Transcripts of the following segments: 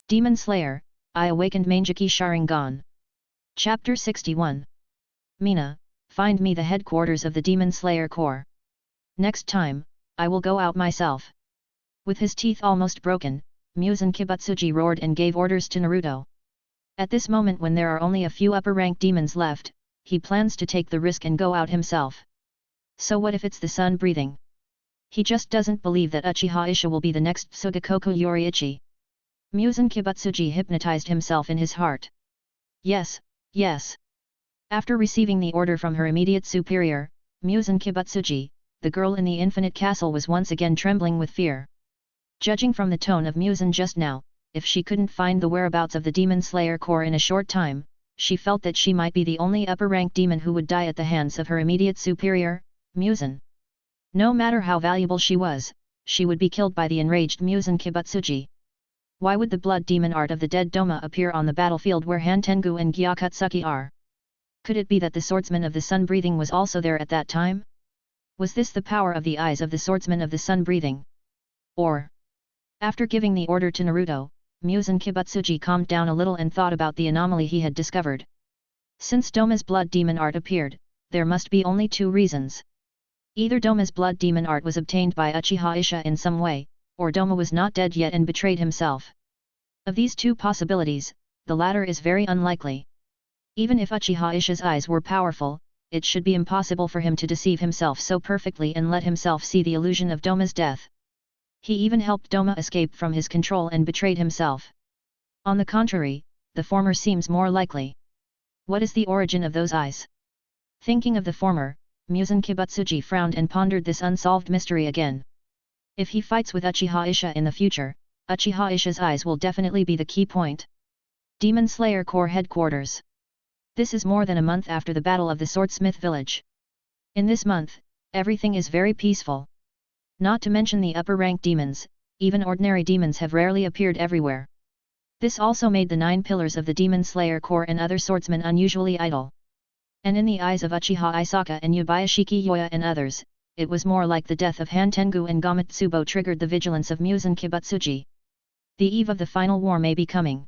Demon Slayer, I awakened Mangekyō Sharingan. Chapter 61. Mina, find me the headquarters of the Demon Slayer Corps. Next time, I will go out myself. With his teeth almost broken, Muzan Kibutsuji roared and gave orders to Naruto. At this moment when there are only a few upper-ranked demons left, he plans to take the risk and go out himself. So what if it's the sun breathing? He just doesn't believe that Uchiha Isha will be the next Tsugakoku Yoriichi. Muzan Kibutsuji hypnotized himself in his heart. Yes, yes. After receiving the order from her immediate superior, Muzan Kibutsuji, the girl in the infinite castle was once again trembling with fear. Judging from the tone of Muzan just now, if she couldn't find the whereabouts of the Demon Slayer Corps in a short time, she felt that she might be the only upper-ranked demon who would die at the hands of her immediate superior, Muzan. No matter how valuable she would be killed by the enraged Muzan Kibutsuji. Why would the blood demon art of the dead Doma appear on the battlefield where Hantengu and Gyakutsuki are? Could it be that the swordsman of the sun breathing was also there at that time? Was this the power of the eyes of the swordsman of the sun breathing? Or, after giving the order to Naruto, Muzan Kibutsuji calmed down a little and thought about the anomaly he had discovered. Since Doma's blood demon art appeared, there must be only two reasons. Either Doma's blood demon art was obtained by Uchiha Isha in some way, or Doma was not dead yet and betrayed himself. Of these two possibilities, the latter is very unlikely. Even if Uchiha Isha's eyes were powerful, it should be impossible for him to deceive himself so perfectly and let himself see the illusion of Doma's death. He even helped Doma escape from his control and betrayed himself. On the contrary, the former seems more likely. What is the origin of those eyes? Thinking of the former, Muzan Kibutsuji frowned and pondered this unsolved mystery again. If he fights with Uchiha Isha in the future, Uchiha Isha's eyes will definitely be the key point. Demon Slayer Corps Headquarters. This is more than a month after the Battle of the Swordsmith Village. In this month, everything is very peaceful. Not to mention the upper-ranked demons, even ordinary demons have rarely appeared everywhere. This also made the 9 pillars of the Demon Slayer Corps and other swordsmen unusually idle. And in the eyes of Uchiha Isaka and Yabayashiki Yoya and others, it was more like the death of Hantengu and Gamatsubo triggered the vigilance of Muzan Kibutsuji. The eve of the final war may be coming.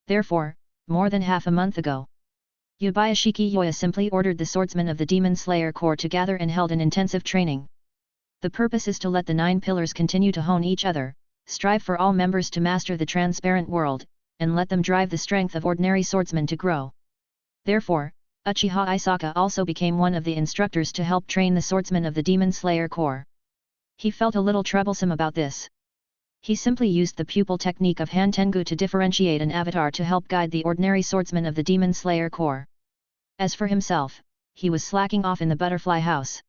Therefore, more than half a month ago, Yabayashiki Yoya simply ordered the swordsmen of the Demon Slayer Corps to gather and held an intensive training. The purpose is to let the 9 pillars continue to hone each other, strive for all members to master the transparent world, and let them drive the strength of ordinary swordsmen to grow. Therefore, Uchiha Isaka also became one of the instructors to help train the swordsmen of the Demon Slayer Corps. He felt a little troublesome about this. He simply used the pupil technique of Hantengu to differentiate an avatar to help guide the ordinary swordsmen of the Demon Slayer Corps. As for himself, he was slacking off in the butterfly house.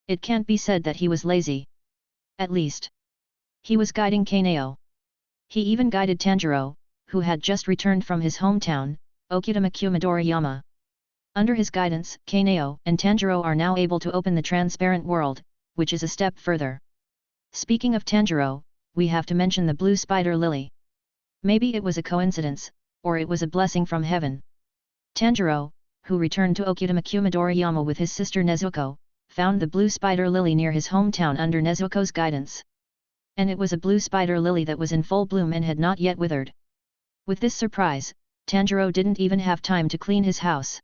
It can't be said that he was lazy. At least, he was guiding Kaneo. He even guided Tanjiro, who had just returned from his hometown, Okutama Midoriyama. Under his guidance, Kaneo and Tanjiro are now able to open the transparent world, which is a step further. Speaking of Tanjiro, we have to mention the blue spider lily. Maybe it was a coincidence, or it was a blessing from heaven. Tanjiro, who returned to Okutama Midoriyama with his sister Nezuko, found the blue spider lily near his hometown under Nezuko's guidance. And it was a blue spider lily that was in full bloom and had not yet withered. With this surprise, Tanjiro didn't even have time to clean his house.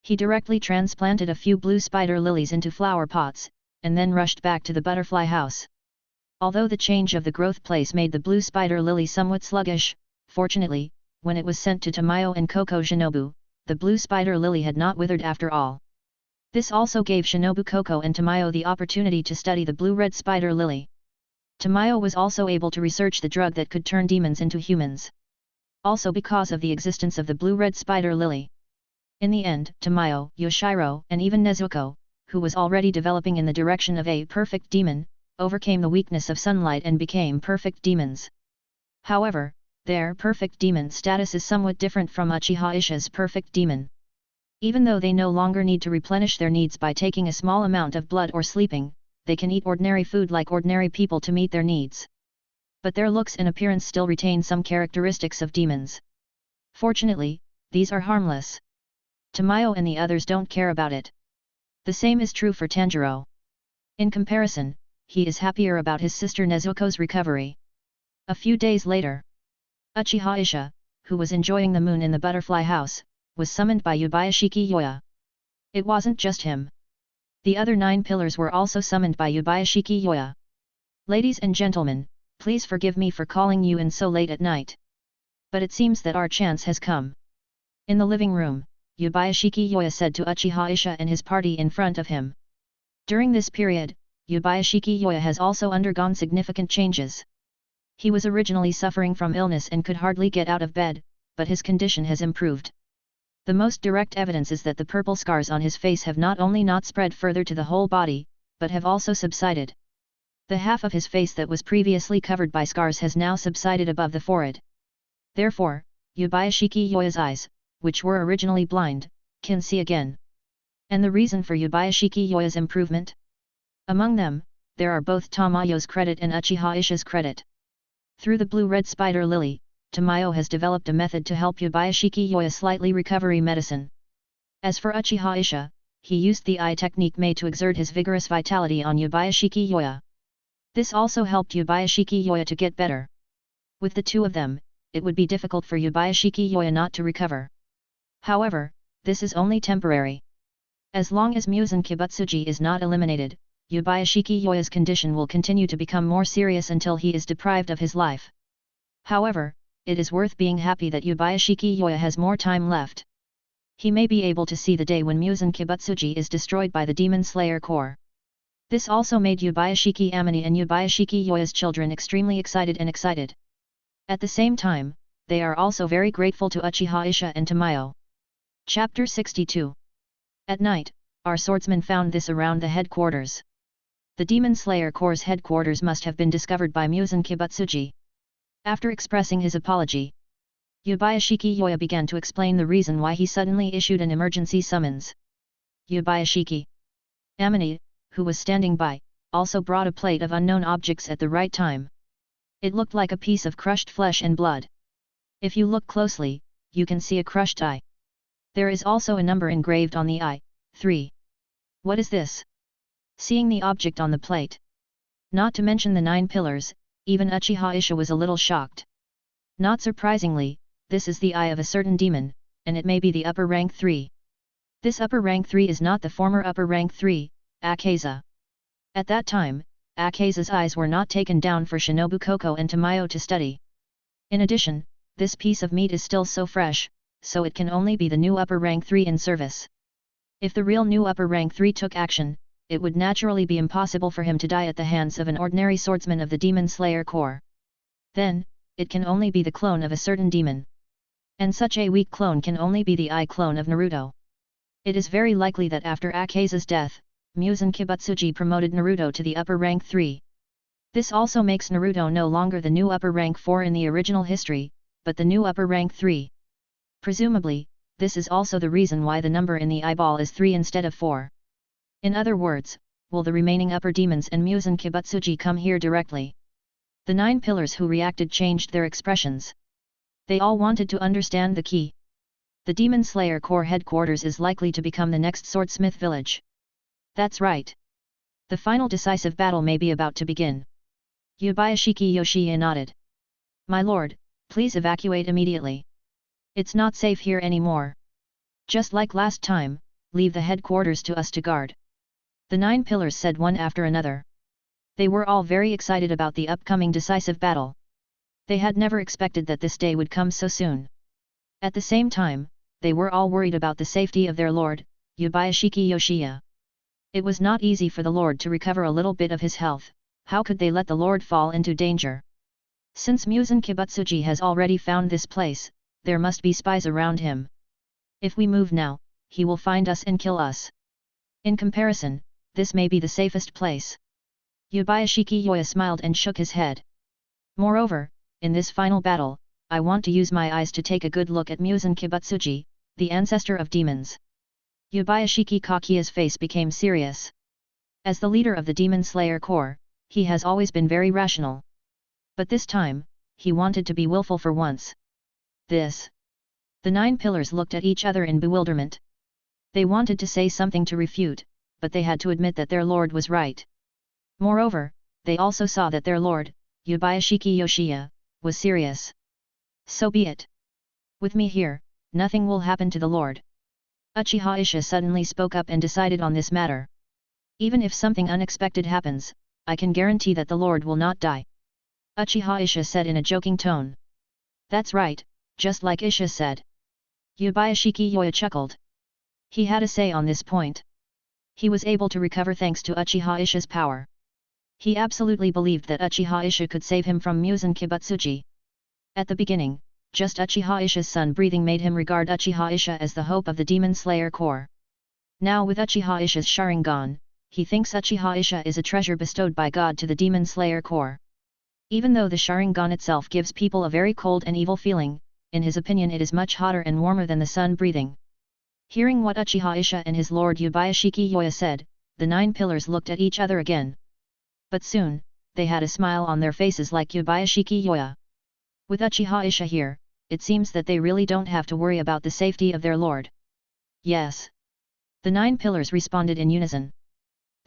He directly transplanted a few blue spider lilies into flower pots, and then rushed back to the butterfly house. Although the change of the growth place made the blue spider lily somewhat sluggish, fortunately, when it was sent to Tamayo and Koko Shinobu, the blue spider lily had not withered after all. This also gave Shinobu Koko and Tamayo the opportunity to study the blue-red spider lily. Tamayo was also able to research the drug that could turn demons into humans. Also because of the existence of the blue-red spider lily. In the end, Tamayo, Yoshiro, and even Nezuko, who was already developing in the direction of a perfect demon, overcame the weakness of sunlight and became perfect demons. However, their perfect demon status is somewhat different from Uchiha Isha's perfect demon. Even though they no longer need to replenish their needs by taking a small amount of blood or sleeping, they can eat ordinary food like ordinary people to meet their needs. But their looks and appearance still retain some characteristics of demons. Fortunately, these are harmless. Tamayo and the others don't care about it. The same is true for Tanjiro. In comparison, he is happier about his sister Nezuko's recovery. A few days later, Uchiha Isha, who was enjoying the moon in the butterfly house, was summoned by Yubayashiki Yoya. It wasn't just him. The other 9 pillars were also summoned by Yubayashiki Yoya. Ladies and gentlemen, please forgive me for calling you in so late at night. But it seems that our chance has come. In the living room, Yubayashiki Yoya said to Uchiha Isha and his party in front of him. During this period, Yubayashiki Yoya has also undergone significant changes. He was originally suffering from illness and could hardly get out of bed, but his condition has improved. The most direct evidence is that the purple scars on his face have not only not spread further to the whole body, but have also subsided. The half of his face that was previously covered by scars has now subsided above the forehead. Therefore, Yubayashiki Yoya's eyes, which were originally blind, can see again. And the reason for Yubayashiki Yoya's improvement? Among them, there are both Tamayo's credit and Uchiha Isha's credit. Through the blue-red spider lily, Tamayo has developed a method to help Yubayashiki Yoya slightly recovery medicine. As for Uchiha Isha, he used the eye technique made to exert his vigorous vitality on Yubayashiki Yoya. This also helped Yubayashiki Yoya to get better. With the two of them, it would be difficult for Yubayashiki Yoya not to recover. However, this is only temporary. As long as Muzan Kibutsuji is not eliminated, Yubayashiki Yoya's condition will continue to become more serious until he is deprived of his life. However, it is worth being happy that Yubayashiki Yoya has more time left. He may be able to see the day when Muzan Kibutsuji is destroyed by the Demon Slayer Corps. This also made Yubayashiki Amini and Yubayashiki Yoya's children extremely excited. At the same time, they are also very grateful to Uchiha Isha and Tamayo. Chapter 62. At night, our swordsman found this around the headquarters. The Demon Slayer Corps' headquarters must have been discovered by Muzan Kibutsuji. After expressing his apology, Yubayashiki Yoya began to explain the reason why he suddenly issued an emergency summons. Yubayashiki Amini, who was standing by, also brought a plate of unknown objects at the right time. It looked like a piece of crushed flesh and blood. If you look closely, you can see a crushed eye. There is also a number engraved on the eye, 3. What is this? Seeing the object on the plate, not to mention the 9 pillars, even Uchiha Isha was a little shocked. Not surprisingly, this is the eye of a certain demon, and it may be the upper rank 3. This upper rank 3 is not the former upper rank 3, Akaza. At that time, Akaza's eyes were not taken down for Shinobu Koko and Tamayo to study. In addition, this piece of meat is still so fresh, so it can only be the new upper rank 3 in service. If the real new upper rank 3 took action, it would naturally be impossible for him to die at the hands of an ordinary swordsman of the Demon Slayer Corps. Then, it can only be the clone of a certain demon. And such a weak clone can only be the eye clone of Naruto. It is very likely that after Akaza's death, Muzan Kibutsuji promoted Naruto to the upper rank 3. This also makes Naruto no longer the new upper rank 4 in the original history, but the new upper rank 3. Presumably, this is also the reason why the number in the eyeball is 3 instead of 4. In other words, will the remaining upper demons and Muzan Kibutsuji come here directly? The 9 pillars who reacted changed their expressions. They all wanted to understand the key. The Demon Slayer Corps headquarters is likely to become the next swordsmith village. That's right. The final decisive battle may be about to begin. Yubayashiki Yoshiya nodded. My lord, please evacuate immediately. It's not safe here anymore. Just like last time, leave the headquarters to us to guard. The 9 pillars said one after another. They were all very excited about the upcoming decisive battle. They had never expected that this day would come so soon. At the same time, they were all worried about the safety of their lord, Yubayashiki Yoshiya. It was not easy for the lord to recover a little bit of his health. How could they let the lord fall into danger? Since Muzan Kibutsuji has already found this place, there must be spies around him. If we move now, he will find us and kill us. In comparison, this may be the safest place. Yubayashiki Yoya smiled and shook his head. Moreover, in this final battle, I want to use my eyes to take a good look at Muzan Kibutsuji, the ancestor of demons. Yubayashiki Kakiya's face became serious. As the leader of the Demon Slayer Corps, he has always been very rational. But this time, he wanted to be willful for once. This. The 9 pillars looked at each other in bewilderment. They wanted to say something to refute, but they had to admit that their lord was right. Moreover, they also saw that their lord, Yubayashiki Yoshiya, was serious. So be it. With me here, nothing will happen to the Lord. Uchiha Isha suddenly spoke up and decided on this matter. Even if something unexpected happens, I can guarantee that the Lord will not die. Uchiha Isha said in a joking tone. That's right, just like Isha said. Yubayashiki Yoya chuckled. He had a say on this point. He was able to recover thanks to Uchiha Isha's power. He absolutely believed that Uchiha Isha could save him from Muzan Kibutsuji. At the beginning, just Uchiha Isha's sun breathing made him regard Uchiha Isha as the hope of the Demon Slayer Corps. Now with Uchiha Isha's Sharingan, he thinks Uchiha Isha is a treasure bestowed by God to the Demon Slayer Corps. Even though the Sharingan itself gives people a very cold and evil feeling, in his opinion it is much hotter and warmer than the sun breathing. Hearing what Uchiha Isha and his lord Yubayashiki Yoya said, the 9 pillars looked at each other again. But soon, they had a smile on their faces like Yubayashiki Yoya. With Uchiha Isha here, it seems that they really don't have to worry about the safety of their lord. Yes. The 9 pillars responded in unison.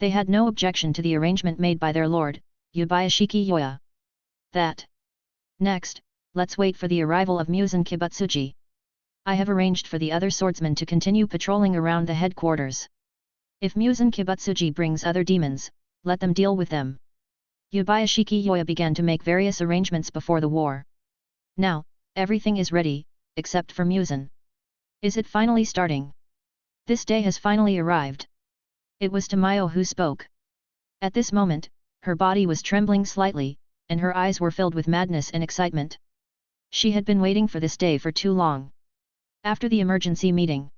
They had no objection to the arrangement made by their lord, Yubayashiki Yoya. That. Next, let's wait for the arrival of Muzan Kibutsuji. I have arranged for the other swordsmen to continue patrolling around the headquarters. If Muzan Kibutsuji brings other demons, let them deal with them. Yubayashiki Yoya began to make various arrangements before the war. Now, everything is ready, except for Muzan. Is it finally starting? This day has finally arrived. It was Tamayo who spoke. At this moment, her body was trembling slightly, and her eyes were filled with madness and excitement. She had been waiting for this day for too long. After the emergency meeting,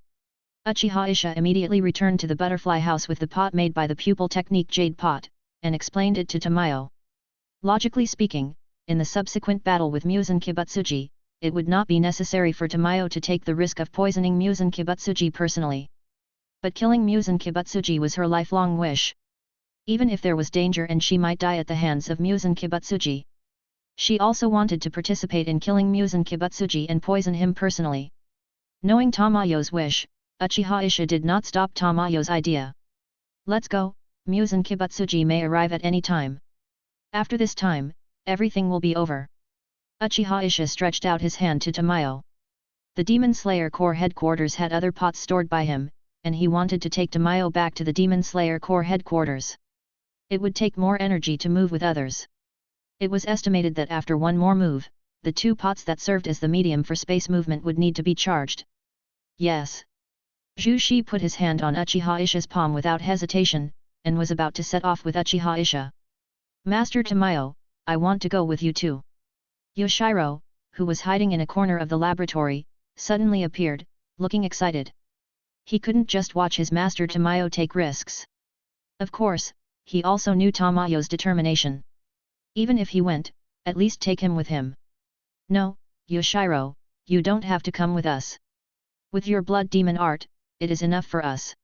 Uchiha Isha immediately returned to the butterfly house with the pot made by the pupil technique jade pot, and explained it to Tamayo. Logically speaking, in the subsequent battle with Muzan Kibutsuji, it would not be necessary for Tamayo to take the risk of poisoning Muzan Kibutsuji personally. But killing Muzan Kibutsuji was her lifelong wish. Even if there was danger and she might die at the hands of Muzan Kibutsuji, she also wanted to participate in killing Muzan Kibutsuji and poison him personally. Knowing Tamayo's wish, Uchiha Isha did not stop Tamayo's idea. Let's go, Muzan Kibutsuji may arrive at any time. After this time, everything will be over. Uchiha Isha stretched out his hand to Tamayo. The Demon Slayer Corps headquarters had other pots stored by him, and he wanted to take Tamayo back to the Demon Slayer Corps headquarters. It would take more energy to move with others. It was estimated that after one more move, the 2 pots that served as the medium for space movement would need to be charged. Yes. Zhu Shi put his hand on Uchiha Isha's palm without hesitation, and was about to set off with Uchiha Isha. Master Tamayo, I want to go with you too. Yoshiro, who was hiding in a corner of the laboratory, suddenly appeared, looking excited. He couldn't just watch his master Tamayo take risks. Of course, he also knew Tamayo's determination. Even if he went, at least take him with him. No, Yoshiro, you don't have to come with us. With your blood demon art, it is enough for us.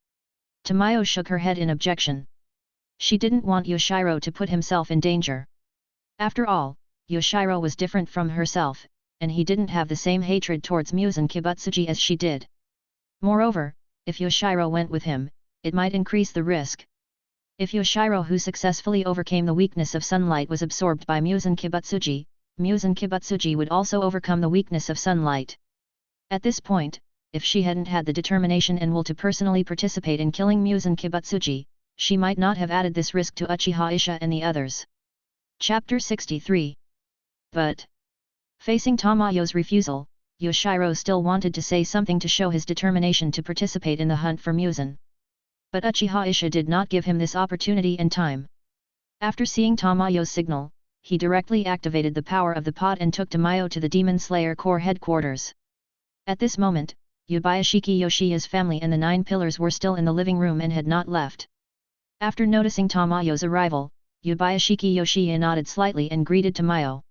Tamayo shook her head in objection. She didn't want Yoshiro to put himself in danger. After all, Yoshiro was different from herself, and he didn't have the same hatred towards Muzan Kibutsuji as she did. Moreover, if Yoshiro went with him, it might increase the risk. If Yoshiro who successfully overcame the weakness of sunlight was absorbed by Muzan Kibutsuji would also overcome the weakness of sunlight. At this point, if she hadn't had the determination and will to personally participate in killing Muzan Kibutsuji, she might not have added this risk to Uchiha Isha and the others. Chapter 63. But, facing Tamayo's refusal, Yoshiro still wanted to say something to show his determination to participate in the hunt for Muzan. But Uchiha Isha did not give him this opportunity and time. After seeing Tamayo's signal, he directly activated the power of the pot and took Tamayo to the Demon Slayer Corps headquarters. At this moment, Yubayashiki Yoshiya's family and the 9 pillars were still in the living room and had not left. After noticing Tamayo's arrival, Yubayashiki Yoshiya nodded slightly and greeted Tamayo.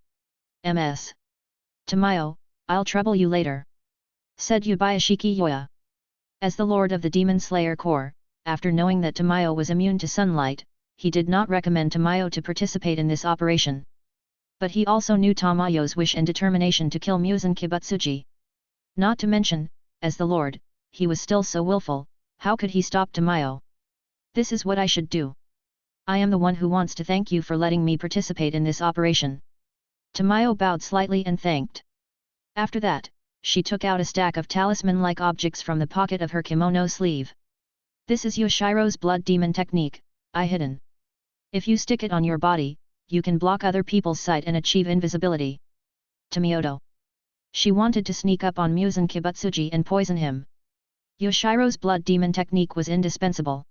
"Ms. Tamayo, I'll trouble you later," said Yubayashiki Yoya. As the lord of the Demon Slayer Corps, after knowing that Tamayo was immune to sunlight, he did not recommend Tamayo to participate in this operation. But he also knew Tamayo's wish and determination to kill Muzan Kibutsuji. Not to mention, as the lord, he was still so willful, how could he stop Tamayo? "This is what I should do. I am the one who wants to thank you for letting me participate in this operation." Tamayo bowed slightly and thanked. After that, she took out a stack of talisman-like objects from the pocket of her kimono sleeve. This is Yoshiro's blood demon technique, Eye Hidden. If you stick it on your body, you can block other people's sight and achieve invisibility. Tomioto. She wanted to sneak up on Muzan Kibutsuji and poison him. Yoshiro's blood demon technique was indispensable.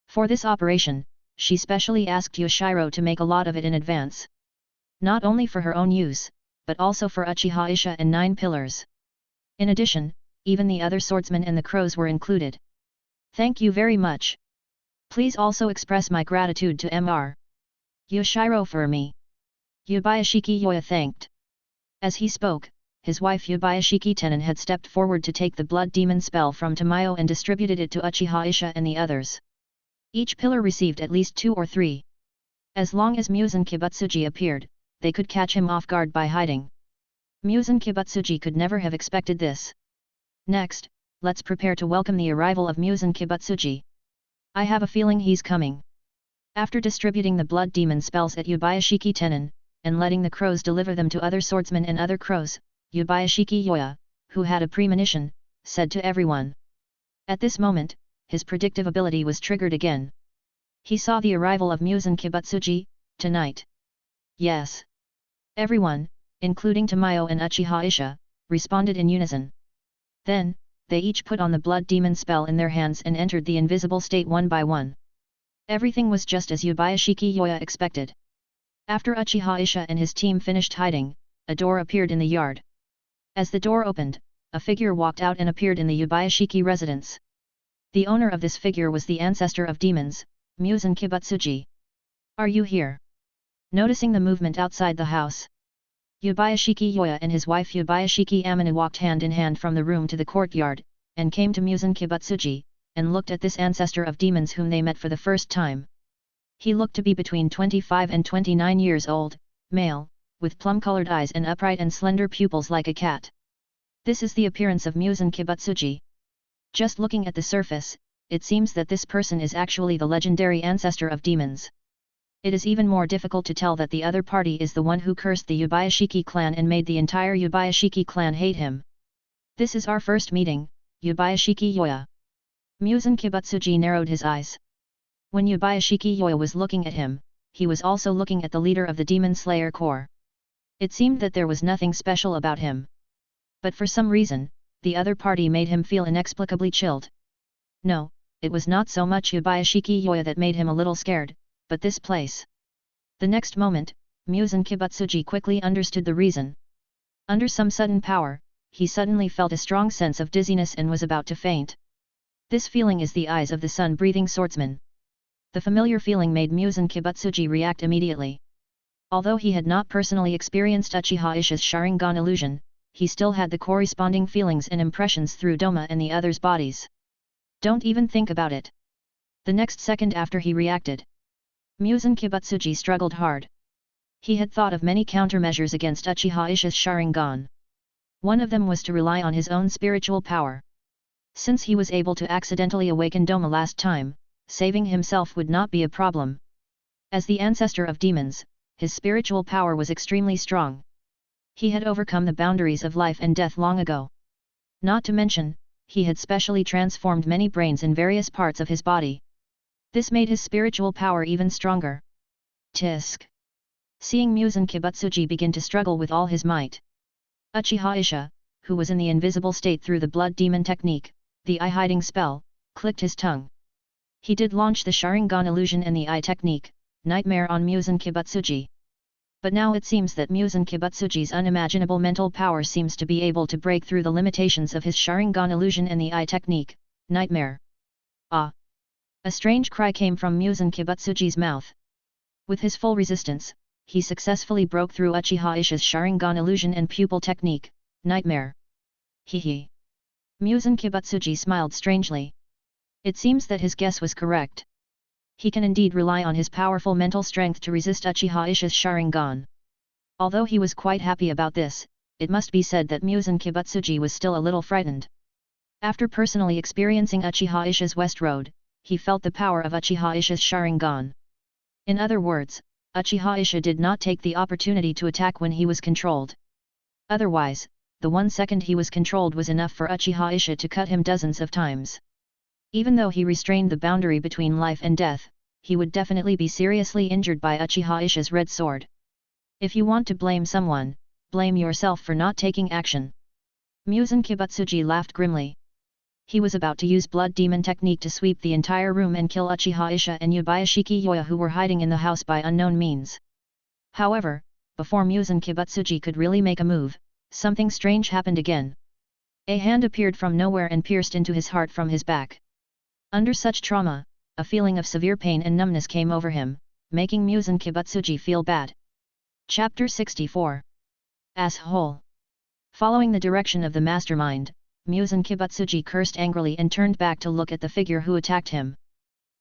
For this operation, she specially asked Yoshiro to make a lot of it in advance. Not only for her own use, but also for Uchiha Isha and 9 pillars. In addition, even the other swordsmen and the crows were included. Thank you very much. Please also express my gratitude to Mr. Yoshiro for me. Yubayashiki Yoya thanked. As he spoke, his wife Yubayashiki Tenin had stepped forward to take the blood demon spell from Tomoyo and distributed it to Uchiha Isha and the others. Each pillar received at least 2 or 3. As long as Muzan Kibutsuji appeared, they could catch him off guard by hiding. Muzan Kibutsuji could never have expected this. Next, let's prepare to welcome the arrival of Muzan Kibutsuji. I have a feeling he's coming. After distributing the blood demon spells at Yubayashiki Tenin, and letting the crows deliver them to other swordsmen and other crows, Yubayashiki Yoya, who had a premonition, said to everyone. At this moment, his predictive ability was triggered again. He saw the arrival of Muzan Kibutsuji, tonight. Yes. Everyone, including Tomoyo and Uchiha Isha, responded in unison. Then, they each put on the blood demon spell in their hands and entered the invisible state one by one. Everything was just as Yubayashiki Yoya expected. After Uchiha Isha and his team finished hiding, a door appeared in the yard. As the door opened, a figure walked out and appeared in the Yubayashiki residence. The owner of this figure was the ancestor of demons, Muzan Kibutsuji. Are you here? Noticing the movement outside the house, Yubayashiki Yoya and his wife Yubayashiki Aminu walked hand in hand from the room to the courtyard, and came to Muzan Kibutsuji, and looked at this ancestor of demons whom they met for the first time. He looked to be between 25 and 29 years old, male, with plum-colored eyes and upright and slender pupils like a cat. This is the appearance of Muzan Kibutsuji. Just looking at the surface, it seems that this person is actually the legendary ancestor of demons. It is even more difficult to tell that the other party is the one who cursed the Yubayashiki clan and made the entire Yubayashiki clan hate him. This is our first meeting, Yubayashiki Yoya. Muzan Kibutsuji narrowed his eyes. When Yubayashiki Yoya was looking at him, he was also looking at the leader of the Demon Slayer Corps. It seemed that there was nothing special about him. But for some reason, the other party made him feel inexplicably chilled. No, it was not so much Yubayashiki Yoya that made him a little scared, but this place. The next moment, Muzan Kibutsuji quickly understood the reason. Under some sudden power, he suddenly felt a strong sense of dizziness and was about to faint. This feeling is the eyes of the sun-breathing swordsman. The familiar feeling made Muzan Kibutsuji react immediately. Although he had not personally experienced Uchiha Isha's Sharingan illusion, he still had the corresponding feelings and impressions through Doma and the others' bodies. Don't even think about it. The next second after he reacted, Muzan Kibutsuji struggled hard. He had thought of many countermeasures against Uchiha Isha's Sharingan. One of them was to rely on his own spiritual power. Since he was able to accidentally awaken Doma last time, saving himself would not be a problem. As the ancestor of demons, his spiritual power was extremely strong. He had overcome the boundaries of life and death long ago. Not to mention, he had specially transformed many brains in various parts of his body. This made his spiritual power even stronger. Tisk. Seeing Muzan Kibutsuji begin to struggle with all his might, Uchiha Isha, who was in the invisible state through the blood demon technique, the eye hiding spell, clicked his tongue. He did launch the Sharingan illusion and the eye technique, nightmare on Muzan Kibutsuji. But now it seems that Muzan Kibutsuji's unimaginable mental power seems to be able to break through the limitations of his Sharingan illusion and the eye technique, nightmare. Ah! A strange cry came from Muzan Kibutsuji's mouth. With his full resistance, he successfully broke through Uchiha Isha's Sharingan illusion and pupil technique, nightmare. Hee. Muzan Kibutsuji smiled strangely. It seems that his guess was correct. He can indeed rely on his powerful mental strength to resist Uchiha Isha's Sharingan. Although he was quite happy about this, it must be said that Muzan Kibutsuji was still a little frightened. After personally experiencing Uchiha Isha's West Road, he felt the power of Uchiha Isha's Sharingan. In other words, Uchiha Isha did not take the opportunity to attack when he was controlled. Otherwise, the 1 second he was controlled was enough for Uchiha Isha to cut him dozens of times. Even though he restrained the boundary between life and death, he would definitely be seriously injured by Uchiha Isha's red sword. If you want to blame someone, blame yourself for not taking action. Muzan Kibutsuji laughed grimly. He was about to use blood demon technique to sweep the entire room and kill Uchiha Isha and Yubayashiki Yoya who were hiding in the house by unknown means. However, before Muzan Kibutsuji could really make a move, something strange happened again. A hand appeared from nowhere and pierced into his heart from his back. Under such trauma, a feeling of severe pain and numbness came over him, making Muzan Kibutsuji feel bad. Chapter 64. Asshole. Following the direction of the mastermind, Muzan Kibutsuji cursed angrily and turned back to look at the figure who attacked him.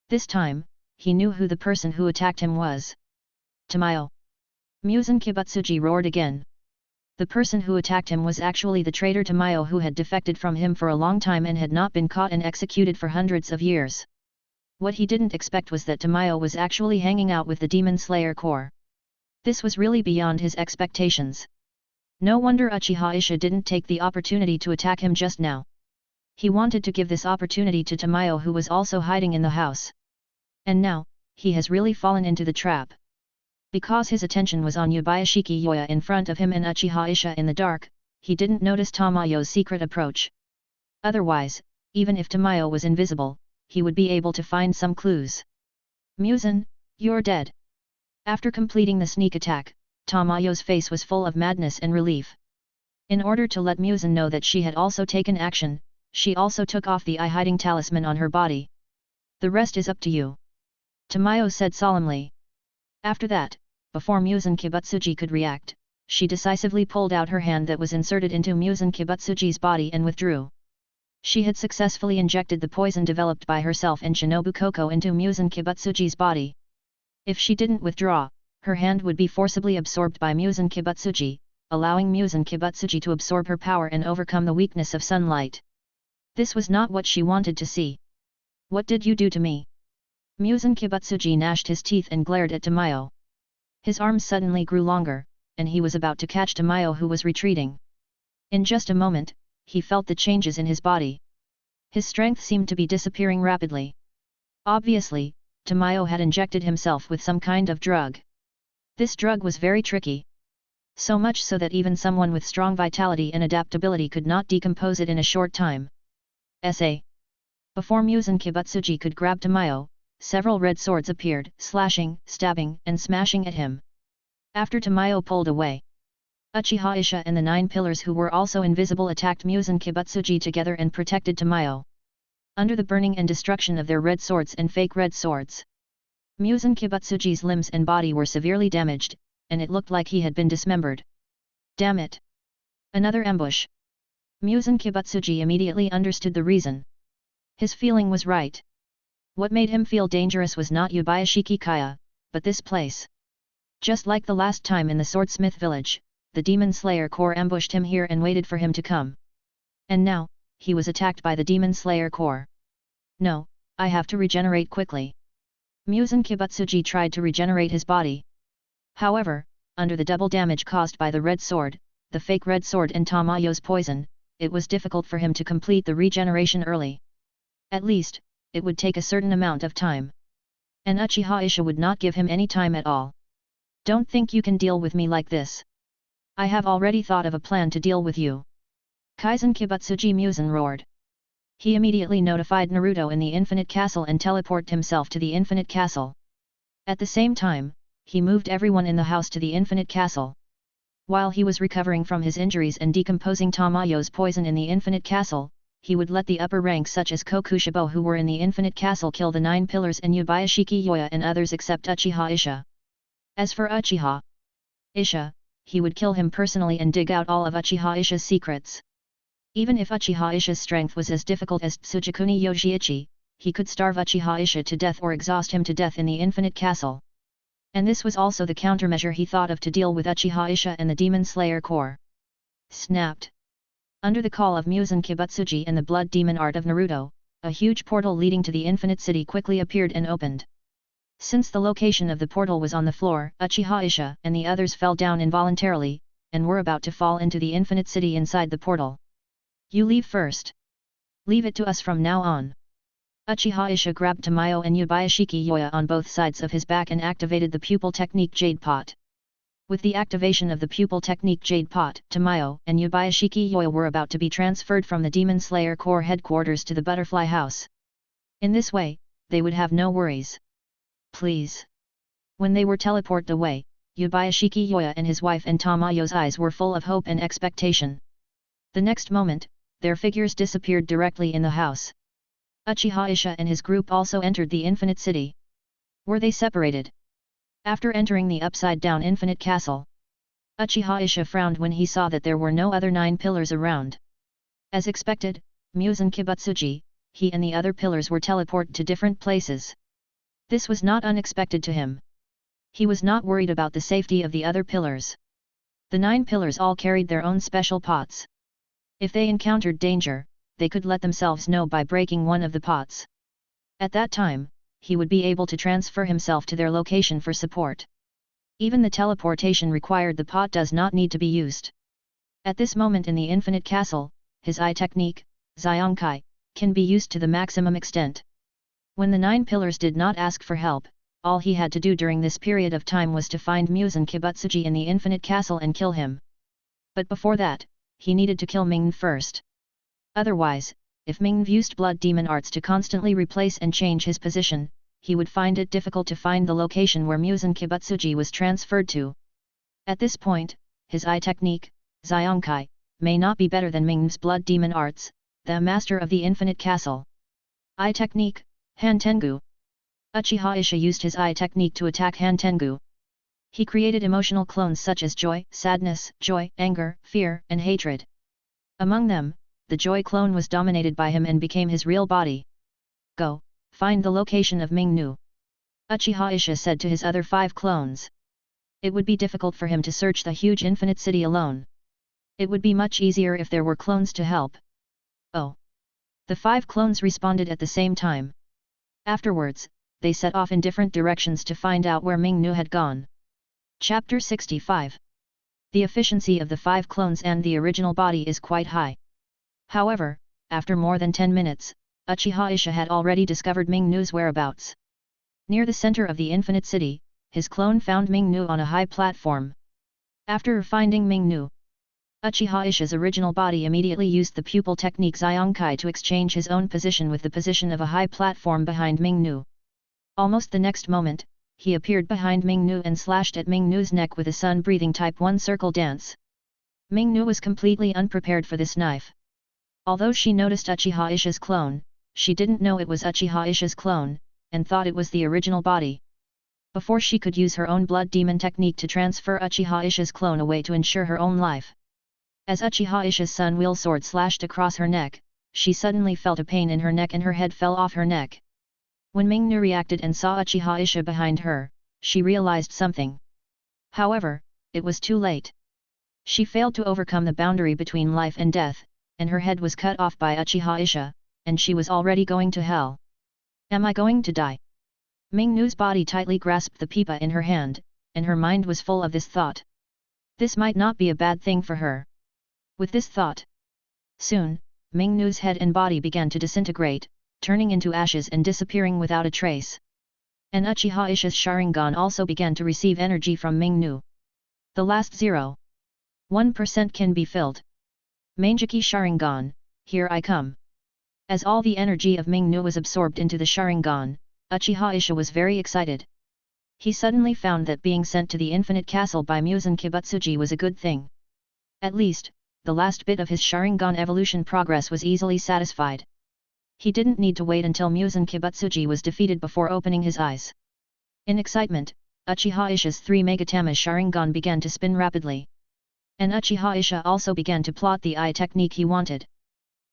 This time, he knew who the person who attacked him was. Tamayo. Muzan Kibutsuji roared again. The person who attacked him was actually the traitor Tamayo who had defected from him for a long time and had not been caught and executed for hundreds of years. What he didn't expect was that Tamayo was actually hanging out with the Demon Slayer Corps. This was really beyond his expectations. No wonder Uchiha Isha didn't take the opportunity to attack him just now. He wanted to give this opportunity to Tamayo who was also hiding in the house. And now, he has really fallen into the trap. Because his attention was on Yubayashiki Yoya in front of him and Uchiha Isha in the dark, he didn't notice Tamayo's secret approach. Otherwise, even if Tamayo was invisible, he would be able to find some clues. Muzan, you're dead. After completing the sneak attack, Tamayo's face was full of madness and relief. In order to let Muzan know that she had also taken action, she also took off the eye-hiding talisman on her body. The rest is up to you. Tamayo said solemnly. After that, before Muzan Kibutsuji could react, she decisively pulled out her hand that was inserted into Muzan Kibutsuji's body and withdrew. She had successfully injected the poison developed by herself and Shinobu Koko into Muzan Kibutsuji's body. If she didn't withdraw, her hand would be forcibly absorbed by Muzan Kibutsuji, allowing Muzan Kibutsuji to absorb her power and overcome the weakness of sunlight. This was not what she wanted to see. What did you do to me? Muzan Kibutsuji gnashed his teeth and glared at Tamayo. His arms suddenly grew longer, and he was about to catch Tamayo who was retreating. In just a moment, he felt the changes in his body. His strength seemed to be disappearing rapidly. Obviously, Tamayo had injected himself with some kind of drug. This drug was very tricky. So much so that even someone with strong vitality and adaptability could not decompose it in a short time. Before Muzan Kibutsuji could grab Tamayo, several red swords appeared, slashing, stabbing, and smashing at him. After Tamayo pulled away, Uchiha Isha and the 9 pillars who were also invisible attacked Muzan Kibutsuji together and protected Tamayo. Under the burning and destruction of their red swords and fake red swords, Muzan Kibutsuji's limbs and body were severely damaged, and it looked like he had been dismembered. Damn it! Another ambush! Muzan Kibutsuji immediately understood the reason. His feeling was right. What made him feel dangerous was not Yubayashiki Kaya, but this place. Just like the last time in the Swordsmith village, the Demon Slayer Corps ambushed him here and waited for him to come. And now, he was attacked by the Demon Slayer Corps. No, I have to regenerate quickly. Muzan Kibutsuji tried to regenerate his body. However, under the double damage caused by the red sword, the fake red sword and Tamayo's poison, it was difficult for him to complete the regeneration early. At least, it would take a certain amount of time. And Uchiha Isha would not give him any time at all. Don't think you can deal with me like this. I have already thought of a plan to deal with you. Kaizen Kibutsuji Muzan roared. He immediately notified Naruto in the Infinite Castle and teleported himself to the Infinite Castle. At the same time, he moved everyone in the house to the Infinite Castle. While he was recovering from his injuries and decomposing Tamayo's poison in the Infinite Castle, he would let the upper ranks such as Kokushibo who were in the Infinite Castle kill the 9 pillars and Yubayashiki Yoya and others except Uchiha Isha. As for Uchiha Isha, he would kill him personally and dig out all of Uchiha Isha's secrets. Even if Uchiha Isha's strength was as difficult as Tsujikuni Yoshiichi, he could starve Uchiha Isha to death or exhaust him to death in the Infinite Castle. And this was also the countermeasure he thought of to deal with Uchiha Isha and the Demon Slayer Corps. Snapped. Under the call of Muzan Kibutsuji and the blood demon art of Naruto, a huge portal leading to the Infinite City quickly appeared and opened. Since the location of the portal was on the floor, Uchiha Isha and the others fell down involuntarily, and were about to fall into the infinite city inside the portal. You leave first. Leave it to us from now on. Uchiha Isha grabbed Tamayo and Yabayashiki Yoya on both sides of his back and activated the pupil technique Jade Pot. With the activation of the pupil technique Jade Pot, Tamayo and Yabayashiki Yoya were about to be transferred from the Demon Slayer Corps headquarters to the Butterfly House. In this way, they would have no worries. Please. When they were teleported away, Yabayashiki Yoya and his wife and Tamayo's eyes were full of hope and expectation. The next moment, their figures disappeared directly in the house. Uchiha Isha and his group also entered the Infinite City. Were they separated? After entering the upside-down Infinite Castle, Uchiha Isha frowned when he saw that there were no other 9 pillars around. As expected, Muzan Kibutsuji, he and the other pillars were teleported to different places. This was not unexpected to him. He was not worried about the safety of the other pillars. The 9 pillars all carried their own special pots. If they encountered danger, they could let themselves know by breaking one of the pots. At that time, he would be able to transfer himself to their location for support. Even the teleportation required the pot does not need to be used. At this moment in the Infinite Castle, his eye technique, Zionkai, can be used to the maximum extent. When the 9 pillars did not ask for help, all he had to do during this period of time was to find Muzan Kibutsuji in the Infinite Castle and kill him. But before that, he needed to kill Ming first. Otherwise, if Ming used blood demon arts to constantly replace and change his position, he would find it difficult to find the location where Muzan Kibutsuji was transferred to. At this point, his eye technique, Zionkai, may not be better than Ming's blood demon arts, the master of the Infinite Castle. Eye technique, Hantengu. Uchiha Isha used his eye technique to attack Hantengu. He created emotional clones such as joy, sadness, joy, anger, fear, and hatred. Among them, the joy clone was dominated by him and became his real body. Go, find the location of Ming Nu. Uchiha Isha said to his other 5 clones. It would be difficult for him to search the huge infinite city alone. It would be much easier if there were clones to help. Oh! The 5 clones responded at the same time. Afterwards, they set off in different directions to find out where Ming Nu had gone. Chapter 65. The efficiency of the 5 clones and the original body is quite high. However, after more than 10 minutes, Uchiha Isha had already discovered Ming Nu's whereabouts. Near the center of the Infinite City, his clone found Ming Nu on a high platform. After finding Ming Nu, Uchiha Isha's original body immediately used the pupil technique Zionkai to exchange his own position with the position of a high platform behind Ming Nu. Almost the next moment, he appeared behind Ming Nu and slashed at Ming Nu's neck with a sun-breathing type 1 circle dance. Ming Nu was completely unprepared for this knife. Although she noticed Uchiha Isha's clone, she didn't know it was Uchiha Isha's clone, and thought it was the original body. Before she could use her own blood demon technique to transfer Uchiha Isha's clone away to ensure her own life. As Uchiha Isha's sun wheel sword slashed across her neck, she suddenly felt a pain in her neck and her head fell off her neck. When Ming Nu reacted and saw Uchiha Isha behind her, she realized something. However, it was too late. She failed to overcome the boundary between life and death, and her head was cut off by Uchiha Isha, and she was already going to hell. Am I going to die? Ming Nu's body tightly grasped the pipa in her hand, and her mind was full of this thought. This might not be a bad thing for her. With this thought, soon, Ming Nu's head and body began to disintegrate, turning into ashes and disappearing without a trace. And Uchiha Isha's Sharingan also began to receive energy from Ming Nu. The last 0.1% can be filled. Mangekyō Sharingan, here I come. As all the energy of Ming Nu was absorbed into the Sharingan, Uchiha Isha was very excited. He suddenly found that being sent to the Infinite Castle by Muzan Kibutsuji was a good thing. At least, the last bit of his Sharingan evolution progress was easily satisfied. He didn't need to wait until Muzan Kibutsuji was defeated before opening his eyes. In excitement, Uchiha Isha's 3 Megatama Sharingan began to spin rapidly. And Uchiha Isha also began to plot the eye technique he wanted.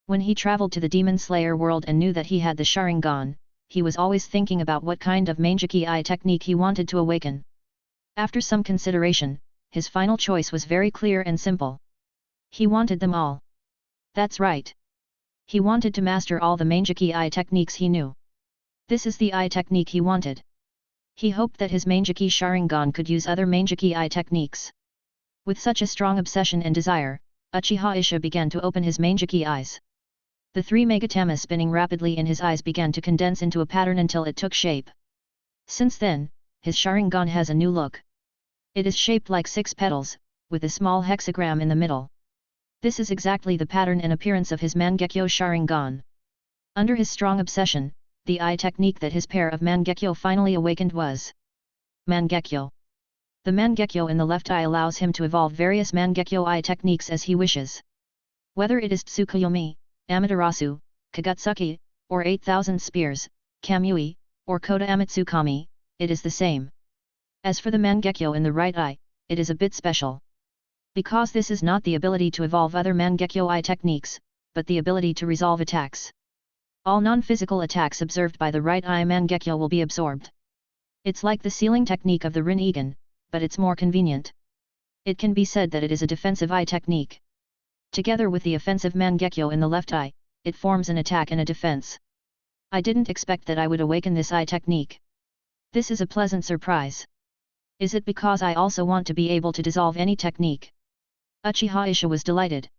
When he traveled to the Demon Slayer world and knew that he had the Sharingan, he was always thinking about what kind of Mangekyō eye technique he wanted to awaken. After some consideration, his final choice was very clear and simple. He wanted them all. That's right. He wanted to master all the Mangekyō eye techniques he knew. This is the eye technique he wanted. He hoped that his Mangekyō Sharingan could use other Mangekyō eye techniques. With such a strong obsession and desire, Uchiha Isha began to open his Mangekyō eyes. The three Megatamas spinning rapidly in his eyes began to condense into a pattern until it took shape. Since then, his Sharingan has a new look. It is shaped like 6 petals, with a small hexagram in the middle. This is exactly the pattern and appearance of his Mangekyō Sharingan. Under his strong obsession, the eye technique that his pair of Mangekyō finally awakened was Mangekyō. The Mangekyō in the left eye allows him to evolve various Mangekyō eye techniques as he wishes. Whether it is Tsukuyomi, Amaterasu, Kagutsuki, or 8,000 Spears, Kamui, or Koda Amatsukami, it is the same. As for the Mangekyō in the right eye, it is a bit special. Because this is not the ability to evolve other Mangekyō eye techniques, but the ability to resolve attacks. All non-physical attacks observed by the right eye Mangekyō will be absorbed. It's like the sealing technique of the Rinnegan, but it's more convenient. It can be said that it is a defensive eye technique. Together with the offensive Mangekyō in the left eye, it forms an attack and a defense. I didn't expect that I would awaken this eye technique. This is a pleasant surprise. Is it because I also want to be able to dissolve any technique? Uchiha Isha was delighted.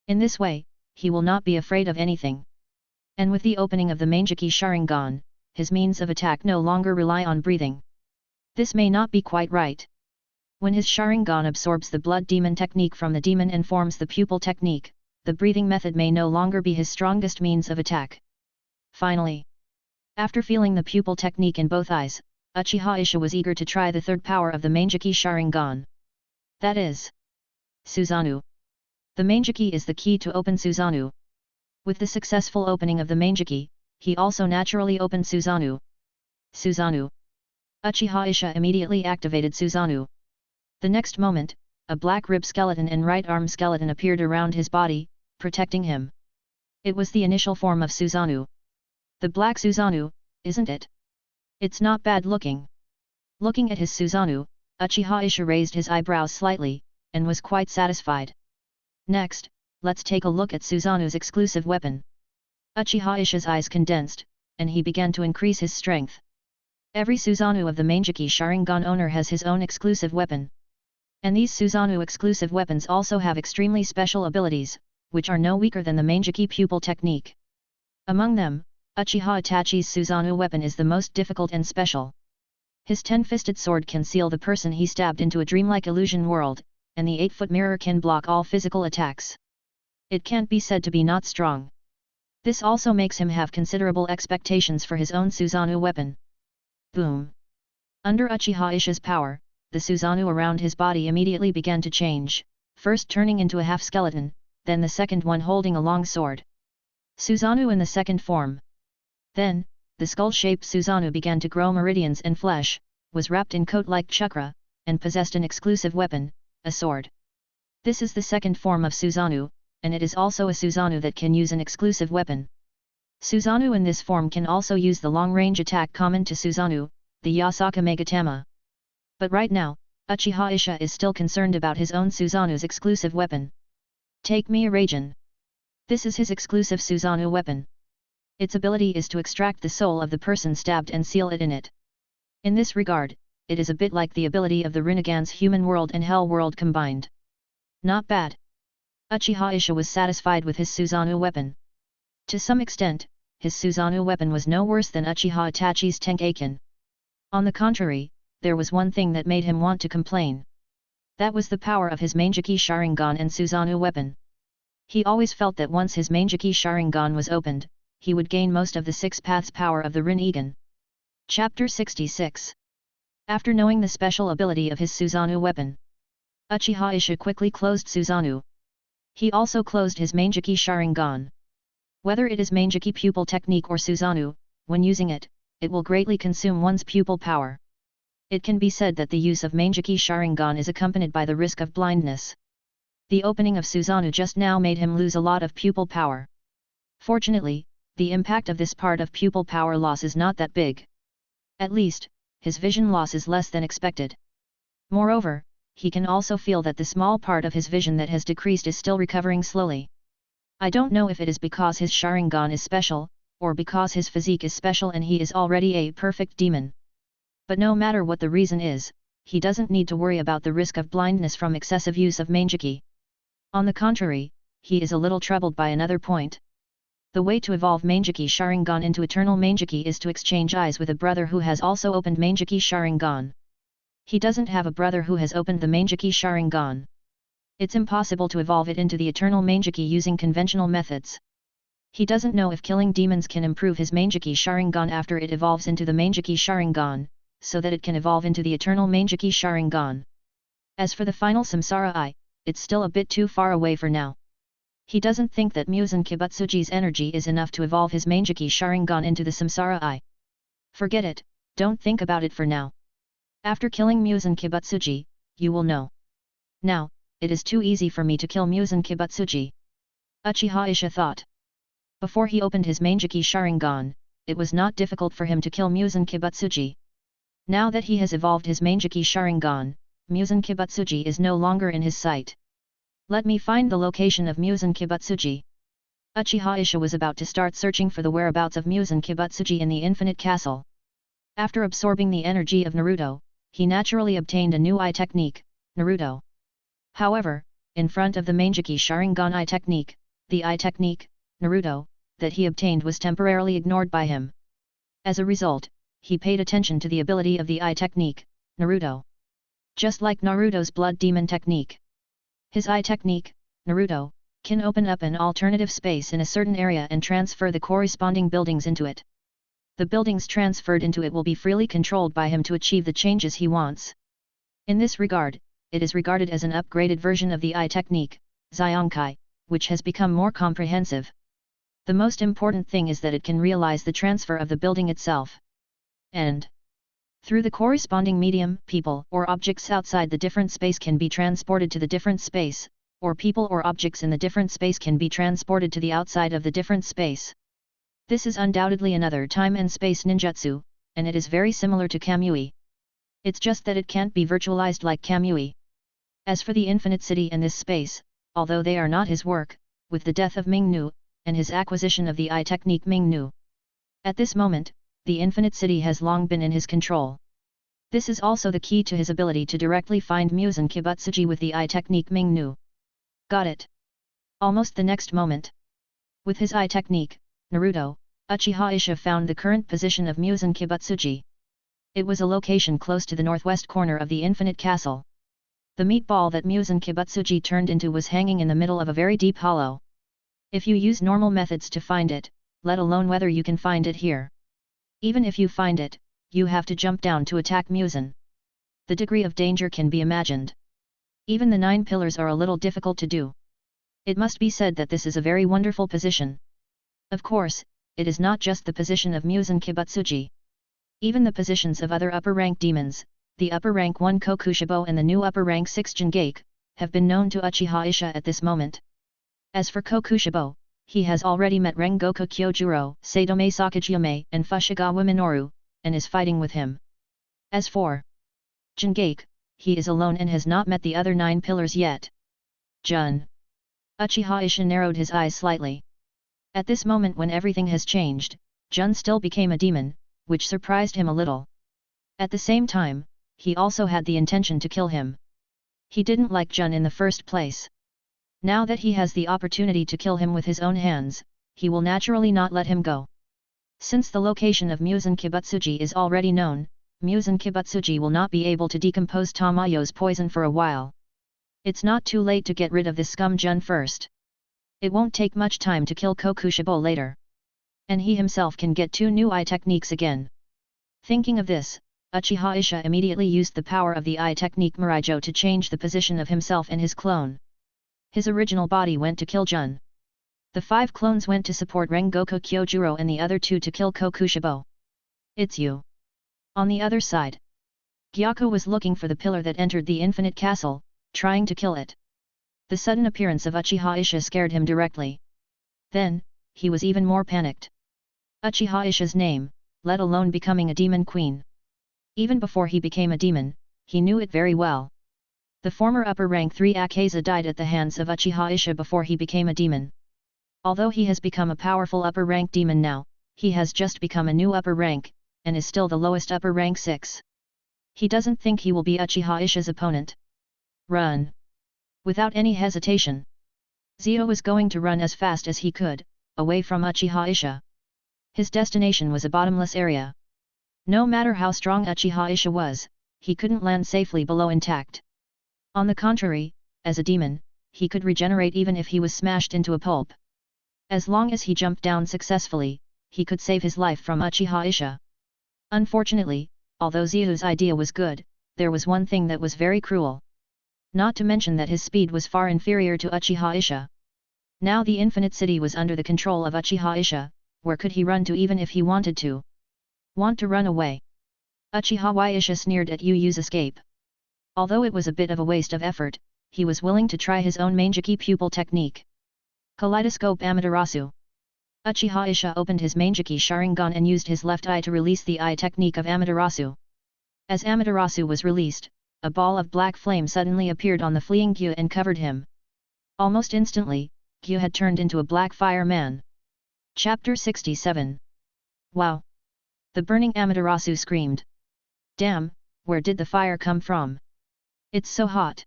In this way, he will not be afraid of anything. And with the opening of the Mangekyō Sharingan, his means of attack no longer rely on breathing. This may not be quite right. When his Sharingan absorbs the blood demon technique from the demon and forms the pupil technique, the breathing method may no longer be his strongest means of attack. Finally, after feeling the pupil technique in both eyes, Uchiha Isha was eager to try the third power of the Mangekyō Sharingan. That is Susanoo. The Mangekyō is the key to open Susanoo. With the successful opening of the Mangekyō, he also naturally opened Susanoo. Susanoo. Uchiha Isha immediately activated Susanoo. The next moment, a black rib skeleton and right arm skeleton appeared around his body, protecting him. It was the initial form of Susanoo. The black Susanoo, isn't it? It's not bad looking. Looking at his Susanoo, Uchiha Isha raised his eyebrows slightly, and was quite satisfied. Next, let's take a look at Susanoo's exclusive weapon. Uchiha Isha's eyes condensed, and he began to increase his strength. Every Susanoo of the Mangekyō Sharingan owner has his own exclusive weapon. And these Susanoo exclusive weapons also have extremely special abilities, which are no weaker than the Mangekyō pupil technique. Among them, Uchiha Itachi's Susanoo weapon is the most difficult and special. His 10-fisted sword can seal the person he stabbed into a dreamlike illusion world, and the 8-foot mirror can block all physical attacks. It can't be said to be not strong. This also makes him have considerable expectations for his own Susanoo weapon. Boom! Under Uchiha Isha's power, the Susanoo around his body immediately began to change, first turning into a half-skeleton, then the second one holding a long sword. Susanoo in the second form. Then, the skull-shaped Susanoo began to grow meridians and flesh, was wrapped in coat like chakra, and possessed an exclusive weapon, a sword. This is the second form of Susanoo, and it is also a Susanoo that can use an exclusive weapon. Susanoo in this form can also use the long-range attack common to Susanoo, the Yasaka Megatama. But right now, Uchiha Isha is still concerned about his own Susanoo's exclusive weapon. Take Miragen. This is his exclusive Susanoo weapon. Its ability is to extract the soul of the person stabbed and seal it in it. In this regard, it is a bit like the ability of the Rinnegan's human world and hell world combined. Not bad. Uchiha Isha was satisfied with his Susanoo weapon. To some extent, his Susanoo weapon was no worse than Uchiha Itachi's Tenkaiken. On the contrary, there was one thing that made him want to complain. That was the power of his Mangekyō Sharingan and Susanoo weapon. He always felt that once his Mangekyō Sharingan was opened, he would gain most of the 6 paths power of the Rinnegan. Chapter 66. After knowing the special ability of his Susanoo weapon, Uchiha Isha quickly closed Susanoo. He also closed his Mangekyō Sharingan. Whether it is Mangekyō pupil technique or Susanoo, when using it, it will greatly consume one's pupil power. It can be said that the use of Mangekyō Sharingan is accompanied by the risk of blindness. The opening of Susanoo just now made him lose a lot of pupil power. Fortunately, the impact of this part of pupil power loss is not that big. At least, his vision loss is less than expected. Moreover, he can also feel that the small part of his vision that has decreased is still recovering slowly. I don't know if it is because his Sharingan is special, or because his physique is special and he is already a perfect demon. But no matter what the reason is, he doesn't need to worry about the risk of blindness from excessive use of Mangekyō. On the contrary, he is a little troubled by another point. The way to evolve Mangekyō Sharingan into Eternal Mangekyō is to exchange eyes with a brother who has also opened Mangekyō Sharingan. He doesn't have a brother who has opened the Mangekyō Sharingan. It's impossible to evolve it into the Eternal Mangekyō using conventional methods. He doesn't know if killing demons can improve his Mangekyō Sharingan after it evolves into the Mangekyō Sharingan, so that it can evolve into the Eternal Mangekyō Sharingan. As for the final Samsara Eye, it's still a bit too far away for now. He doesn't think that Muzan Kibutsuji's energy is enough to evolve his Mangekyō Sharingan into the Samsara Eye. Forget it, don't think about it for now. After killing Muzan Kibutsuji, you will know. Now, it is too easy for me to kill Muzan Kibutsuji. Uchiha Isha thought. Before he opened his Mangekyō Sharingan, it was not difficult for him to kill Muzan Kibutsuji. Now that he has evolved his Mangekyō Sharingan, Muzan Kibutsuji is no longer in his sight. Let me find the location of Muzan Kibutsuji. Uchiha Isha was about to start searching for the whereabouts of Muzan Kibutsuji in the Infinite Castle. After absorbing the energy of Naruto, he naturally obtained a new eye technique, Naruto. However, in front of the Mangekyō Sharingan eye technique, the eye technique, Naruto, that he obtained was temporarily ignored by him. As a result, he paid attention to the ability of the eye technique, Naruto. Just like Naruto's blood demon technique. His eye technique, Naruto, can open up an alternative space in a certain area and transfer the corresponding buildings into it. The buildings transferred into it will be freely controlled by him to achieve the changes he wants. In this regard, it is regarded as an upgraded version of the eye technique, Zionkai, which has become more comprehensive. The most important thing is that it can realize the transfer of the building itself. And through the corresponding medium, people or objects outside the different space can be transported to the different space, or people or objects in the different space can be transported to the outside of the different space. This is undoubtedly another time and space ninjutsu, and it is very similar to Kamui. It's just that it can't be virtualized like Kamui. As for the Infinite City and this space, although they are not his work, with the death of Mingnu, and his acquisition of the eye technique Mingnu. At this moment, the Infinite City has long been in his control. This is also the key to his ability to directly find Muzan Kibutsuji with the eye technique Mingnu. Got it. Almost the next moment. With his eye technique, Naruto, Uchiha Isha found the current position of Muzan Kibutsuji. It was a location close to the northwest corner of the Infinite Castle. The meatball that Muzan Kibutsuji turned into was hanging in the middle of a very deep hollow. If you use normal methods to find it, let alone whether you can find it here. Even if you find it, you have to jump down to attack Muzan. The degree of danger can be imagined. Even the 9 pillars are a little difficult to do. It must be said that this is a very wonderful position. Of course, it is not just the position of Muzan Kibutsuji. Even the positions of other upper-rank demons, the upper-rank 1 Kokushibo and the new upper-rank 6 Jingake, have been known to Uchiha Isha at this moment. As for Kokushibo, he has already met Rengoku Kyojuro, Sadome Sakajume and Fushigawara Minoru, and is fighting with him. As for Jingake, he is alone and has not met the other 9 pillars yet. Jun. Uchiha Isha narrowed his eyes slightly. At this moment when everything has changed, Jun still became a demon, which surprised him a little. At the same time, he also had the intention to kill him. He didn't like Jun in the first place. Now that he has the opportunity to kill him with his own hands, he will naturally not let him go. Since the location of Muzan Kibutsuji is already known, Muzan Kibutsuji will not be able to decompose Tamayo's poison for a while. It's not too late to get rid of this scum Jun first. It won't take much time to kill Kokushibo later. And he himself can get 2 new eye techniques again. Thinking of this, Uchiha Isha immediately used the power of the eye technique Miraijo to change the position of himself and his clone. His original body went to kill Jun. The 5 clones went to support Rengoku Kyojuro and the other 2 to kill Kokushibo. It's you. On the other side, Gyako was looking for the pillar that entered the Infinite Castle, trying to kill it. The sudden appearance of Uchiha Isha scared him directly. Then, he was even more panicked. Uchiha Isha's name, let alone becoming a demon queen. Even before he became a demon, he knew it very well. The former upper rank 3 Akaza died at the hands of Uchiha Isha before he became a demon. Although he has become a powerful upper rank demon now, he has just become a new upper rank, and is still the lowest upper rank 6. He doesn't think he will be Uchiha Ishi's opponent. Run! Without any hesitation, Zio was going to run as fast as he could, away from Uchiha Isha. His destination was a bottomless area. No matter how strong Uchiha Isha was, he couldn't land safely below intact. On the contrary, as a demon, he could regenerate even if he was smashed into a pulp. As long as he jumped down successfully, he could save his life from Uchiha Isha. Unfortunately, although Zio's idea was good, there was one thing that was very cruel. Not to mention that his speed was far inferior to Uchiha Isha. Now the Infinite City was under the control of Uchiha Isha, where could he run to even if he wanted to? Want to run away? Uchiha Isha sneered at Yu's escape. Although it was a bit of a waste of effort, he was willing to try his own Mangekyō pupil technique. Kaleidoscope Amaterasu. Uchiha Isha opened his Mangekyō Sharingan and used his left eye to release the eye technique of Amaterasu. As Amaterasu was released, a ball of black flame suddenly appeared on the fleeing Gyu and covered him. Almost instantly, Gyu had turned into a black fire man. Chapter 67. Wow! The burning Amaterasu screamed. Damn, where did the fire come from? It's so hot.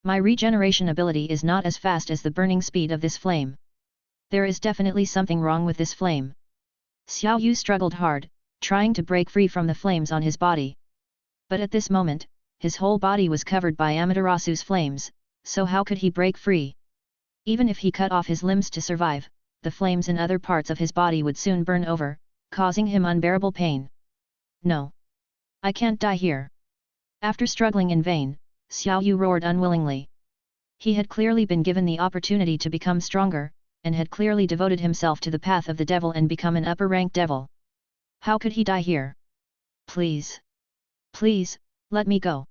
My regeneration ability is not as fast as the burning speed of this flame. There is definitely something wrong with this flame. Xiao Yu struggled hard, trying to break free from the flames on his body. But at this moment, his whole body was covered by Amaterasu's flames, so how could he break free? Even if he cut off his limbs to survive, the flames in other parts of his body would soon burn over, causing him unbearable pain. No! I can't die here. After struggling in vain, Xiao Yu roared unwillingly. He had clearly been given the opportunity to become stronger, and had clearly devoted himself to the path of the devil and become an upper-rank devil. How could he die here? Please! Please, let me go!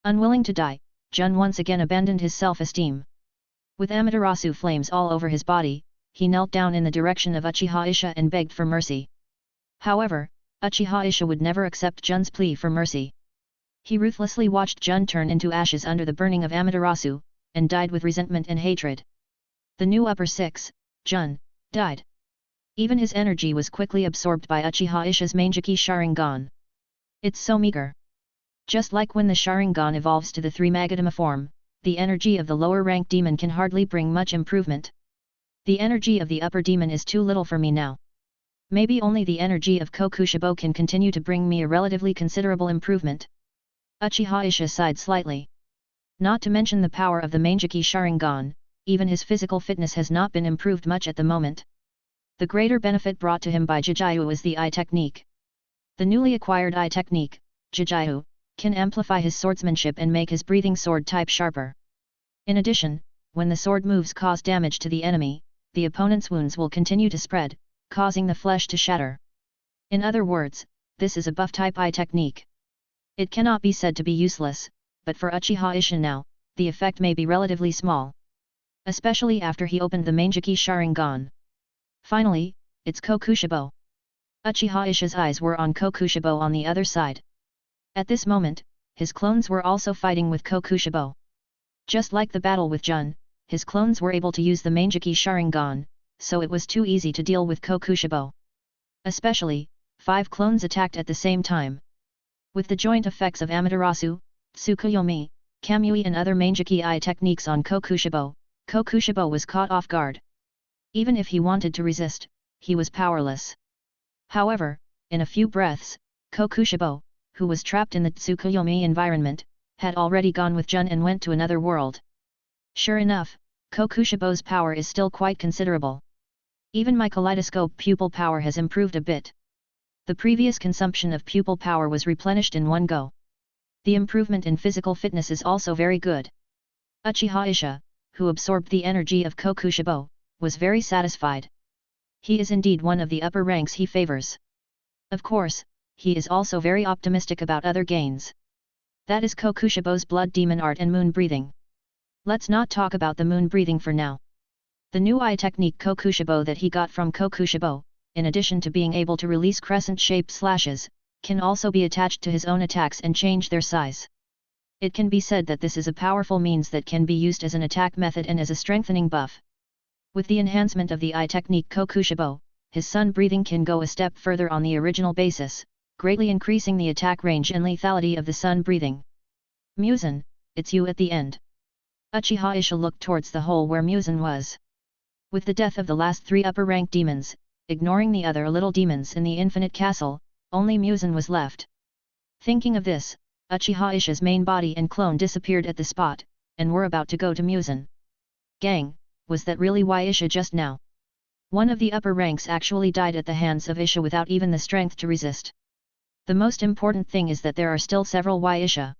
Unwilling to die, Jun once again abandoned his self-esteem. With Amaterasu flames all over his body, he knelt down in the direction of Uchiha Isha and begged for mercy. However, Uchiha Isha would never accept Jun's plea for mercy. He ruthlessly watched Jun turn into ashes under the burning of Amaterasu, and died with resentment and hatred. The new upper six, Jun, died. Even his energy was quickly absorbed by Uchiha Isha's Mangekyō Sharingan. It's so meager. Just like when the Sharingan evolves to the 3 Magadama form, the energy of the lower rank demon can hardly bring much improvement. The energy of the upper demon is too little for me now. Maybe only the energy of Kokushibo can continue to bring me a relatively considerable improvement. Uchiha Isha sighed slightly. Not to mention the power of the Mangekyō Sharingan, even his physical fitness has not been improved much at the moment. The greater benefit brought to him by Jujutsu is the eye technique. The newly acquired eye technique, Jujutsu, can amplify his swordsmanship and make his breathing sword type sharper. In addition, when the sword moves cause damage to the enemy, the opponent's wounds will continue to spread, causing the flesh to shatter. In other words, this is a buff type eye technique. It cannot be said to be useless, but for Uchiha Isha now, the effect may be relatively small. Especially after he opened the Mangekyō Sharingan. Finally, it's Kokushibo. Uchiha Isha's eyes were on Kokushibo on the other side. At this moment, his clones were also fighting with Kokushibo. Just like the battle with Jun, his clones were able to use the Mangekyō Sharingan, so it was too easy to deal with Kokushibo. Especially, 5 clones attacked at the same time. With the joint effects of Amaterasu, Tsukuyomi, Kamui and other Mangekyō eye techniques on Kokushibo, Kokushibo was caught off guard. Even if he wanted to resist, he was powerless. However, in a few breaths, Kokushibo, who was trapped in the Tsukuyomi environment, had already gone with Jun and went to another world. Sure enough, Kokushibo's power is still quite considerable. Even my kaleidoscope pupil power has improved a bit. The previous consumption of pupil power was replenished in one go. The improvement in physical fitness is also very good. Uchiha Isha, who absorbed the energy of Kokushibo, was very satisfied. He is indeed one of the upper ranks he favors. Of course, he is also very optimistic about other gains. That is Kokushibo's blood demon art and moon breathing. Let's not talk about the moon breathing for now. The new eye technique Kokushibo that he got from Kokushibo, in addition to being able to release crescent-shaped slashes, can also be attached to his own attacks and change their size. It can be said that this is a powerful means that can be used as an attack method and as a strengthening buff. With the enhancement of the eye technique Kokushibo, his sun breathing can go a step further on the original basis, greatly increasing the attack range and lethality of the sun breathing. Muzan, it's you at the end. Uchiha Isha looked towards the hole where Muzan was. With the death of the last 3 upper-rank demons, ignoring the other little demons in the infinite castle, only Muzan was left. Thinking of this, Uchiha Isha's main body and clone disappeared at the spot, and were about to go to Muzan. Gang, was that really why Isha just now? One of the upper ranks actually died at the hands of Isha without even the strength to resist. The most important thing is that there are still several why Isha.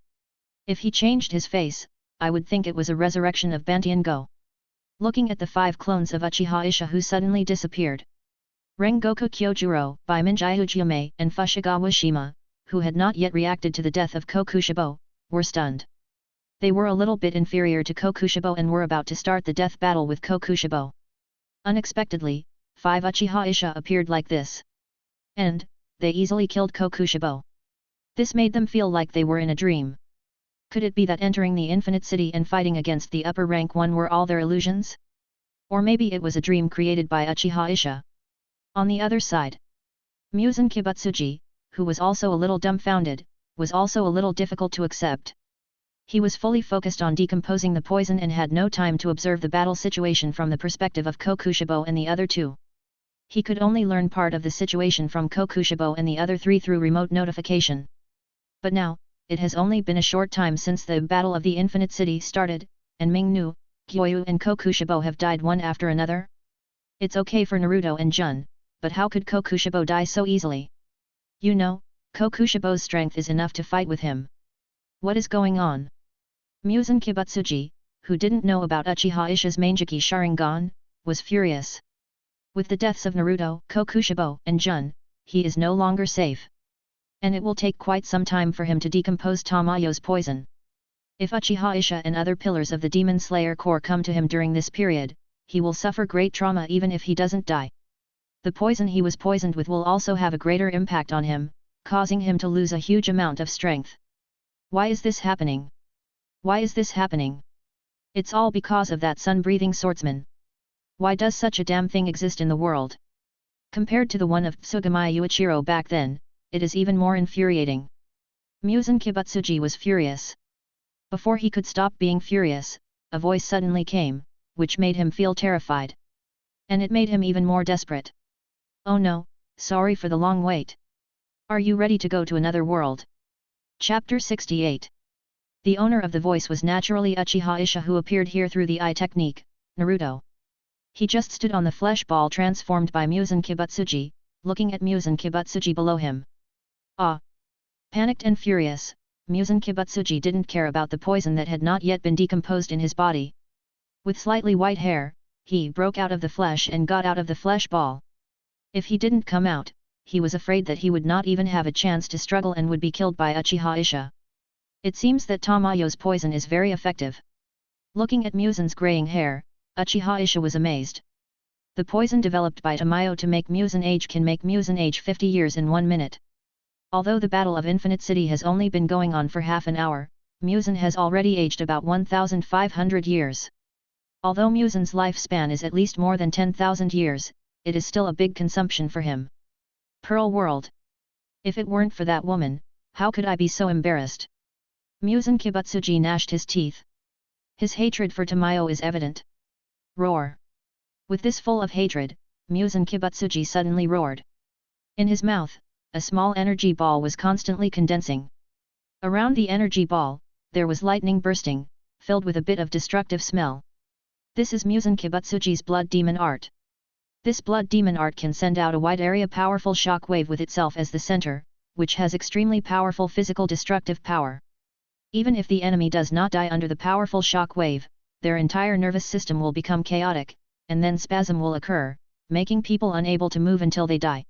If he changed his face, I would think it was a resurrection of Bantian-go. Looking at the 5 clones of Uchiha Isha who suddenly disappeared. Rengoku Kyojuro, by Mangekyō Sharingan and Fushigawara Shima, who had not yet reacted to the death of Kokushibo, were stunned. They were a little bit inferior to Kokushibo and were about to start the death battle with Kokushibo. Unexpectedly, 5 Uchiha Isha appeared like this. And, they easily killed Kokushibo. This made them feel like they were in a dream. Could it be that entering the Infinite City and fighting against the upper rank one were all their illusions? Or maybe it was a dream created by Uchiha Isha. On the other side, Muzan Kibutsuji, who was also a little dumbfounded, was also a little difficult to accept. He was fully focused on decomposing the poison and had no time to observe the battle situation from the perspective of Kokushibo and the other 2. He could only learn part of the situation from Kokushibo and the other 3 through remote notification. But now, it has only been a short time since the Battle of the Infinite City started, and Mingnu, Kyoyu and Kokushibo have died one after another? It's okay for Naruto and Jun, but how could Kokushibo die so easily? You know, Kokushibo's strength is enough to fight with him. What is going on? Muzan Kibutsuji, who didn't know about Uchiha Isha's Mangekyō Sharingan, was furious. With the deaths of Naruto, Kokushibo and Jun, he is no longer safe. And it will take quite some time for him to decompose Tamayo's poison. If Uchiha Isha and other pillars of the Demon Slayer Corps come to him during this period, he will suffer great trauma even if he doesn't die. The poison he was poisoned with will also have a greater impact on him, causing him to lose a huge amount of strength. Why is this happening? Why is this happening? It's all because of that sun-breathing swordsman. Why does such a damn thing exist in the world? Compared to the one of Tsugamaya Yuichiro back then, it is even more infuriating. Muzan Kibutsuji was furious. Before he could stop being furious, a voice suddenly came, which made him feel terrified. And it made him even more desperate. Oh no, sorry for the long wait. Are you ready to go to another world? Chapter 68. The owner of the voice was naturally Uchiha Isha, who appeared here through the eye technique, Naruto. He just stood on the flesh ball transformed by Muzan Kibutsuji, looking at Muzan Kibutsuji below him. Ah! Panicked and furious, Muzan Kibutsuji didn't care about the poison that had not yet been decomposed in his body. With slightly white hair, he broke out of the flesh and got out of the flesh ball. If he didn't come out, he was afraid that he would not even have a chance to struggle and would be killed by Uchiha Isha. It seems that Tamayo's poison is very effective. Looking at Muzan's graying hair, Uchiha Isha was amazed. The poison developed by Tamayo to make Muzan age can make Muzan age 50 years in 1 minute. Although the Battle of Infinite City has only been going on for half an hour, Muzan has already aged about 1,500 years. Although Muzan's lifespan is at least more than 10,000 years, it is still a big consumption for him. Pearl World. If it weren't for that woman, how could I be so embarrassed? Muzan Kibutsuji gnashed his teeth. His hatred for Tamayo is evident. Roar. With this full of hatred, Muzan Kibutsuji suddenly roared. In his mouth, a small energy ball was constantly condensing. Around the energy ball, there was lightning bursting, filled with a bit of destructive smell. This is Muzan Kibutsuji's blood demon art. This blood demon art can send out a wide area powerful shock wave with itself as the center, which has extremely powerful physical destructive power. Even if the enemy does not die under the powerful shock wave, their entire nervous system will become chaotic, and then spasm will occur, making people unable to move until they die.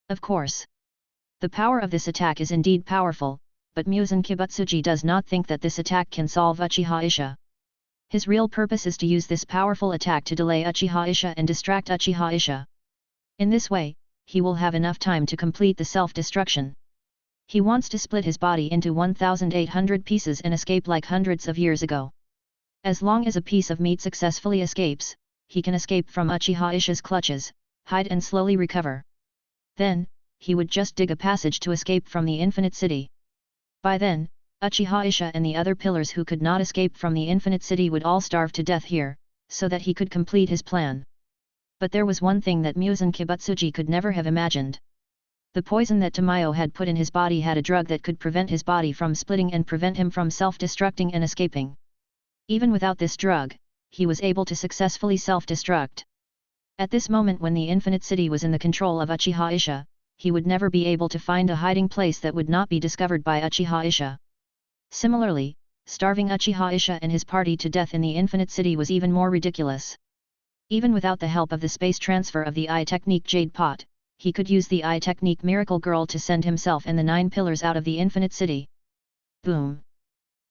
Of course, the power of this attack is indeed powerful, but Muzan Kibutsuji does not think that this attack can solve Uchiha Isha. His real purpose is to use this powerful attack to delay Uchiha Isha and distract Uchiha Isha. In this way, he will have enough time to complete the self-destruction. He wants to split his body into 1,800 pieces and escape like hundreds of years ago. As long as a piece of meat successfully escapes, he can escape from Uchiha Isha's clutches, hide and slowly recover. Then, he would just dig a passage to escape from the Infinite City. By then, Uchiha Isha and the other pillars who could not escape from the Infinite City would all starve to death here, so that he could complete his plan. But there was one thing that Muzan Kibutsuji could never have imagined. The poison that Tamayo had put in his body had a drug that could prevent his body from splitting and prevent him from self-destructing and escaping. Even without this drug, he was able to successfully self-destruct. At this moment when the Infinite City was in the control of Uchiha Isha, he would never be able to find a hiding place that would not be discovered by Uchiha Isha. Similarly, starving Uchiha Isha and his party to death in the Infinite City was even more ridiculous. Even without the help of the space transfer of the Eye Technique Jade Pot, he could use the Eye Technique Miracle Girl to send himself and the 9 pillars out of the Infinite City. Boom!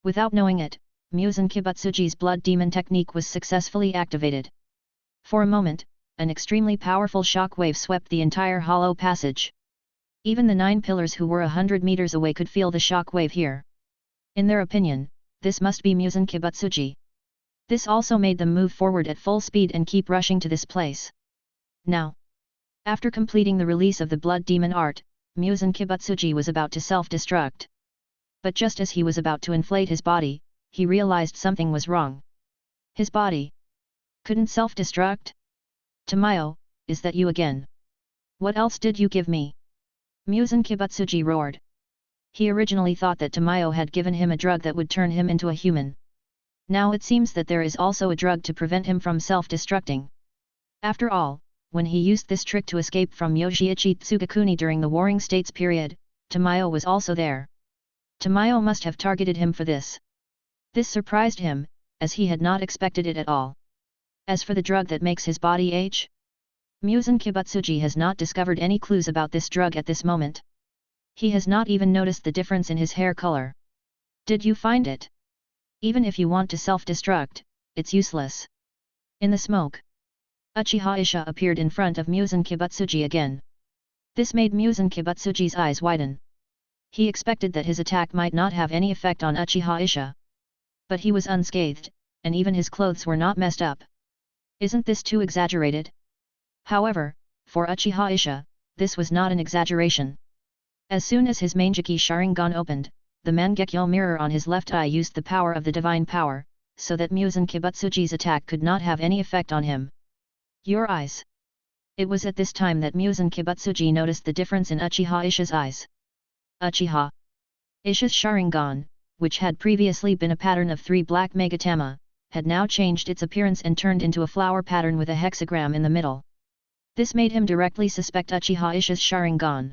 Without knowing it, Muzan Kibutsuji's Blood Demon technique was successfully activated. For a moment, an extremely powerful shock wave swept the entire hollow passage. Even the 9 pillars who were 100 meters away could feel the shock wave here. In their opinion, this must be Muzan Kibutsuji. This also made them move forward at full speed and keep rushing to this place. Now, after completing the release of the Blood Demon art, Muzan Kibutsuji was about to self-destruct. But just as he was about to inflate his body, he realized something was wrong. His body couldn't self-destruct? Tamayo, is that you again? What else did you give me? Muzan Kibutsuji roared. He originally thought that Tamayo had given him a drug that would turn him into a human. Now it seems that there is also a drug to prevent him from self-destructing. After all, when he used this trick to escape from Yoshiichi Tsugakuni during the Warring States period, Tamayo was also there. Tamayo must have targeted him for this. This surprised him, as he had not expected it at all. As for the drug that makes his body age, Muzan Kibutsuji has not discovered any clues about this drug at this moment. He has not even noticed the difference in his hair color. Did you find it? Even if you want to self-destruct, it's useless. In the smoke, Uchiha Isha appeared in front of Muzan Kibutsuji again. This made Muzan Kibutsuji's eyes widen. He expected that his attack might not have any effect on Uchiha Isha. But he was unscathed, and even his clothes were not messed up. Isn't this too exaggerated? However, for Uchiha Isha, this was not an exaggeration. As soon as his Mangekyō Sharingan opened, the Mangekyō mirror on his left eye used the power of the divine power, so that Muzan Kibutsuji's attack could not have any effect on him. Your eyes. It was at this time that Muzan Kibutsuji noticed the difference in Uchiha Isha's eyes. Uchiha Isha's Sharingan, which had previously been a pattern of 3 black megatama, had now changed its appearance and turned into a flower pattern with a hexagram in the middle. This made him directly suspect Uchiha Isha's Sharingan.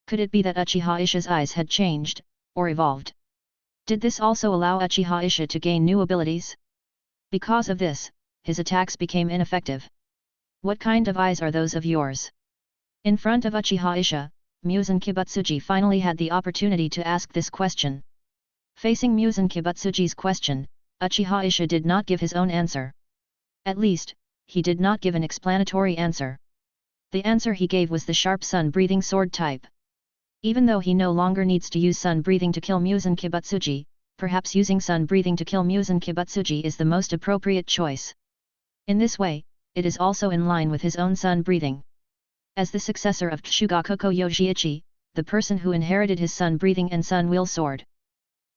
Could it be that Uchiha Isha's eyes had changed, or evolved? Did this also allow Uchiha Isha to gain new abilities? Because of this, his attacks became ineffective. What kind of eyes are those of yours? In front of Uchiha Isha, Muzan Kibutsuji finally had the opportunity to ask this question. Facing Muzan Kibutsuji's question, Uchiha Isha did not give his own answer. At least, he did not give an explanatory answer. The answer he gave was the sharp sun-breathing sword type. Even though he no longer needs to use sun-breathing to kill Muzan Kibutsuji, perhaps using sun-breathing to kill Muzan Kibutsuji is the most appropriate choice. In this way, it is also in line with his own sun-breathing. As the successor of Tsugakoku Yoshiichi, the person who inherited his sun-breathing and sun-will sword,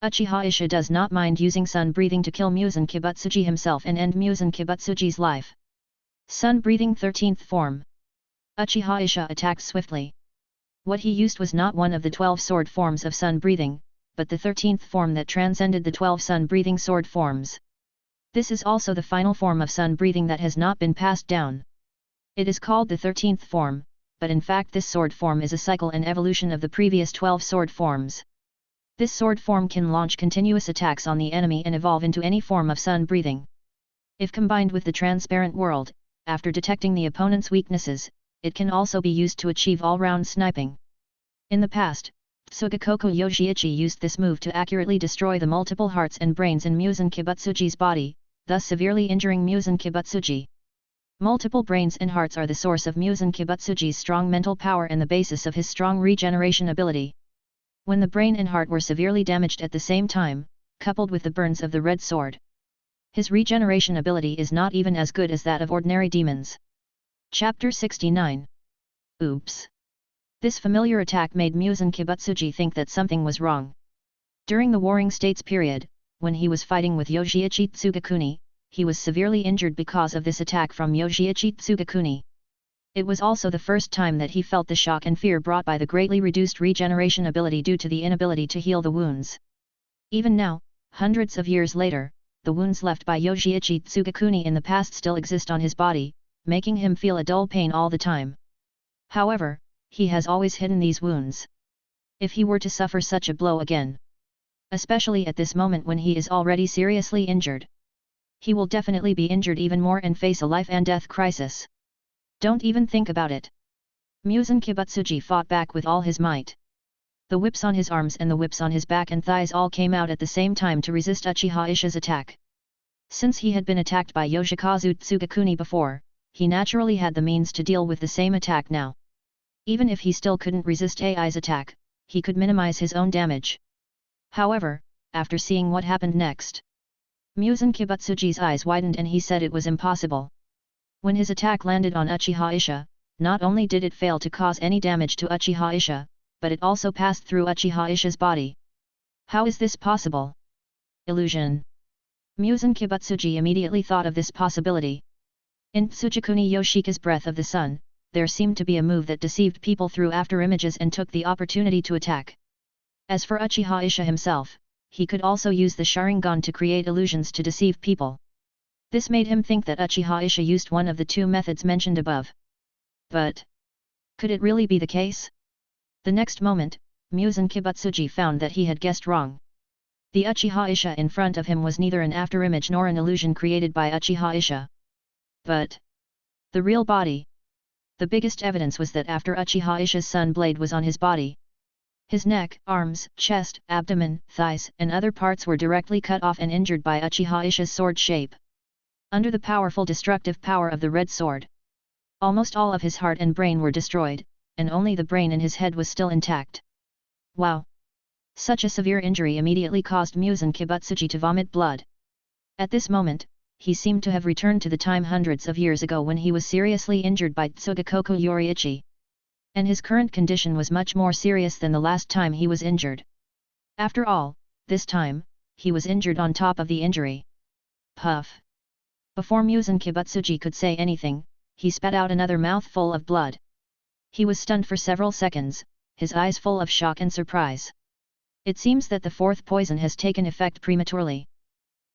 Uchiha Isha does not mind using sun-breathing to kill Muzan Kibutsuji himself and end Muzan Kibutsuji's life. Sun-breathing 13th form. Uchiha Isha attacked swiftly. What he used was not one of the 12 sword forms of sun-breathing, but the 13th form that transcended the 12 sun-breathing sword forms. This is also the final form of sun-breathing that has not been passed down. It is called the 13th form, but in fact this sword form is a cycle and evolution of the previous 12 sword forms. This sword form can launch continuous attacks on the enemy and evolve into any form of sun-breathing. If combined with the transparent world, after detecting the opponent's weaknesses, it can also be used to achieve all-round sniping. In the past, Tsugakoku Yoshiichi used this move to accurately destroy the multiple hearts and brains in Muzan Kibutsuji's body, thus severely injuring Muzan Kibutsuji. Multiple brains and hearts are the source of Muzan Kibutsuji's strong mental power and the basis of his strong regeneration ability. When the brain and heart were severely damaged at the same time, coupled with the burns of the red sword, his regeneration ability is not even as good as that of ordinary demons. Chapter 69. Oops! This familiar attack made Muzan Kibutsuji think that something was wrong. During the Warring States period, when he was fighting with Yoshiichi Tsugakuni, he was severely injured because of this attack from Yoshiichi Tsugakuni. It was also the first time that he felt the shock and fear brought by the greatly reduced regeneration ability due to the inability to heal the wounds. Even now, hundreds of years later, the wounds left by Yoshiichi Tsugakuni in the past still exist on his body, making him feel a dull pain all the time. However, he has always hidden these wounds. If he were to suffer such a blow again, especially at this moment when he is already seriously injured, he will definitely be injured even more and face a life and death crisis. Don't even think about it. Muzan Kibutsuji fought back with all his might. The whips on his arms and the whips on his back and thighs all came out at the same time to resist Uchiha Ishi's attack. Since he had been attacked by Yoshikazu Tsugakuni before, he naturally had the means to deal with the same attack now. Even if he still couldn't resist AI's attack, he could minimize his own damage. However, after seeing what happened next, Muzan Kibutsuji's eyes widened and he said it was impossible. When his attack landed on Uchiha Isha, not only did it fail to cause any damage to Uchiha Isha, but it also passed through Uchiha Isha's body. How is this possible? Illusion. Muzan Kibutsuji immediately thought of this possibility. In Tsugakuni Yoshika's Breath of the Sun, there seemed to be a move that deceived people through afterimages and took the opportunity to attack. As for Uchiha Isha himself, he could also use the Sharingan to create illusions to deceive people. This made him think that Uchiha Isha used one of the two methods mentioned above. But could it really be the case? The next moment, Muzan Kibutsuji found that he had guessed wrong. The Uchiha Isha in front of him was neither an afterimage nor an illusion created by Uchiha Isha, but the real body. The biggest evidence was that after Uchiha Isha's sun blade was on his body, his neck, arms, chest, abdomen, thighs, and other parts were directly cut off and injured by Uchiha Isha's sword shape. Under the powerful destructive power of the red sword, almost all of his heart and brain were destroyed, and only the brain in his head was still intact. Wow! Such a severe injury immediately caused Muzan Kibutsuji to vomit blood. At this moment, he seemed to have returned to the time hundreds of years ago when he was seriously injured by Tsugakoku Yoriichi. And his current condition was much more serious than the last time he was injured. After all, this time, he was injured on top of the injury. Puff! Before Muzan Kibutsuji could say anything, he spat out another mouthful of blood. He was stunned for several seconds, his eyes full of shock and surprise. It seems that the fourth poison has taken effect prematurely.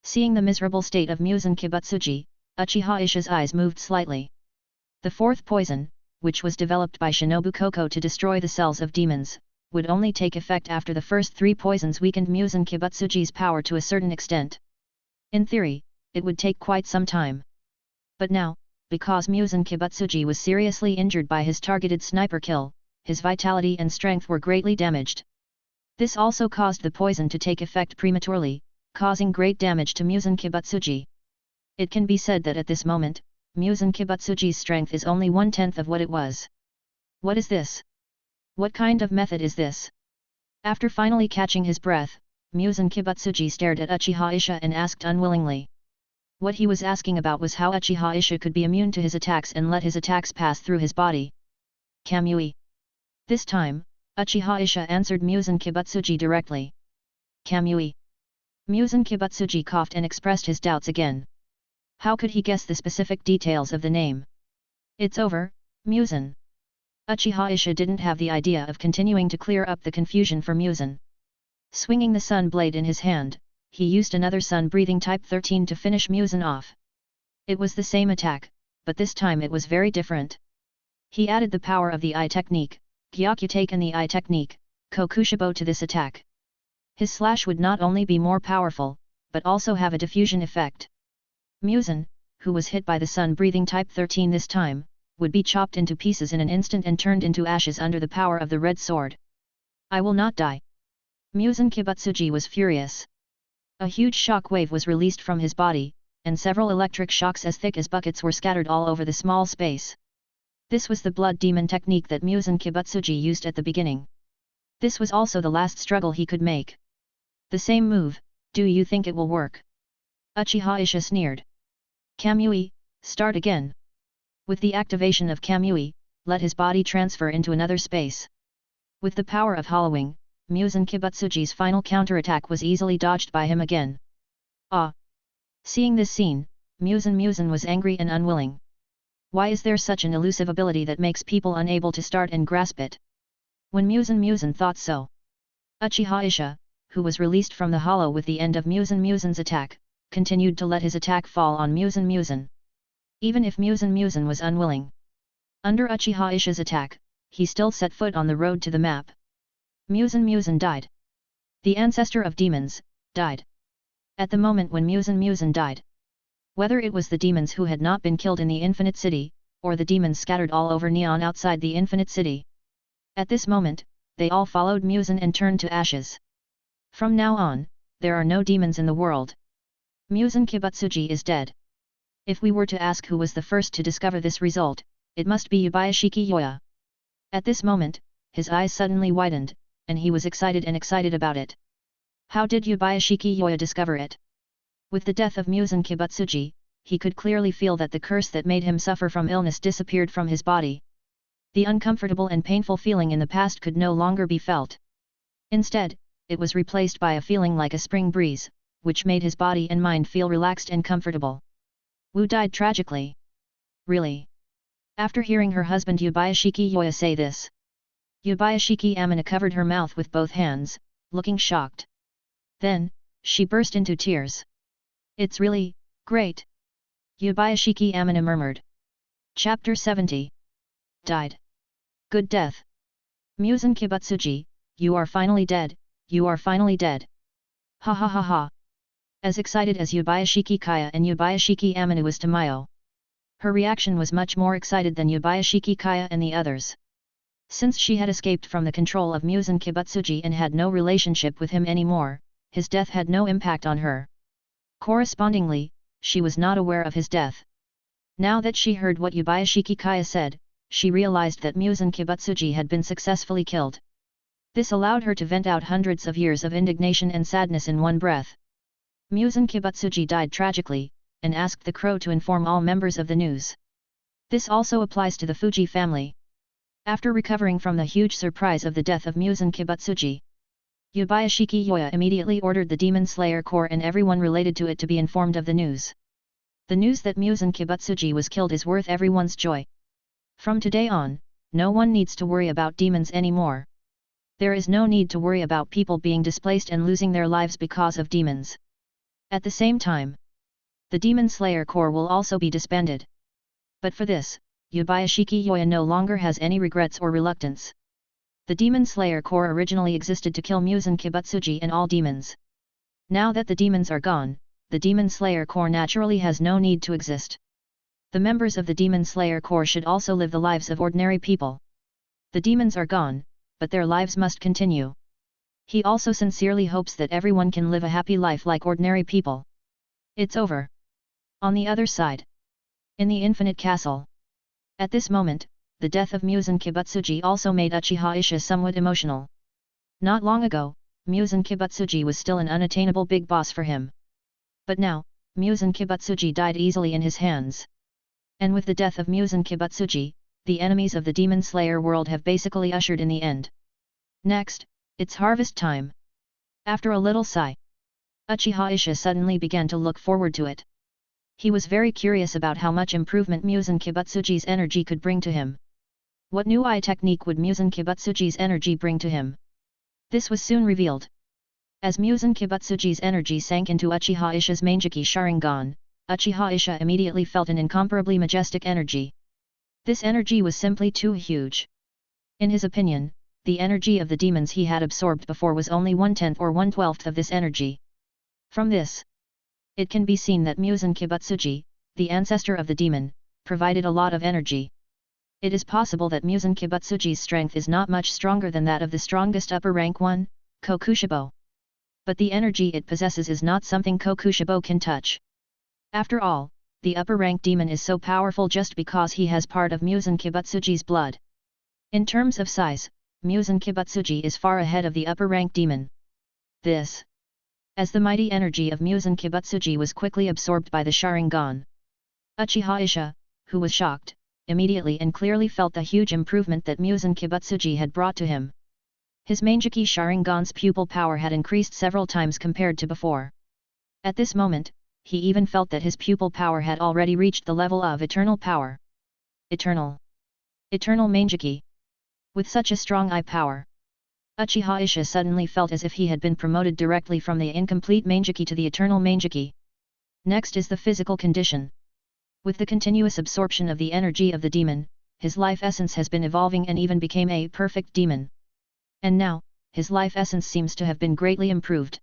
Seeing the miserable state of Muzan Kibutsuji, Uchiha Isha's eyes moved slightly. The fourth poison, which was developed by Shinobu Koko to destroy the cells of demons, would only take effect after the first three poisons weakened Muzan Kibutsuji's power to a certain extent. In theory, it would take quite some time. But now, because Muzan Kibutsuji was seriously injured by his targeted sniper kill, his vitality and strength were greatly damaged. This also caused the poison to take effect prematurely, causing great damage to Muzan Kibutsuji. It can be said that at this moment, Muzan Kibutsuji's strength is only 1/10 of what it was. What is this? What kind of method is this? After finally catching his breath, Muzan Kibutsuji stared at Uchiha Isha and asked unwillingly. What he was asking about was how Uchiha Isha could be immune to his attacks and let his attacks pass through his body. Kamui. This time, Uchiha Isha answered Muzan Kibutsuji directly. Kamui. Muzan Kibutsuji coughed and expressed his doubts again. How could he guess the specific details of the name? It's over, Muzan. Uchiha Isha didn't have the idea of continuing to clear up the confusion for Muzan. Swinging the sun blade in his hand, he used another sun breathing type 13 to finish Muzan off. It was the same attack, but this time it was very different. He added the power of the eye technique, Gyokutake and the eye technique, Kokushibo to this attack. His slash would not only be more powerful, but also have a diffusion effect. Muzan, who was hit by the sun breathing type 13 this time, would be chopped into pieces in an instant and turned into ashes under the power of the red sword. I will not die. Muzan Kibutsuji was furious. A huge shock wave was released from his body, and several electric shocks as thick as buckets were scattered all over the small space. This was the blood demon technique that Muzan Kibutsuji used at the beginning. This was also the last struggle he could make. The same move, do you think it will work? Uchiha Isha sneered. Kamui, start again. With the activation of Kamui, let his body transfer into another space. With the power of hollowing, Muzan Kibutsuji's final counterattack was easily dodged by him again. Ah! Seeing this scene, Muzan was angry and unwilling. Why is there such an elusive ability that makes people unable to start and grasp it? When Muzan thought so, Uchiha Isha, who was released from the hollow with the end of Muzan's attack, continued to let his attack fall on Muzan. Even if Muzan was unwilling. Under Uchiha Isha's attack, he still set foot on the road to the map. Muzan died. The ancestor of demons, died. At the moment when Muzan died, whether it was the demons who had not been killed in the Infinite City, or the demons scattered all over Neon outside the Infinite City. At this moment, they all followed Muzan and turned to ashes. From now on, there are no demons in the world. Muzan Kibutsuji is dead. If we were to ask who was the first to discover this result, it must be Yubayashiki Yoya. At this moment, his eyes suddenly widened, and he was excited about it. How did Yubayashiki Yoya discover it? With the death of Muzan Kibutsuji, he could clearly feel that the curse that made him suffer from illness disappeared from his body. The uncomfortable and painful feeling in the past could no longer be felt. Instead, it was replaced by a feeling like a spring breeze, which made his body and mind feel relaxed and comfortable. Wu died tragically. Really? After hearing her husband Yubayashiki Yoya say this, Yubayashiki Amina covered her mouth with both hands, looking shocked. Then, she burst into tears. It's really great. Yubayashiki Amina murmured. Chapter 70. Died. Good death. Muzan Kibutsuji, you are finally dead, you are finally dead. Ha ha ha ha. As excited as Yubayashiki Kaya and Yubayashiki Amina was to Mayo, her reaction was much more excited than Yubayashiki Kaya and the others. Since she had escaped from the control of Muzan Kibutsuji and had no relationship with him anymore, his death had no impact on her. Correspondingly, she was not aware of his death. Now that she heard what Yubayashiki Kaya said, she realized that Muzan Kibutsuji had been successfully killed. This allowed her to vent out hundreds of years of indignation and sadness in one breath. Muzan Kibutsuji died tragically, and asked the crow to inform all members of the news. This also applies to the Fuji family. After recovering from the huge surprise of the death of Muzan Kibutsuji, Yubayashiki Yoya immediately ordered the Demon Slayer Corps and everyone related to it to be informed of the news. The news that Muzan Kibutsuji was killed is worth everyone's joy. From today on, no one needs to worry about demons anymore. There is no need to worry about people being displaced and losing their lives because of demons. At the same time, the Demon Slayer Corps will also be disbanded. But for this, Yubayashiki Yoya no longer has any regrets or reluctance. The Demon Slayer Corps originally existed to kill Muzan Kibutsuji and all demons. Now that the demons are gone, the Demon Slayer Corps naturally has no need to exist. The members of the Demon Slayer Corps should also live the lives of ordinary people. The demons are gone, but their lives must continue. He also sincerely hopes that everyone can live a happy life like ordinary people. It's over. On the other side, in the Infinite Castle. At this moment, the death of Muzan Kibutsuji also made Uchiha Isha somewhat emotional. Not long ago, Muzan Kibutsuji was still an unattainable big boss for him. But now, Muzan Kibutsuji died easily in his hands. And with the death of Muzan Kibutsuji, the enemies of the Demon Slayer world have basically ushered in the end. Next, it's harvest time. After a little sigh, Uchiha Isha suddenly began to look forward to it. He was very curious about how much improvement Muzan Kibutsuji's energy could bring to him. What new eye technique would Muzan Kibutsuji's energy bring to him? This was soon revealed. As Muzan Kibutsuji's energy sank into Uchiha Isha's Mangekyō Sharingan, Uchiha Isha immediately felt an incomparably majestic energy. This energy was simply too huge. In his opinion, the energy of the demons he had absorbed before was only 1/10 or 1/12 of this energy. From this, it can be seen that Muzan Kibutsuji, the ancestor of the demon, provided a lot of energy. It is possible that Muzan Kibutsuji's strength is not much stronger than that of the strongest upper rank one, Kokushibo. But the energy it possesses is not something Kokushibo can touch. After all, the upper rank demon is so powerful just because he has part of Muzan Kibutsuji's blood. In terms of size, Muzan Kibutsuji is far ahead of the upper rank demon. This, as the mighty energy of Muzan Kibutsuji was quickly absorbed by the Sharingan. Uchiha Isha, who was shocked, immediately and clearly felt the huge improvement that Muzan Kibutsuji had brought to him. His Mangekyō Sharingan's pupil power had increased several times compared to before. At this moment, he even felt that his pupil power had already reached the level of eternal power. Eternal Mangekyō. With such a strong eye power, Uchiha Isha suddenly felt as if he had been promoted directly from the incomplete Mangekyō to the eternal Mangekyō. Next is the physical condition. With the continuous absorption of the energy of the demon, his life essence has been evolving and even became a perfect demon. And now, his life essence seems to have been greatly improved.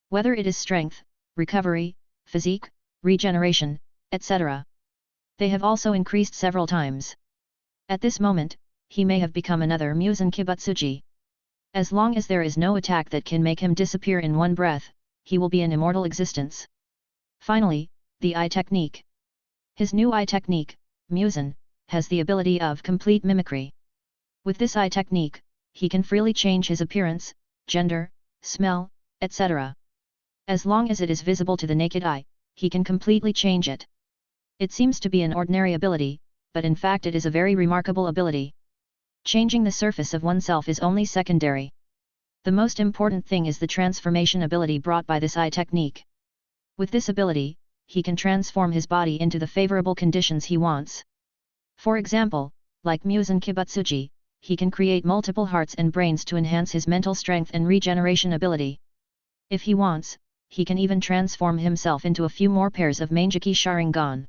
Whether it is strength, recovery, physique, regeneration, etc. They have also increased several times. At this moment, he may have become another Muzan Kibutsuji. As long as there is no attack that can make him disappear in one breath, he will be an immortal existence. Finally, the eye technique. His new eye technique, Muzan, has the ability of complete mimicry. With this eye technique, he can freely change his appearance, gender, smell, etc. As long as it is visible to the naked eye, he can completely change it. It seems to be an ordinary ability, but in fact it is a very remarkable ability. Changing the surface of oneself is only secondary. The most important thing is the transformation ability brought by this eye technique. With this ability, he can transform his body into the favorable conditions he wants. For example, like Muzan Kibutsuji, he can create multiple hearts and brains to enhance his mental strength and regeneration ability. If he wants, he can even transform himself into a few more pairs of Mangekyō Sharingan.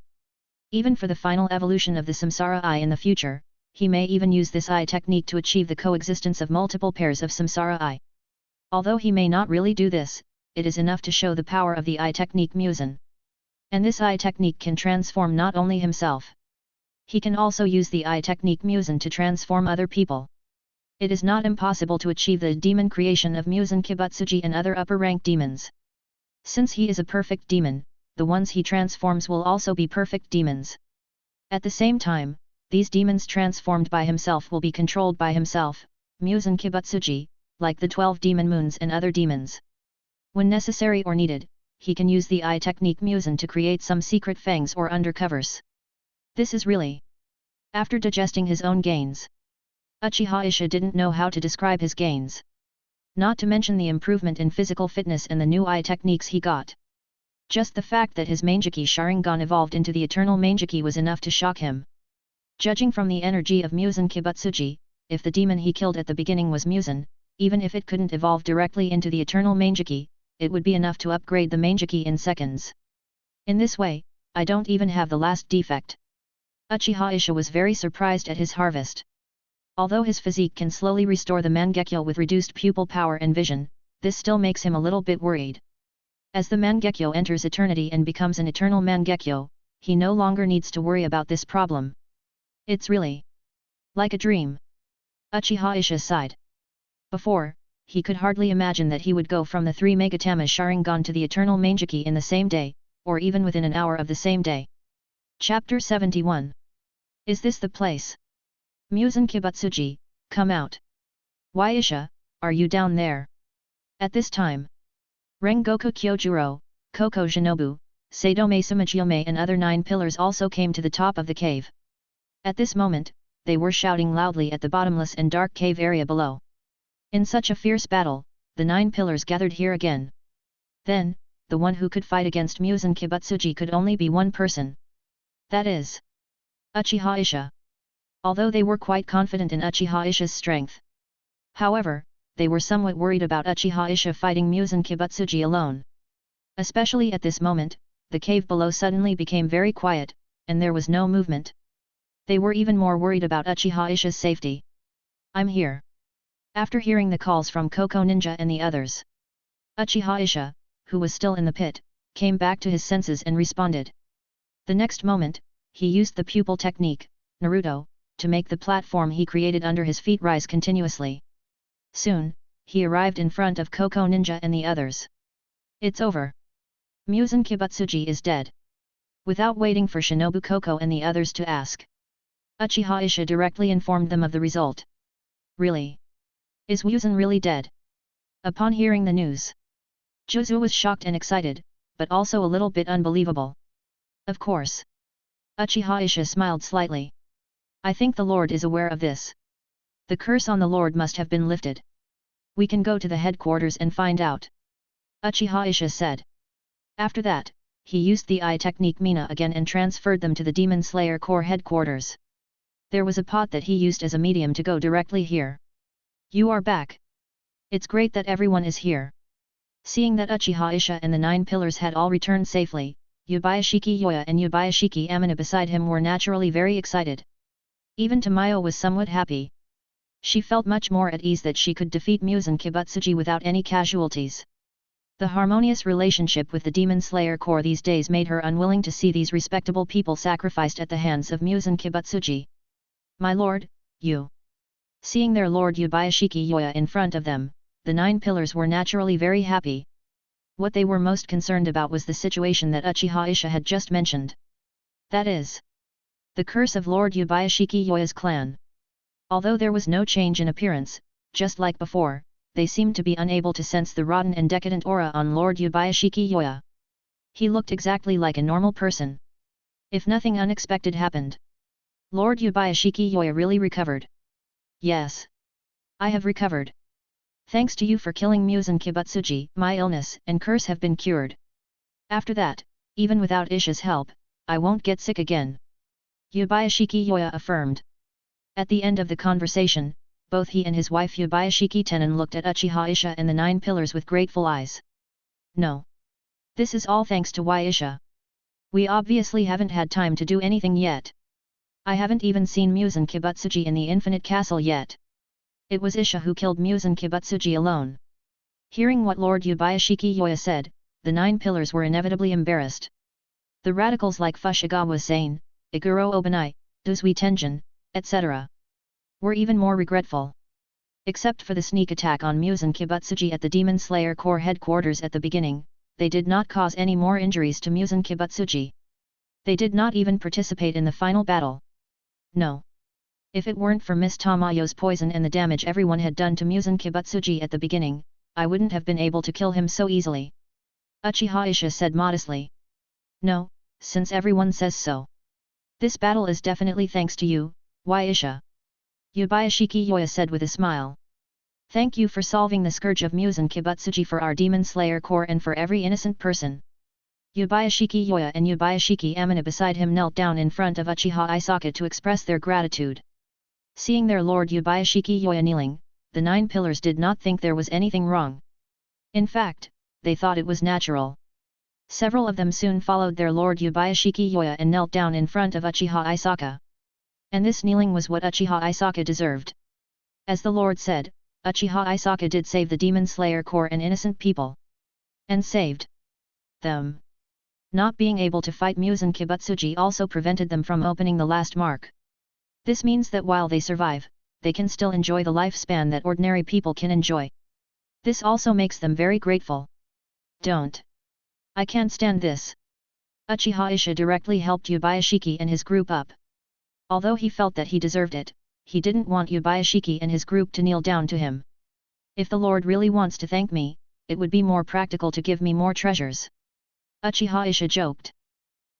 Even for the final evolution of the Samsara Eye in the future, he may even use this eye technique to achieve the coexistence of multiple pairs of Samsara Eye. Although he may not really do this, it is enough to show the power of the eye technique Muzan. And this eye technique can transform not only himself. He can also use the eye technique Muzan to transform other people. It is not impossible to achieve the demon creation of Muzan Kibutsuji and other upper-rank demons. Since he is a perfect demon, the ones he transforms will also be perfect demons. At the same time, these demons transformed by himself will be controlled by himself, Muzan Kibutsuji, like the 12 demon moons and other demons. When necessary or needed, he can use the eye technique Muzan to create some secret fangs or undercovers. This is really. After digesting his own gains, Uchiha Isha didn't know how to describe his gains. Not to mention the improvement in physical fitness and the new eye techniques he got. Just the fact that his Mangekyō Sharingan evolved into the eternal Mangekyō was enough to shock him. Judging from the energy of Muzan Kibutsuji, if the demon he killed at the beginning was Muzan, even if it couldn't evolve directly into the eternal Mangekyō, it would be enough to upgrade the Mangekyō in seconds. In this way, I don't even have the last defect. Uchiha Isha was very surprised at his harvest. Although his physique can slowly restore the Mangekyō with reduced pupil power and vision, this still makes him a little bit worried. As the Mangekyō enters eternity and becomes an eternal Mangekyō, he no longer needs to worry about this problem. It's really like a dream. Uchiha Isha sighed. Before, he could hardly imagine that he would go from the 3 Megatama Sharingan to the eternal Mangekyō in the same day, or even within an hour of the same day. Chapter 71. Is this the place? Muzan Kibutsuji, come out. Why Isha, are you down there? At this time, Rengoku Kyojuro, Koko Shinobu, Sadome Sumajyome and other 9 pillars also came to the top of the cave. At this moment, they were shouting loudly at the bottomless and dark cave area below. In such a fierce battle, the 9 pillars gathered here again. Then, the one who could fight against Muzan Kibutsuji could only be one person. That is Uchiha Isha. Although they were quite confident in Uchiha Isha's strength. However, they were somewhat worried about Uchiha Isha fighting Muzan Kibutsuji alone. Especially at this moment, the cave below suddenly became very quiet, and there was no movement. They were even more worried about Uchiha Isha's safety. I'm here. After hearing the calls from Koko Ninja and the others, Uchiha Isha, who was still in the pit, came back to his senses and responded. The next moment, he used the pupil technique, Naruto, to make the platform he created under his feet rise continuously. Soon, he arrived in front of Koko Ninja and the others. It's over. Muzan Kibutsuji is dead. Without waiting for Shinobu Koko and the others to ask, Uchiha Isha directly informed them of the result. Really? Is Muzan really dead? Upon hearing the news, Juzu was shocked and excited, but also a little bit unbelievable. Of course. Uchiha Isha smiled slightly. I think the Lord is aware of this. The curse on the Lord must have been lifted. We can go to the headquarters and find out. Uchiha Isha said. After that, he used the eye technique Mina again and transferred them to the Demon Slayer Corps headquarters. There was a pot that he used as a medium to go directly here. You are back. It's great that everyone is here. Seeing that Uchiha Isha and the 9 pillars had all returned safely, Yubayashiki Yoya and Yubayashiki Amina beside him were naturally very excited. Even Tamayo was somewhat happy. She felt much more at ease that she could defeat Muzan Kibutsuji without any casualties. The harmonious relationship with the Demon Slayer Corps these days made her unwilling to see these respectable people sacrificed at the hands of Muzan Kibutsuji. My lord, you. Seeing their lord Yubayashiki Yoya in front of them, the 9 pillars were naturally very happy. What they were most concerned about was the situation that Uchiha Isha had just mentioned. That is, the curse of Lord Yubayashiki Yoya's clan. Although there was no change in appearance, just like before, they seemed to be unable to sense the rotten and decadent aura on Lord Yubayashiki Yoya. He looked exactly like a normal person. If nothing unexpected happened. Lord Yubayashiki Yoya really recovered. Yes. I have recovered. Thanks to you for killing Muzan Kibutsuji, my illness and curse have been cured. After that, even without Isha's help, I won't get sick again. Yubayashiki Yoya affirmed. At the end of the conversation, both he and his wife Yubayashiki Tenon looked at Uchiha Isha and the 9 pillars with grateful eyes. No. This is all thanks to Isha. We obviously haven't had time to do anything yet. I haven't even seen Muzan Kibutsuji in the Infinite Castle yet. It was Isha who killed Muzan Kibutsuji alone. Hearing what Lord Yubayashiki Yoya said, the 9 pillars were inevitably embarrassed. The radicals like Fushigawara Sane, Iguro Obanai, Duzui Tenjin, etc. were even more regretful. Except for the sneak attack on Muzan Kibutsuji at the Demon Slayer Corps headquarters at the beginning, they did not cause any more injuries to Muzan Kibutsuji. They did not even participate in the final battle. No. If it weren't for Miss Tamayo's poison and the damage everyone had done to Muzan Kibutsuji at the beginning, I wouldn't have been able to kill him so easily. Uchiha Isha said modestly. No, since everyone says so. This battle is definitely thanks to you, Isha. Yubayashiki Yoya said with a smile. Thank you for solving the scourge of Muzan Kibutsuji for our Demon Slayer Corps and for every innocent person. Yubayashiki Yoya and Yubayashiki Amina beside him knelt down in front of Uchiha Isaka to express their gratitude. Seeing their lord Yubayashiki Yoya kneeling, the 9 pillars did not think there was anything wrong. In fact, they thought it was natural. Several of them soon followed their lord Yubayashiki Yoya and knelt down in front of Uchiha Isaka. And this kneeling was what Uchiha Isaka deserved. As the lord said, Uchiha Isaka did save the Demon Slayer Corps and innocent people. And saved them. Not being able to fight Muzan Kibutsuji also prevented them from opening the last mark. This means that while they survive, they can still enjoy the lifespan that ordinary people can enjoy. This also makes them very grateful. Don't. I can't stand this. Uchiha Isha directly helped Yubayashiki and his group up. Although he felt that he deserved it, he didn't want Yubayashiki and his group to kneel down to him. If the Lord really wants to thank me, it would be more practical to give me more treasures. Uchiha Isha joked.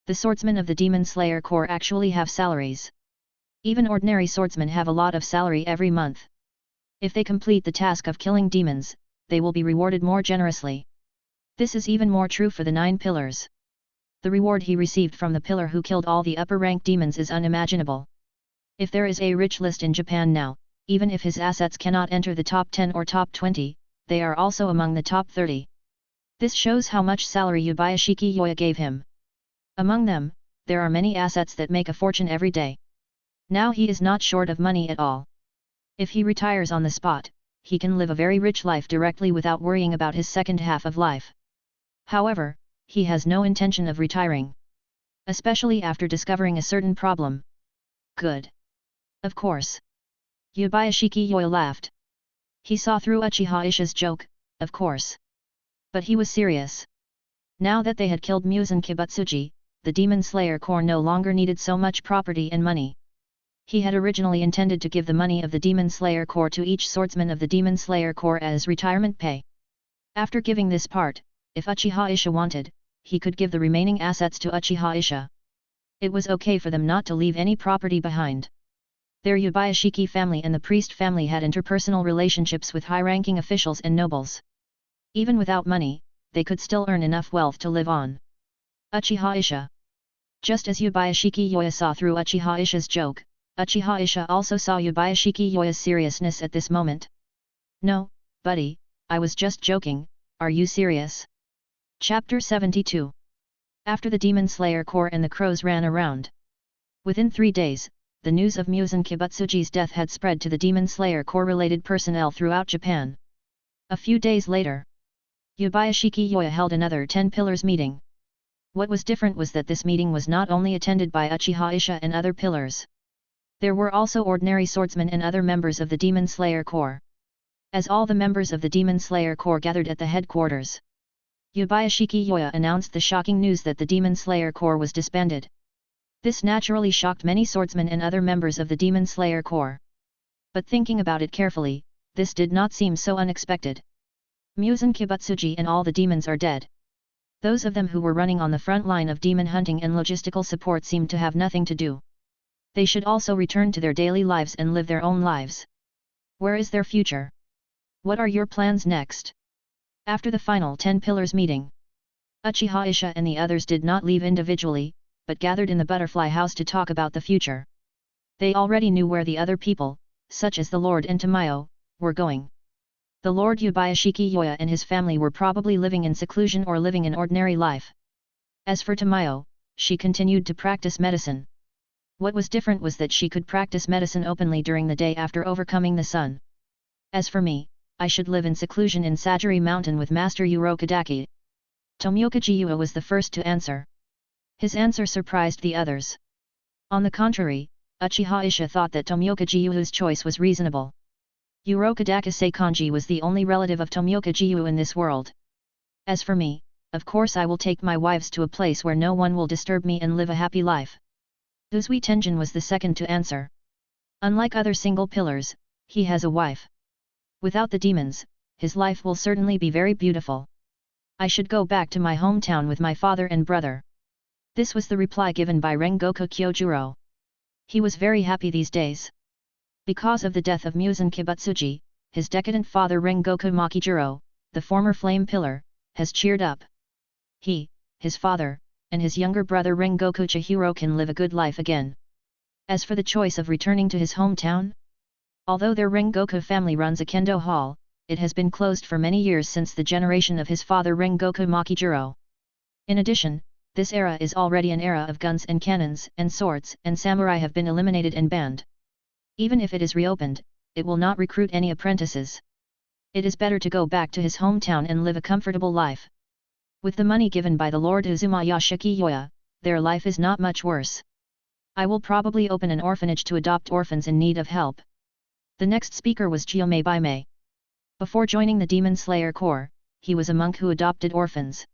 The swordsmen of the Demon Slayer Corps actually have salaries. Even ordinary swordsmen have a lot of salary every month. If they complete the task of killing demons, they will be rewarded more generously. This is even more true for the 9 pillars. The reward he received from the pillar who killed all the upper-rank demons is unimaginable. If there is a rich list in Japan now, even if his assets cannot enter the top 10 or top 20, they are also among the top 30. This shows how much salary Yubayashiki Yoya gave him. Among them, there are many assets that make a fortune every day. Now he is not short of money at all. If he retires on the spot, he can live a very rich life directly without worrying about his second half of life. However, he has no intention of retiring. Especially after discovering a certain problem. Good. Of course. Yubayashiki Yoya laughed. He saw through Uchiha Isha's joke, of course. But he was serious. Now that they had killed Muzan Kibutsuji, the Demon Slayer Corps no longer needed so much property and money. He had originally intended to give the money of the Demon Slayer Corps to each swordsman of the Demon Slayer Corps as retirement pay. After giving this part, if Uchiha Isha wanted, he could give the remaining assets to Uchiha Isha. It was okay for them not to leave any property behind. Their Yubayashiki family and the priest family had interpersonal relationships with high-ranking officials and nobles. Even without money, they could still earn enough wealth to live on. Uchiha Isha. Just as Yubayashiki Yoya saw through Uchiha Isha's joke, Uchiha Isha also saw Yubayashiki Yoya's seriousness at this moment. "No, buddy, I was just joking, are you serious?" Chapter 72. After the Demon Slayer Corps and the crows ran around. Within 3 days, the news of Muzan Kibutsuji's death had spread to the Demon Slayer Corps-related personnel throughout Japan. A few days later, Yubayashiki Yoya held another 10 Pillars meeting. What was different was that this meeting was not only attended by Uchiha Isha and other pillars. There were also ordinary swordsmen and other members of the Demon Slayer Corps. As all the members of the Demon Slayer Corps gathered at the headquarters, Yubayashiki Yoya announced the shocking news that the Demon Slayer Corps was disbanded. This naturally shocked many swordsmen and other members of the Demon Slayer Corps. But thinking about it carefully, this did not seem so unexpected. Muzan Kibutsuji and all the demons are dead. Those of them who were running on the front line of demon hunting and logistical support seemed to have nothing to do. They should also return to their daily lives and live their own lives. Where is their future? What are your plans next? After the final 10 Pillars meeting, Uchiha Isha and the others did not leave individually, but gathered in the butterfly house to talk about the future. They already knew where the other people, such as the Lord and Tamayo, were going. The Lord Yubayashiki Yoya and his family were probably living in seclusion or living an ordinary life. As for Tamayo, she continued to practice medicine. What was different was that she could practice medicine openly during the day after overcoming the sun. As for me, I should live in seclusion in Sajiri Mountain with Master Urokodaki. Tomioka Jiua was the first to answer. His answer surprised the others. On the contrary, Uchiha Isha thought that Tomioka Jiu's choice was reasonable. Urokodaki Seikanji was the only relative of Tomioka Jiu in this world. As for me, of course I will take my wives to a place where no one will disturb me and live a happy life. Uzui Tenjin was the second to answer. Unlike other single pillars, he has a wife. Without the demons, his life will certainly be very beautiful. I should go back to my hometown with my father and brother. This was the reply given by Rengoku Kyojuro. He was very happy these days. Because of the death of Muzan Kibutsuji, his decadent father Rengoku Makijuro, the former flame pillar, has cheered up. He, his father, and his younger brother Rengoku Chihiro can live a good life again. As for the choice of returning to his hometown, although their Rengoku family runs a kendo hall, it has been closed for many years since the generation of his father Rengoku Makijuro. In addition, this era is already an era of guns and cannons, and swords and samurai have been eliminated and banned. Even if it is reopened, it will not recruit any apprentices. It is better to go back to his hometown and live a comfortable life. With the money given by the Lord Uzumayashiki Yoya, their life is not much worse. I will probably open an orphanage to adopt orphans in need of help. The next speaker was Gyomei Baimei. Before joining the Demon Slayer Corps, he was a monk who adopted orphans.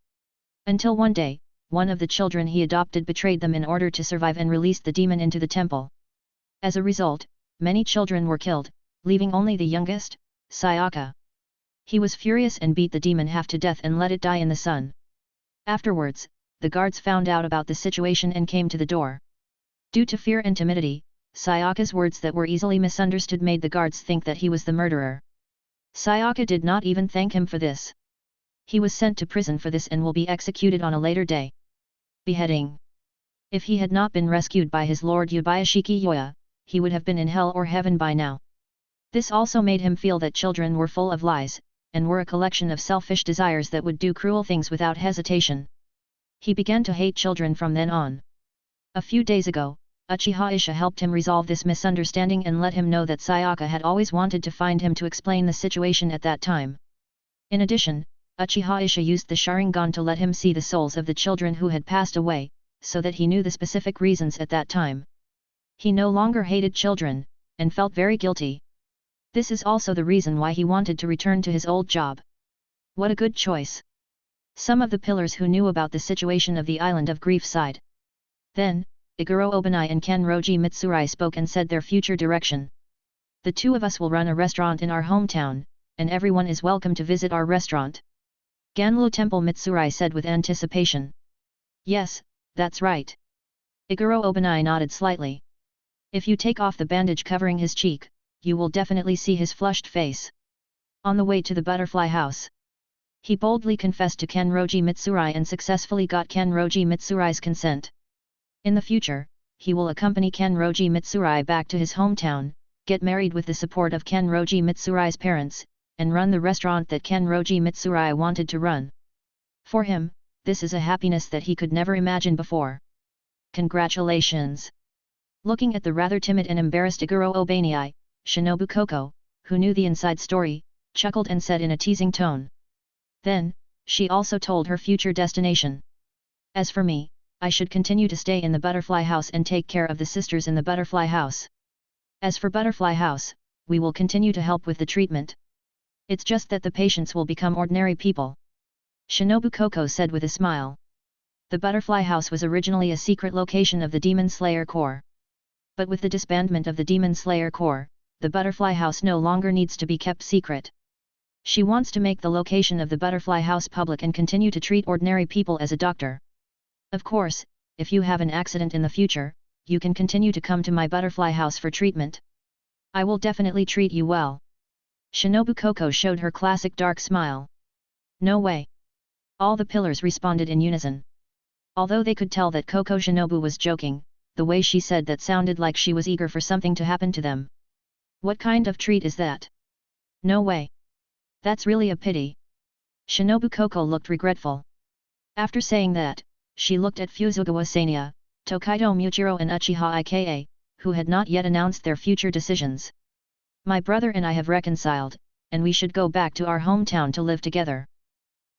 Until one day, one of the children he adopted betrayed them in order to survive and released the demon into the temple. As a result, many children were killed, leaving only the youngest, Sayaka. He was furious and beat the demon half to death and let it die in the sun. Afterwards, the guards found out about the situation and came to the door. Due to fear and timidity, Sayaka's words that were easily misunderstood made the guards think that he was the murderer. Sayaka did not even thank him for this. He was sent to prison for this and will be executed on a later day. Beheading. If he had not been rescued by his lord Yubayashiki Yoya, he would have been in hell or heaven by now. This also made him feel that children were full of lies, and were a collection of selfish desires that would do cruel things without hesitation. He began to hate children from then on. A few days ago, Uchiha Isha helped him resolve this misunderstanding and let him know that Sayaka had always wanted to find him to explain the situation at that time. In addition, Uchiha Isha used the Sharingan to let him see the souls of the children who had passed away, so that he knew the specific reasons at that time. He no longer hated children, and felt very guilty. This is also the reason why he wanted to return to his old job. What a good choice! Some of the pillars who knew about the situation of the island of grief sighed. Then, Iguro Obanai and Kenroji Mitsurai spoke and said their future direction. The two of us will run a restaurant in our hometown, and everyone is welcome to visit our restaurant. Ganlo Temple Mitsurai said with anticipation. Yes, that's right. Iguro Obanai nodded slightly. If you take off the bandage covering his cheek, you will definitely see his flushed face. On the way to the butterfly house, he boldly confessed to Kenroji Mitsurai and successfully got Kenroji Mitsurai's consent. In the future, he will accompany Kenroji Mitsurai back to his hometown, get married with the support of Kenroji Mitsurai's parents, and run the restaurant that Kenroji Mitsurai wanted to run. For him, this is a happiness that he could never imagine before. Congratulations! Looking at the rather timid and embarrassed Iguro Obanai, Shinobu Koko, who knew the inside story, chuckled and said in a teasing tone. Then, she also told her future destination. As for me, I should continue to stay in the butterfly house and take care of the sisters in the butterfly house. As for butterfly house, we will continue to help with the treatment. It's just that the patients will become ordinary people. Shinobu Koko said with a smile. The butterfly house was originally a secret location of the Demon Slayer Corps. But with the disbandment of the Demon Slayer Corps, the butterfly house no longer needs to be kept secret. She wants to make the location of the butterfly house public and continue to treat ordinary people as a doctor. Of course, if you have an accident in the future, you can continue to come to my butterfly house for treatment. I will definitely treat you well. Shinobu Koko showed her classic dark smile. No way! All the pillars responded in unison. Although they could tell that Koko Shinobu was joking, the way she said that sounded like she was eager for something to happen to them. What kind of treat is that? No way! That's really a pity. Shinobu Koko looked regretful. After saying that, she looked at Fuzugawa Sanya, Tokaido Muchiro and Uchiha Ika, who had not yet announced their future decisions. My brother and I have reconciled, and we should go back to our hometown to live together.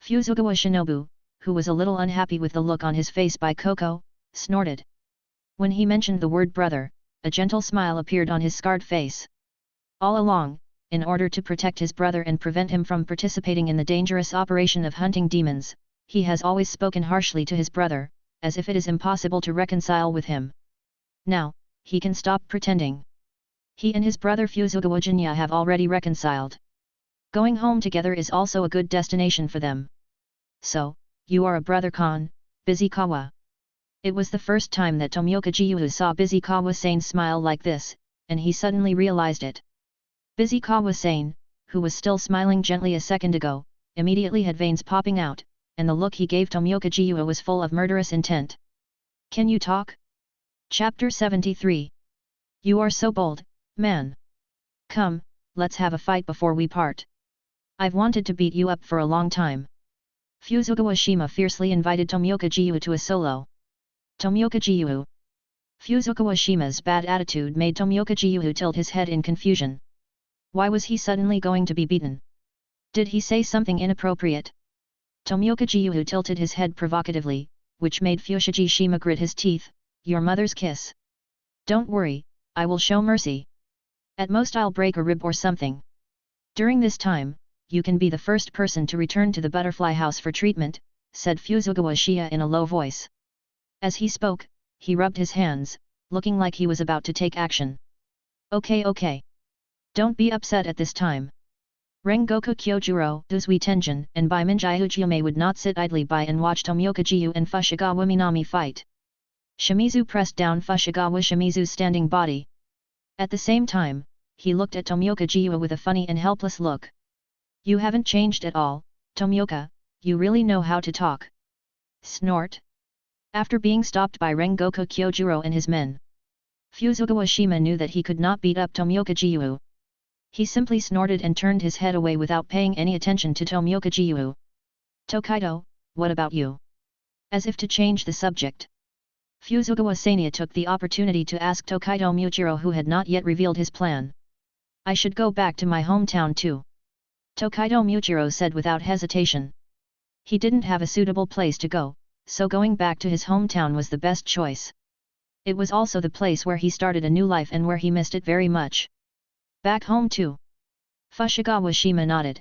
Fuzugawa Shinobu, who was a little unhappy with the look on his face by Koko, snorted. When he mentioned the word brother, a gentle smile appeared on his scarred face. All along, in order to protect his brother and prevent him from participating in the dangerous operation of hunting demons, he has always spoken harshly to his brother, as if it is impossible to reconcile with him. Now, he can stop pretending. He and his brother Fuzugawa Jinya have already reconciled. Going home together is also a good destination for them. So, you are a brother-con, Bizikawa. It was the first time that Tomioka Gyuhu saw Bizikawa-san smile like this, and he suddenly realized it. Bizikawa-san, who was still smiling gently a second ago, immediately had veins popping out, and the look he gave Tomioka Gyuhu was full of murderous intent. Can you talk? Chapter 73. You are so bold, man. Come, let's have a fight before we part. I've wanted to beat you up for a long time. Fuzugawa Shima fiercely invited Tomioka Gyuhu to a solo. Tomioka Gyuhu. Fuzugawa Shima's bad attitude made Tomioka Gyuhu tilt his head in confusion. Why was he suddenly going to be beaten? Did he say something inappropriate? Tomioka Gyuhu tilted his head provocatively, which made Fushigi Shima grit his teeth. Your mother's kiss. Don't worry, I will show mercy. At most I'll break a rib or something. During this time, you can be the first person to return to the butterfly house for treatment, said Fuzugawa Shia in a low voice. As he spoke, he rubbed his hands, looking like he was about to take action. Okay. Don't be upset at this time. Rengoku Kyojuro, Uzui Tenjin, and Baiminjai Ujiume would not sit idly by and watch Tomioka Gyuhu and Fushigawara Minami fight. Shimizu pressed down Fushigawara Shimizu's standing body. At the same time, he looked at Tomioka Gyuhu with a funny and helpless look. You haven't changed at all, Tomioka, you really know how to talk. Snort. After being stopped by Rengoku Kyojuro and his men, Fuzugawa Shima knew that he could not beat up Tomioka Gyuhu. He simply snorted and turned his head away without paying any attention to Tomioka Gyuhu. Tokaido, what about you? As if to change the subject, Fuzugawa Sanya took the opportunity to ask Tokaido Muchiro, who had not yet revealed his plan. I should go back to my hometown too. Tokaido Muchiro said without hesitation. He didn't have a suitable place to go, so going back to his hometown was the best choice. It was also the place where he started a new life and where he missed it very much. Back home too? Fushigawara Shima nodded.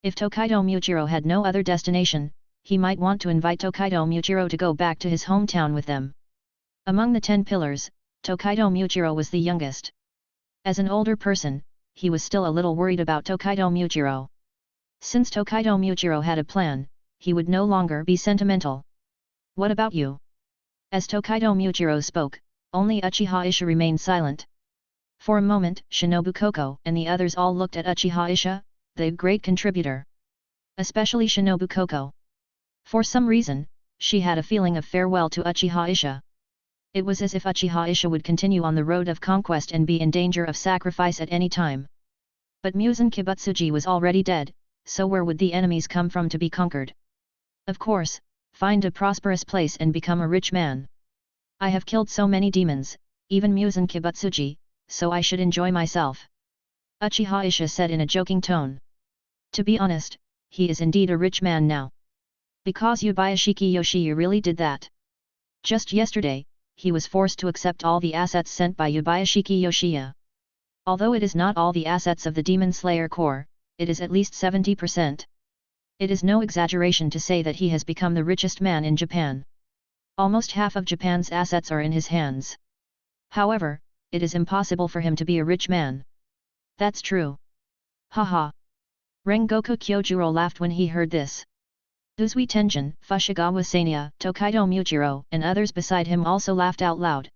If Tokaido Muchiro had no other destination, he might want to invite Tokaido Muchiro to go back to his hometown with them. Among the 10 pillars, Tokaido Muchiro was the youngest. As an older person, he was still a little worried about Tokaido Muchiro. Since Tokaido Muchiro had a plan, he would no longer be sentimental. What about you? As Tokaido Muchiro spoke, Only Uchiha Isha remained silent. For a moment, Shinobu Koko and the others all looked at Uchiha Isha, the great contributor. Especially Shinobu Koko. For some reason, she had a feeling of farewell to Uchiha Isha. It was as if Uchiha Isha would continue on the road of conquest and be in danger of sacrifice at any time. But Muzan Kibutsuji was already dead, so where would the enemies come from to be conquered? Of course, find a prosperous place and become a rich man. I have killed so many demons, even Muzan Kibutsuji, so I should enjoy myself. Uchiha Isha said in a joking tone. To be honest, he is indeed a rich man now. Because Yubayashiki Yoshiya really did that. Just yesterday, he was forced to accept all the assets sent by Yubayashiki Yoshiya. Although it is not all the assets of the Demon Slayer Corps, it is at least 70%. It is no exaggeration to say that he has become the richest man in Japan. Almost half of Japan's assets are in his hands. However, it is impossible for him to be a rich man. That's true. Haha. Rengoku Kyojuro laughed when he heard this. Uzui Tenjin, Fushigawara Sanya, Tokaido Muchiro, and others beside him also laughed out loud.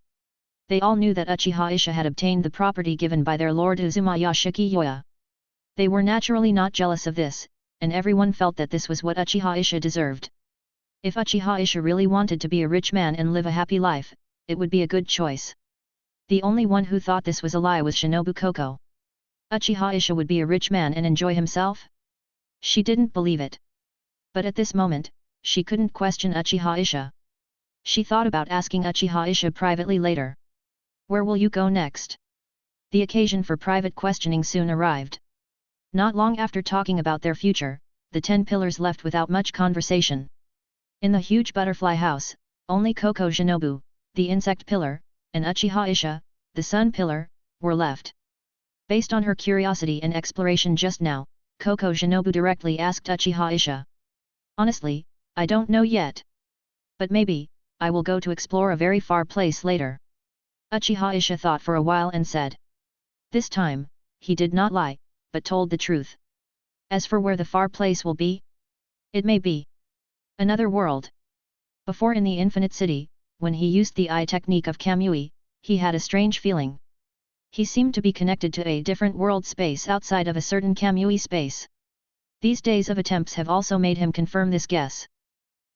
They all knew that Uchiha Isha had obtained the property given by their lord Uzumaya Shikiyoya. They were naturally not jealous of this, and everyone felt that this was what Uchiha Isha deserved. If Uchiha Isha really wanted to be a rich man and live a happy life, it would be a good choice. The only one who thought this was a lie was Shinobu Koko. Uchiha Isha would be a rich man and enjoy himself? She didn't believe it. But at this moment, she couldn't question Uchiha Isha. She thought about asking Uchiha Isha privately later. Where will you go next? The occasion for private questioning soon arrived. Not long after talking about their future, the 10 pillars left without much conversation. In the huge butterfly house, only Koko Shinobu, the insect pillar, and Uchiha Isha, the sun pillar, were left. Based on her curiosity and exploration just now, Koko Shinobu directly asked Uchiha Isha. Honestly, I don't know yet. But maybe, I will go to explore a very far place later. Uchiha Isha thought for a while and said. This time, he did not lie, but told the truth. As for where the far place will be? It may be another world. Before in the Infinite City, when he used the eye technique of Kamui, he had a strange feeling. He seemed to be connected to a different world space outside of a certain Kamui space. These days of attempts have also made him confirm this guess.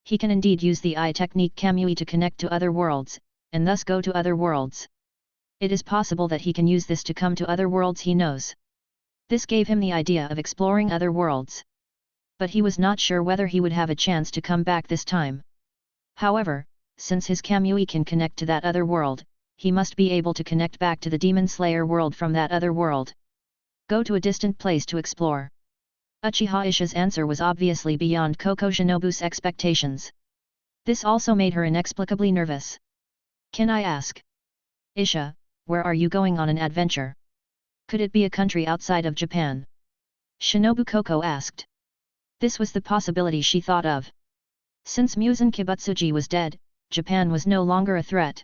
He can indeed use the eye technique Kamui to connect to other worlds, and thus go to other worlds. It is possible that he can use this to come to other worlds he knows. This gave him the idea of exploring other worlds. But he was not sure whether he would have a chance to come back this time. However, since his Kamui can connect to that other world, he must be able to connect back to the Demon Slayer world from that other world. Go to a distant place to explore. Uchiha Isha's answer was obviously beyond Koko Shinobu's expectations. This also made her inexplicably nervous. Can I ask? Isha, where are you going on an adventure? Could it be a country outside of Japan? Shinobu Koko asked. This was the possibility she thought of. Since Muzan Kibutsuji was dead, Japan was no longer a threat.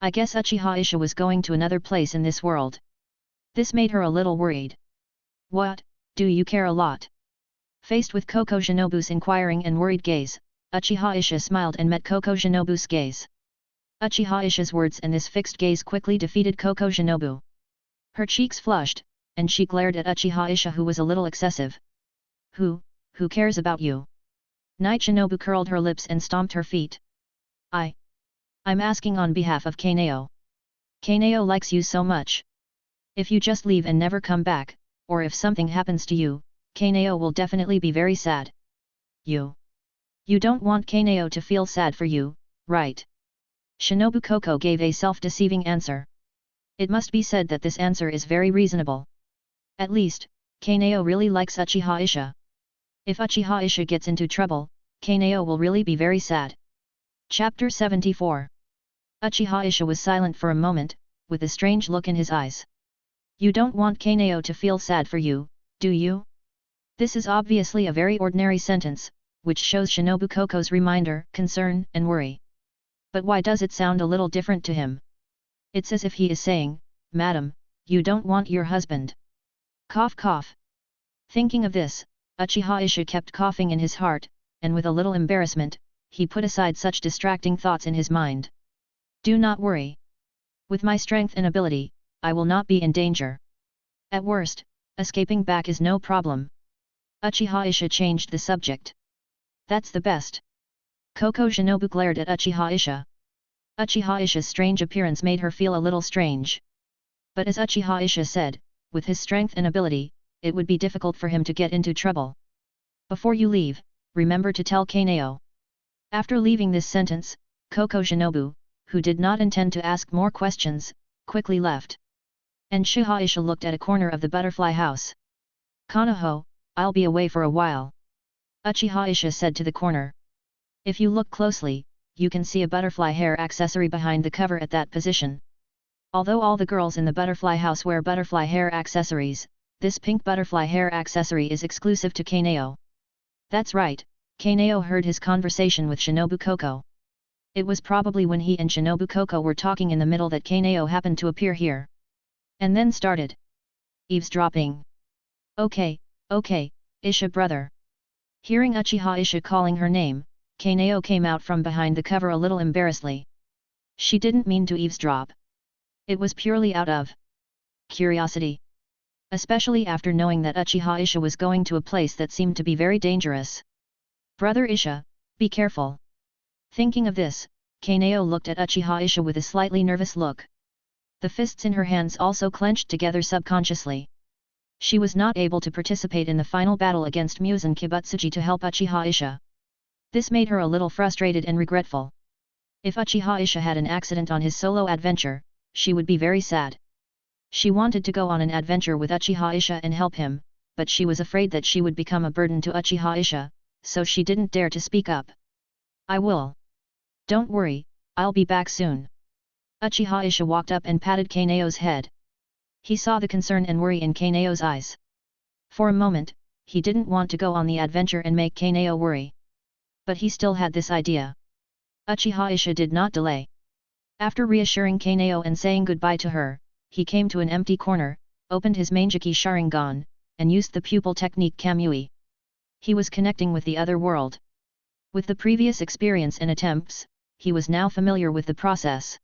I guess Uchiha Isha was going to another place in this world. This made her a little worried. What, do you care a lot? Faced with Koko Shinobu's inquiring and worried gaze, Uchiha Isha smiled and met Koko Shinobu's gaze. Uchiha Isha's words and this fixed gaze quickly defeated Koko Shinobu. Her cheeks flushed, and she glared at Uchiha Isha, who was a little excessive. Who cares about you? Night Shinobu curled her lips and stomped her feet. I'm asking on behalf of Kaneo. Kaneo likes you so much. If you just leave and never come back, or if something happens to you, Kaneo will definitely be very sad. You don't want Kaneo to feel sad for you, right? Shinobu Koko gave a self-deceiving answer. It must be said that this answer is very reasonable. At least, Kaneo really likes Uchiha Isha. If Uchiha Isha gets into trouble, Kaneo will really be very sad. Chapter 74. Uchiha Isha was silent for a moment, with a strange look in his eyes. You don't want Kaneo to feel sad for you, do you? This is obviously a very ordinary sentence, which shows Shinobu Koko's reminder, concern, and worry. But why does it sound a little different to him? It's as if he is saying, Madam, you don't want your husband. Cough cough. Thinking of this, Uchiha Isha kept coughing in his heart, and with a little embarrassment, he put aside such distracting thoughts in his mind. Do not worry. With my strength and ability, I will not be in danger. At worst, escaping back is no problem. Uchiha Isha changed the subject. That's the best. Koko Shinobu glared at Uchiha Isha. Uchiha Isha's strange appearance made her feel a little strange. But as Uchiha Isha said, with his strength and ability, it would be difficult for him to get into trouble. Before you leave, remember to tell Kaneo. After leaving this sentence, Koko Shinobu, who did not intend to ask more questions, quickly left. And Uchiha Isha looked at a corner of the butterfly house. Kanoho, I'll be away for a while. Uchiha Isha said to the corner. If you look closely, you can see a butterfly hair accessory behind the cover at that position. Although all the girls in the butterfly house wear butterfly hair accessories, this pink butterfly hair accessory is exclusive to Kaneo. That's right, Kaneo heard his conversation with Shinobu Koko. It was probably when he and Shinobu Koko were talking in the middle that Kaneo happened to appear here. And then started eavesdropping. Okay, Isha brother. Hearing Uchiha Isha calling her name, Kaneo came out from behind the cover a little embarrassedly. She didn't mean to eavesdrop. It was purely out of curiosity. Especially after knowing that Uchiha Isha was going to a place that seemed to be very dangerous. Brother Isha, be careful. Thinking of this, Kaneo looked at Uchiha Isha with a slightly nervous look. The fists in her hands also clenched together subconsciously. She was not able to participate in the final battle against Muzan Kibutsuji to help Uchiha Isha. This made her a little frustrated and regretful. If Uchiha Isha had an accident on his solo adventure, she would be very sad. She wanted to go on an adventure with Uchiha Isha and help him, but she was afraid that she would become a burden to Uchiha Isha, so she didn't dare to speak up. I will. Don't worry, I'll be back soon. Uchiha Isha walked up and patted Kaneo's head. He saw the concern and worry in Kaneo's eyes. For a moment, he didn't want to go on the adventure and make Kaneo worry. But he still had this idea. Uchiha Isha did not delay. After reassuring Kaneo and saying goodbye to her, he came to an empty corner, opened his Mangekyō Sharingan, and used the pupil technique Kamui. He was connecting with the other world. With the previous experience and attempts, he was now familiar with the process.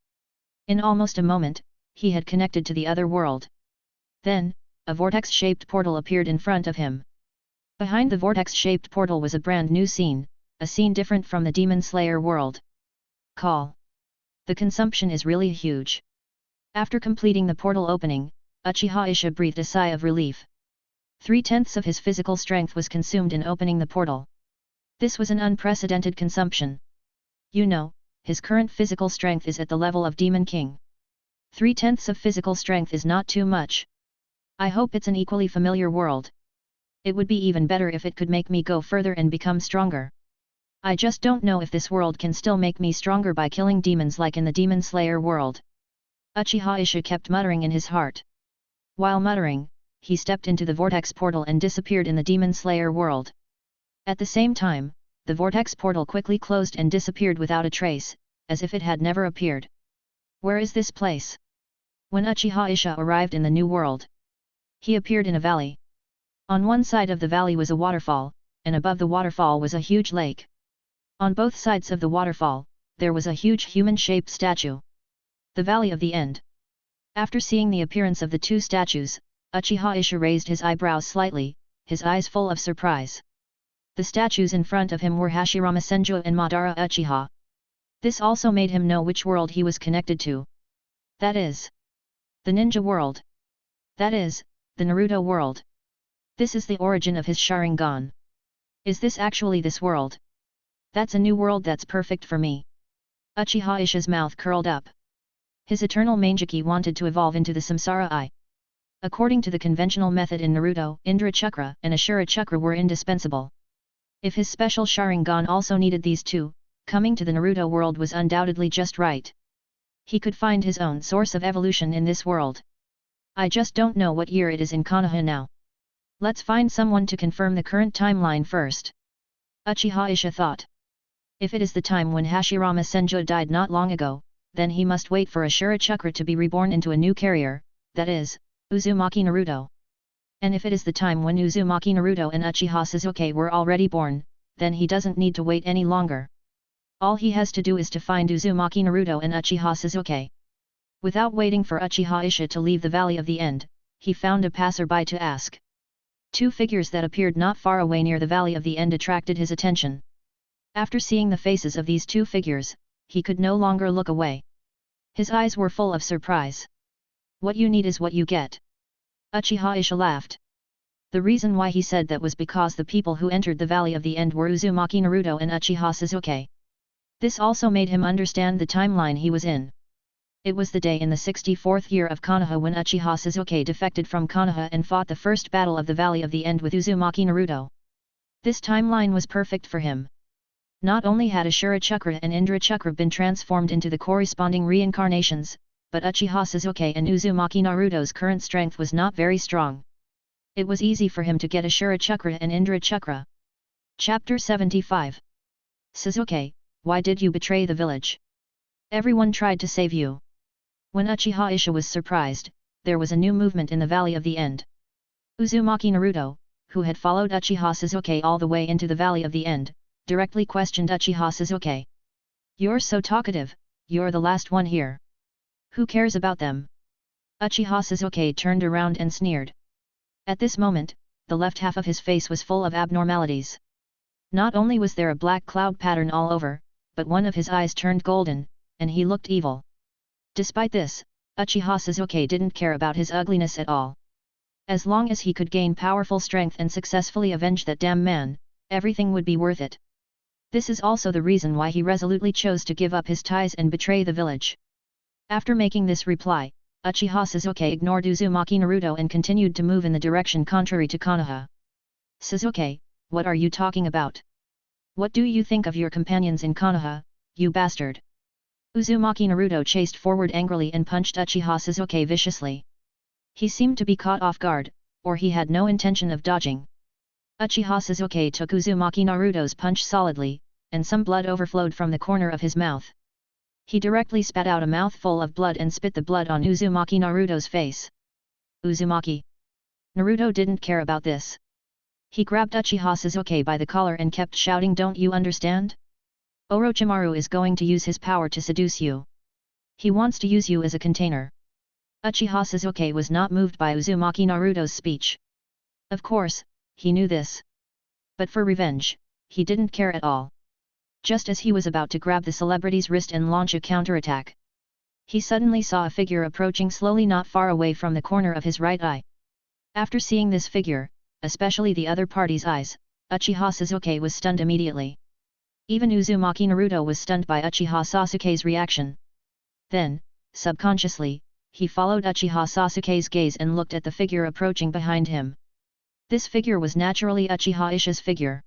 In almost a moment, he had connected to the other world. Then, a vortex-shaped portal appeared in front of him. Behind the vortex-shaped portal was a brand new scene, a scene different from the Demon Slayer world. Call. The consumption is really huge. After completing the portal opening, Uchiha Isha breathed a sigh of relief. 3/10 of his physical strength was consumed in opening the portal. This was an unprecedented consumption. You know, his current physical strength is at the level of Demon King. 3/10 of physical strength is not too much. I hope it's an equally familiar world. It would be even better if it could make me go further and become stronger. I just don't know if this world can still make me stronger by killing demons like in the Demon Slayer world. Uchiha Isha kept muttering in his heart. While muttering, he stepped into the vortex portal and disappeared in the Demon Slayer world. At the same time, the vortex portal quickly closed and disappeared without a trace, as if it had never appeared. Where is this place? When Uchiha Isha arrived in the new world, he appeared in a valley. On one side of the valley was a waterfall, and above the waterfall was a huge lake. On both sides of the waterfall, there was a huge human-shaped statue. The Valley of the End. After seeing the appearance of the two statues, Uchiha Isha raised his eyebrows slightly, his eyes full of surprise. The statues in front of him were Hashirama Senju and Madara Uchiha. This also made him know which world he was connected to. That is the ninja world. That is the Naruto world. This is the origin of his Sharingan. Is this actually this world? That's a new world that's perfect for me. Uchiha Isha's mouth curled up. His eternal Mangekyō wanted to evolve into the Samsara Eye. According to the conventional method in Naruto, Indra Chakra and Ashura Chakra were indispensable. If his special Sharingan also needed these two, coming to the Naruto world was undoubtedly just right. He could find his own source of evolution in this world. I just don't know what year it is in Konoha now. Let's find someone to confirm the current timeline first. Uchiha Isha thought. If it is the time when Hashirama Senju died not long ago, then he must wait for Ashura Chakra to be reborn into a new carrier, that is, Uzumaki Naruto. And if it is the time when Uzumaki Naruto and Uchiha Sasuke were already born, then he doesn't need to wait any longer. All he has to do is to find Uzumaki Naruto and Uchiha Sasuke. Without waiting for Uchiha Isha to leave the Valley of the End, he found a passerby to ask. Two figures that appeared not far away near the Valley of the End attracted his attention. After seeing the faces of these two figures, he could no longer look away. His eyes were full of surprise. What you need is what you get. Uchiha Isha laughed. The reason why he said that was because the people who entered the Valley of the End were Uzumaki Naruto and Uchiha Sasuke. This also made him understand the timeline he was in. It was the day in the 64th year of Konoha when Uchiha Sasuke defected from Konoha and fought the first battle of the Valley of the End with Uzumaki Naruto. This timeline was perfect for him. Not only had Ashura Chakra and Indra Chakra been transformed into the corresponding reincarnations, but Uchiha Sasuke and Uzumaki Naruto's current strength was not very strong. It was easy for him to get Ashura Chakra and Indra Chakra. Chapter 75. Sasuke, why did you betray the village? Everyone tried to save you. When Uchiha Isha was surprised, there was a new movement in the Valley of the End. Uzumaki Naruto, who had followed Uchiha Sasuke all the way into the Valley of the End, directly questioned Uchiha Sasuke. You're so talkative, you're the last one here. Who cares about them? Uchiha Sasuke turned around and sneered. At this moment, the left half of his face was full of abnormalities. Not only was there a black cloud pattern all over, but one of his eyes turned golden, and he looked evil. Despite this, Uchiha Sasuke didn't care about his ugliness at all. As long as he could gain powerful strength and successfully avenge that damn man, everything would be worth it. This is also the reason why he resolutely chose to give up his ties and betray the village. After making this reply, Uchiha Sasuke ignored Uzumaki Naruto and continued to move in the direction contrary to Konoha. Sasuke, what are you talking about? What do you think of your companions in Konoha, you bastard? Uzumaki Naruto chased forward angrily and punched Uchiha Sasuke viciously. He seemed to be caught off guard, or he had no intention of dodging. Uchiha Sasuke took Uzumaki Naruto's punch solidly, and some blood overflowed from the corner of his mouth. He directly spat out a mouthful of blood and spit the blood on Uzumaki Naruto's face. Uzumaki. Naruto didn't care about this. He grabbed Uchiha Sasuke by the collar and kept shouting, don't you understand? Orochimaru is going to use his power to seduce you. He wants to use you as a container. Uchiha Sasuke was not moved by Uzumaki Naruto's speech. Of course, he knew this. But for revenge, he didn't care at all. Just as he was about to grab the celebrity's wrist and launch a counterattack, he suddenly saw a figure approaching slowly not far away from the corner of his right eye. After seeing this figure, especially the other party's eyes, Uchiha Sasuke was stunned immediately. Even Uzumaki Naruto was stunned by Uchiha Sasuke's reaction. Then, subconsciously, he followed Uchiha Sasuke's gaze and looked at the figure approaching behind him. This figure was naturally Uchiha Isha's figure.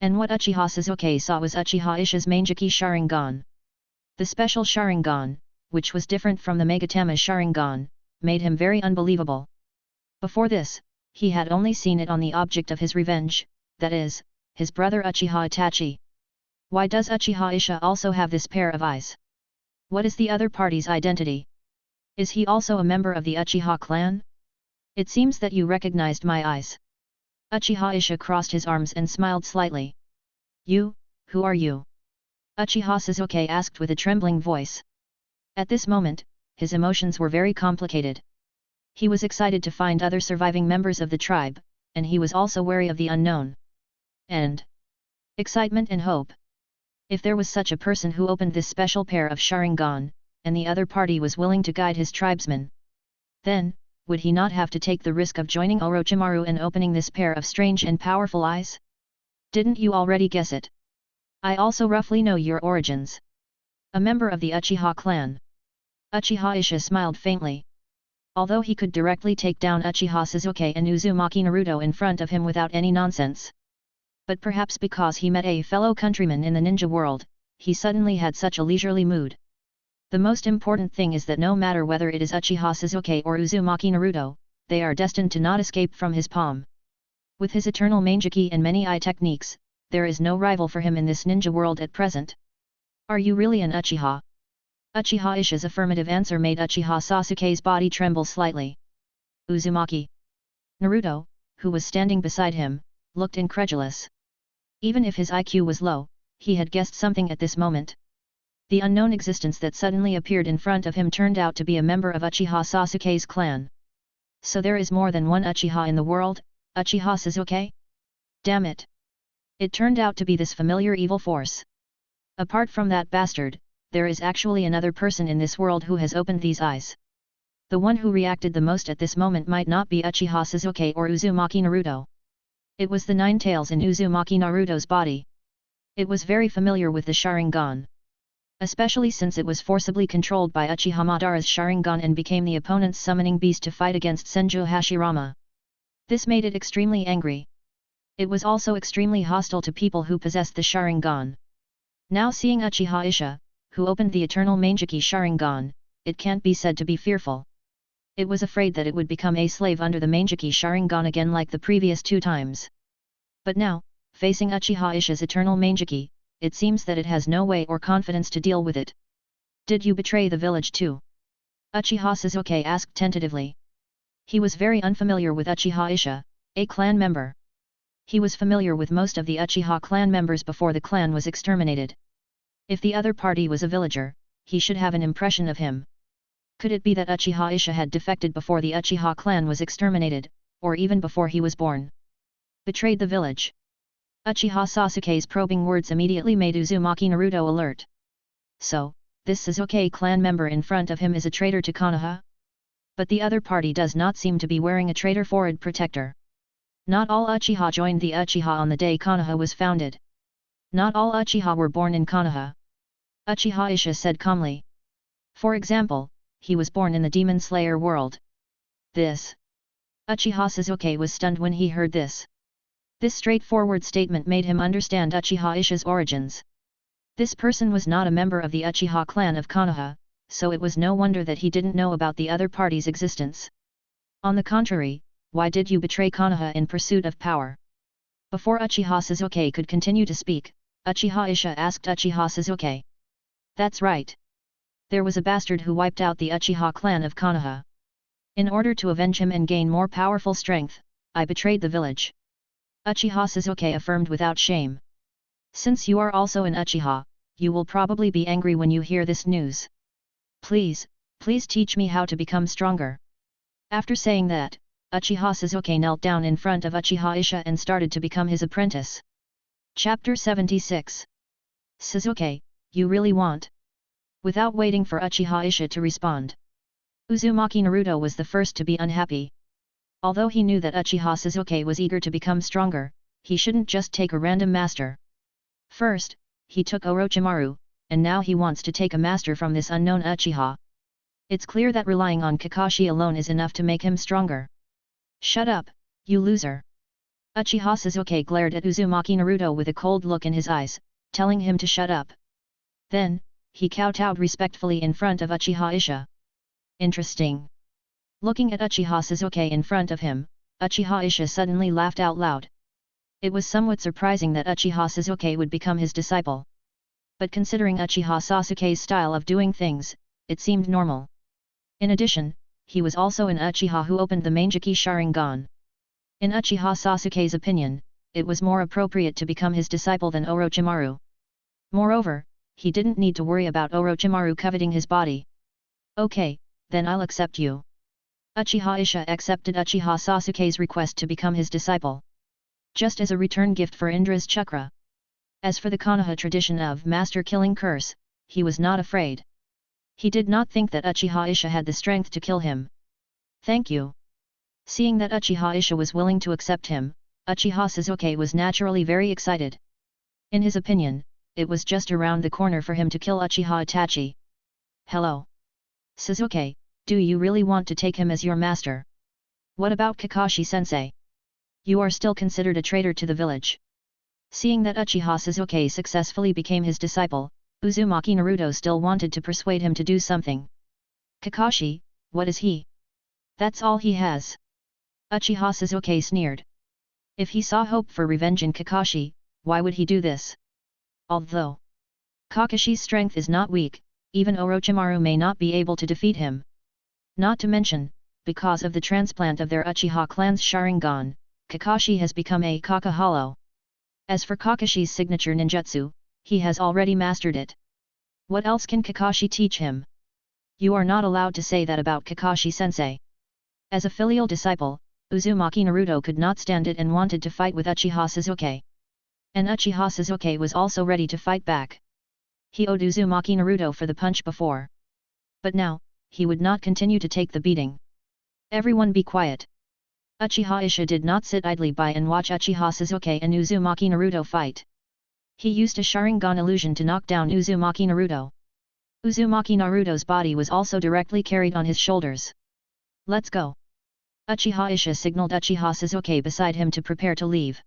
And what Uchiha Sasuke saw was Uchiha Isha's Mangekyō Sharingan. The special Sharingan, which was different from the Megatama Sharingan, made him very unbelievable. Before this, he had only seen it on the object of his revenge, that is, his brother Uchiha Itachi. Why does Uchiha Isha also have this pair of eyes? What is the other party's identity? Is he also a member of the Uchiha clan? It seems that you recognized my eyes. Uchiha Isha crossed his arms and smiled slightly. You, who are you? Uchiha Sasuke asked with a trembling voice. At this moment, his emotions were very complicated. He was excited to find other surviving members of the tribe, and he was also wary of the unknown. And excitement and hope. If there was such a person who opened this special pair of Sharingan, and the other party was willing to guide his tribesmen, then, would he not have to take the risk of joining Orochimaru and opening this pair of strange and powerful eyes? Didn't you already guess it? I also roughly know your origins. A member of the Uchiha clan. Uchiha Isha smiled faintly. Although he could directly take down Uchiha Sasuke and Uzumaki Naruto in front of him without any nonsense. But perhaps because he met a fellow countryman in the ninja world, he suddenly had such a leisurely mood. The most important thing is that no matter whether it is Uchiha Sasuke or Uzumaki Naruto, they are destined to not escape from his palm. With his eternal Mangekyō and many eye techniques, there is no rival for him in this ninja world at present. Are you really an Uchiha? Uchiha Isha's affirmative answer made Uchiha Sasuke's body tremble slightly. Uzumaki. Naruto, who was standing beside him, looked incredulous. Even if his IQ was low, he had guessed something at this moment. The unknown existence that suddenly appeared in front of him turned out to be a member of Uchiha Sasuke's clan. So there is more than one Uchiha in the world, Uchiha Sasuke? Damn it! It turned out to be this familiar evil force. Apart from that bastard, there is actually another person in this world who has opened these eyes. The one who reacted the most at this moment might not be Uchiha Sasuke or Uzumaki Naruto. It was the nine tails in Uzumaki Naruto's body. It was very familiar with the Sharingan. Especially since it was forcibly controlled by Uchiha Madara's Sharingan and became the opponent's summoning beast to fight against Senju Hashirama. This made it extremely angry. It was also extremely hostile to people who possessed the Sharingan. Now seeing Uchiha Isha, who opened the eternal Mangekyō Sharingan, it can't be said to be fearful. It was afraid that it would become a slave under the Mangekyō Sharingan again like the previous two times. But now, facing Uchiha Isha's eternal Mangekyō, it seems that it has no way or confidence to deal with it. Did you betray the village too? Uchiha Sasuke asked tentatively. He was very unfamiliar with Uchiha Isha, a clan member. He was familiar with most of the Uchiha clan members before the clan was exterminated. If the other party was a villager, he should have an impression of him. Could it be that Uchiha Isha had defected before the Uchiha clan was exterminated, or even before he was born? Betrayed the village. Uchiha Sasuke's probing words immediately made Uzumaki Naruto alert. So, this Sasuke clan member in front of him is a traitor to Konoha? But the other party does not seem to be wearing a traitor forehead protector. Not all Uchiha joined the Uchiha on the day Konoha was founded. Not all Uchiha were born in Konoha. Uchiha Isha said calmly. For example, he was born in the Demon Slayer world. This. Uchiha Sasuke was stunned when he heard this. This straightforward statement made him understand Uchiha Isha's origins. This person was not a member of the Uchiha clan of Konoha, so it was no wonder that he didn't know about the other party's existence. On the contrary, why did you betray Konoha in pursuit of power? Before Uchiha Sasuke could continue to speak, Uchiha Isha asked Uchiha Sasuke. That's right. There was a bastard who wiped out the Uchiha clan of Konoha. In order to avenge him and gain more powerful strength, I betrayed the village. Uchiha Sasuke affirmed without shame. Since you are also an Uchiha, you will probably be angry when you hear this news. Please teach me how to become stronger. After saying that, Uchiha Sasuke knelt down in front of Uchiha Isha and started to become his apprentice. Chapter 76. Sasuke, you really want? Without waiting for Uchiha Isha to respond, Uzumaki Naruto was the first to be unhappy. Although he knew that Uchiha Sasuke was eager to become stronger, he shouldn't just take a random master. First, he took Orochimaru, and now he wants to take a master from this unknown Uchiha. It's clear that relying on Kakashi alone is enough to make him stronger. Shut up, you loser! Uchiha Sasuke glared at Uzumaki Naruto with a cold look in his eyes, telling him to shut up. Then, he kowtowed respectfully in front of Uchiha Isha. Interesting. Looking at Uchiha Sasuke in front of him, Uchiha Isha suddenly laughed out loud. It was somewhat surprising that Uchiha Sasuke would become his disciple. But considering Uchiha Sasuke's style of doing things, it seemed normal. In addition, he was also an Uchiha who opened the Mangekyō Sharingan. In Uchiha Sasuke's opinion, it was more appropriate to become his disciple than Orochimaru. Moreover, he didn't need to worry about Orochimaru coveting his body. Okay, then I'll accept you. Uchiha Isha accepted Uchiha Sasuke's request to become his disciple. Just as a return gift for Indra's chakra. As for the Konoha tradition of master killing curse, he was not afraid. He did not think that Uchiha Isha had the strength to kill him. Thank you. Seeing that Uchiha Isha was willing to accept him, Uchiha Sasuke was naturally very excited. In his opinion, it was just around the corner for him to kill Uchiha Itachi. Hello. Sasuke, do you really want to take him as your master? What about Kakashi-sensei? You are still considered a traitor to the village. Seeing that Uchiha Sasuke successfully became his disciple, Uzumaki Naruto still wanted to persuade him to do something. Kakashi, what is he? That's all he has. Uchiha Sasuke sneered. If he saw hope for revenge in Kakashi, why would he do this? Although Kakashi's strength is not weak, even Orochimaru may not be able to defeat him. Not to mention, because of the transplant of their Uchiha clan's Sharingan, Kakashi has become a Kaka Hollow. As for Kakashi's signature ninjutsu, he has already mastered it. What else can Kakashi teach him? You are not allowed to say that about Kakashi-sensei. As a filial disciple, Uzumaki Naruto could not stand it and wanted to fight with Uchiha Sasuke. And Uchiha Sasuke was also ready to fight back. He owed Uzumaki Naruto for the punch before. But now, he would not continue to take the beating. Everyone be quiet. Uchiha Isha did not sit idly by and watch Uchiha Sasuke and Uzumaki Naruto fight. He used a Sharingan illusion to knock down Uzumaki Naruto. Uzumaki Naruto's body was also directly carried on his shoulders. Let's go. Uchiha Isha signaled Uchiha Sasuke beside him to prepare to leave.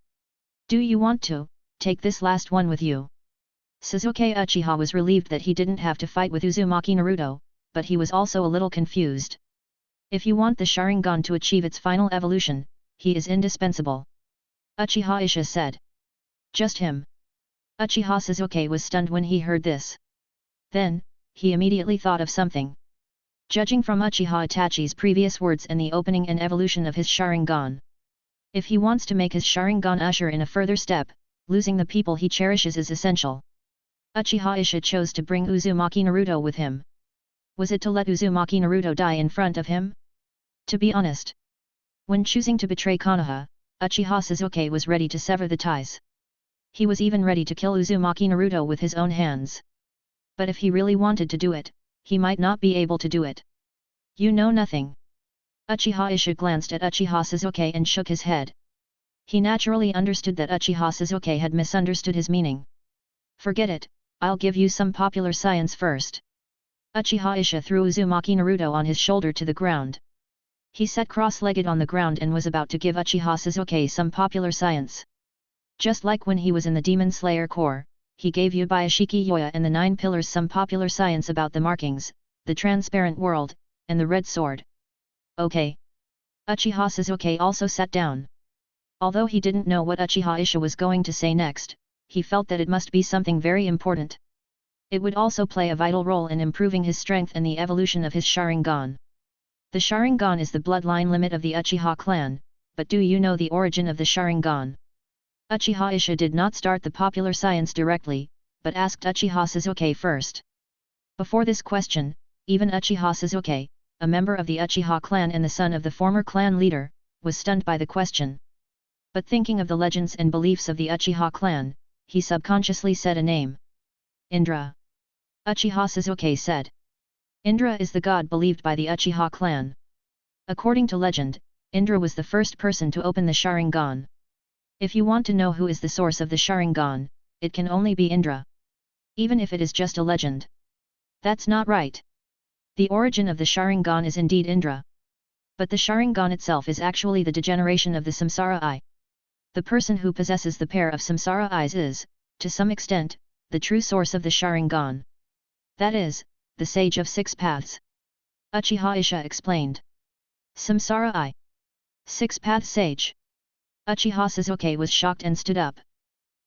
Do you want to take this last one with you? Sasuke Uchiha was relieved that he didn't have to fight with Uzumaki Naruto, but he was also a little confused. If you want the Sharingan to achieve its final evolution, he is indispensable. Uchiha Isha said. Just him. Uchiha Sasuke was stunned when he heard this. Then, he immediately thought of something. Judging from Uchiha Itachi's previous words and the opening and evolution of his Sharingan. If he wants to make his Sharingan usher in a further step, losing the people he cherishes is essential. Uchiha Isha chose to bring Uzumaki Naruto with him. Was it to let Uzumaki Naruto die in front of him? To be honest. When choosing to betray Konoha, Uchiha Sasuke was ready to sever the ties. He was even ready to kill Uzumaki Naruto with his own hands. But if he really wanted to do it, he might not be able to do it. You know nothing. Uchiha Isha glanced at Uchiha Sasuke and shook his head. He naturally understood that Uchiha Sasuke had misunderstood his meaning. Forget it, I'll give you some popular science first. Uchiha Isha threw Uzumaki Naruto on his shoulder to the ground. He sat cross-legged on the ground and was about to give Uchiha Sasuke some popular science. Just like when he was in the Demon Slayer Corps, he gave Yubashiki Yoya and the 9 Pillars some popular science about the markings, the transparent world, and the red sword. Okay. Uchiha Sasuke also sat down. Although he didn't know what Uchiha Isha was going to say next, he felt that it must be something very important. It would also play a vital role in improving his strength and the evolution of his Sharingan. The Sharingan is the bloodline limit of the Uchiha clan, but do you know the origin of the Sharingan? Uchiha Isha did not start the popular science directly, but asked Uchiha Sasuke first. Before this question, even Uchiha Sasuke, a member of the Uchiha clan and the son of the former clan leader, was stunned by the question. But thinking of the legends and beliefs of the Uchiha clan, he subconsciously said a name. Indra. Uchiha Sasuke said. Indra is the god believed by the Uchiha clan. According to legend, Indra was the first person to open the Sharingan. If you want to know who is the source of the Sharingan, it can only be Indra. Even if it is just a legend. That's not right. The origin of the Sharingan is indeed Indra. But the Sharingan itself is actually the degeneration of the Samsara Eye. The person who possesses the pair of Samsara Eyes is, to some extent, the true source of the Sharingan. That is, the Sage of 6 Paths. Uchiha Isha explained. Samsara Eye. 6 Path Sage. Uchiha Sasuke was shocked and stood up.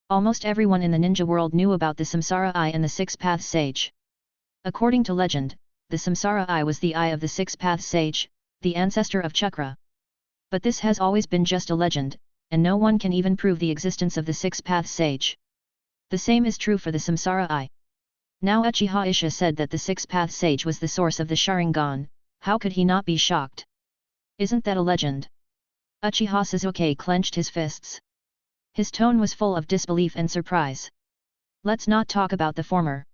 Almost everyone in the ninja world knew about the Samsara Eye and the 6 Path Sage. According to legend, the Samsara Eye was the eye of the 6 Path Sage, the ancestor of Chakra. But this has always been just a legend, and no one can even prove the existence of the 6 Path Sage. The same is true for the Samsara Eye. Now Uchiha Isha said that the 6 Path Sage was the source of the Sharingan, how could he not be shocked? Isn't that a legend? Uchiha Sasuke clenched his fists. His tone was full of disbelief and surprise. Let's not talk about the former.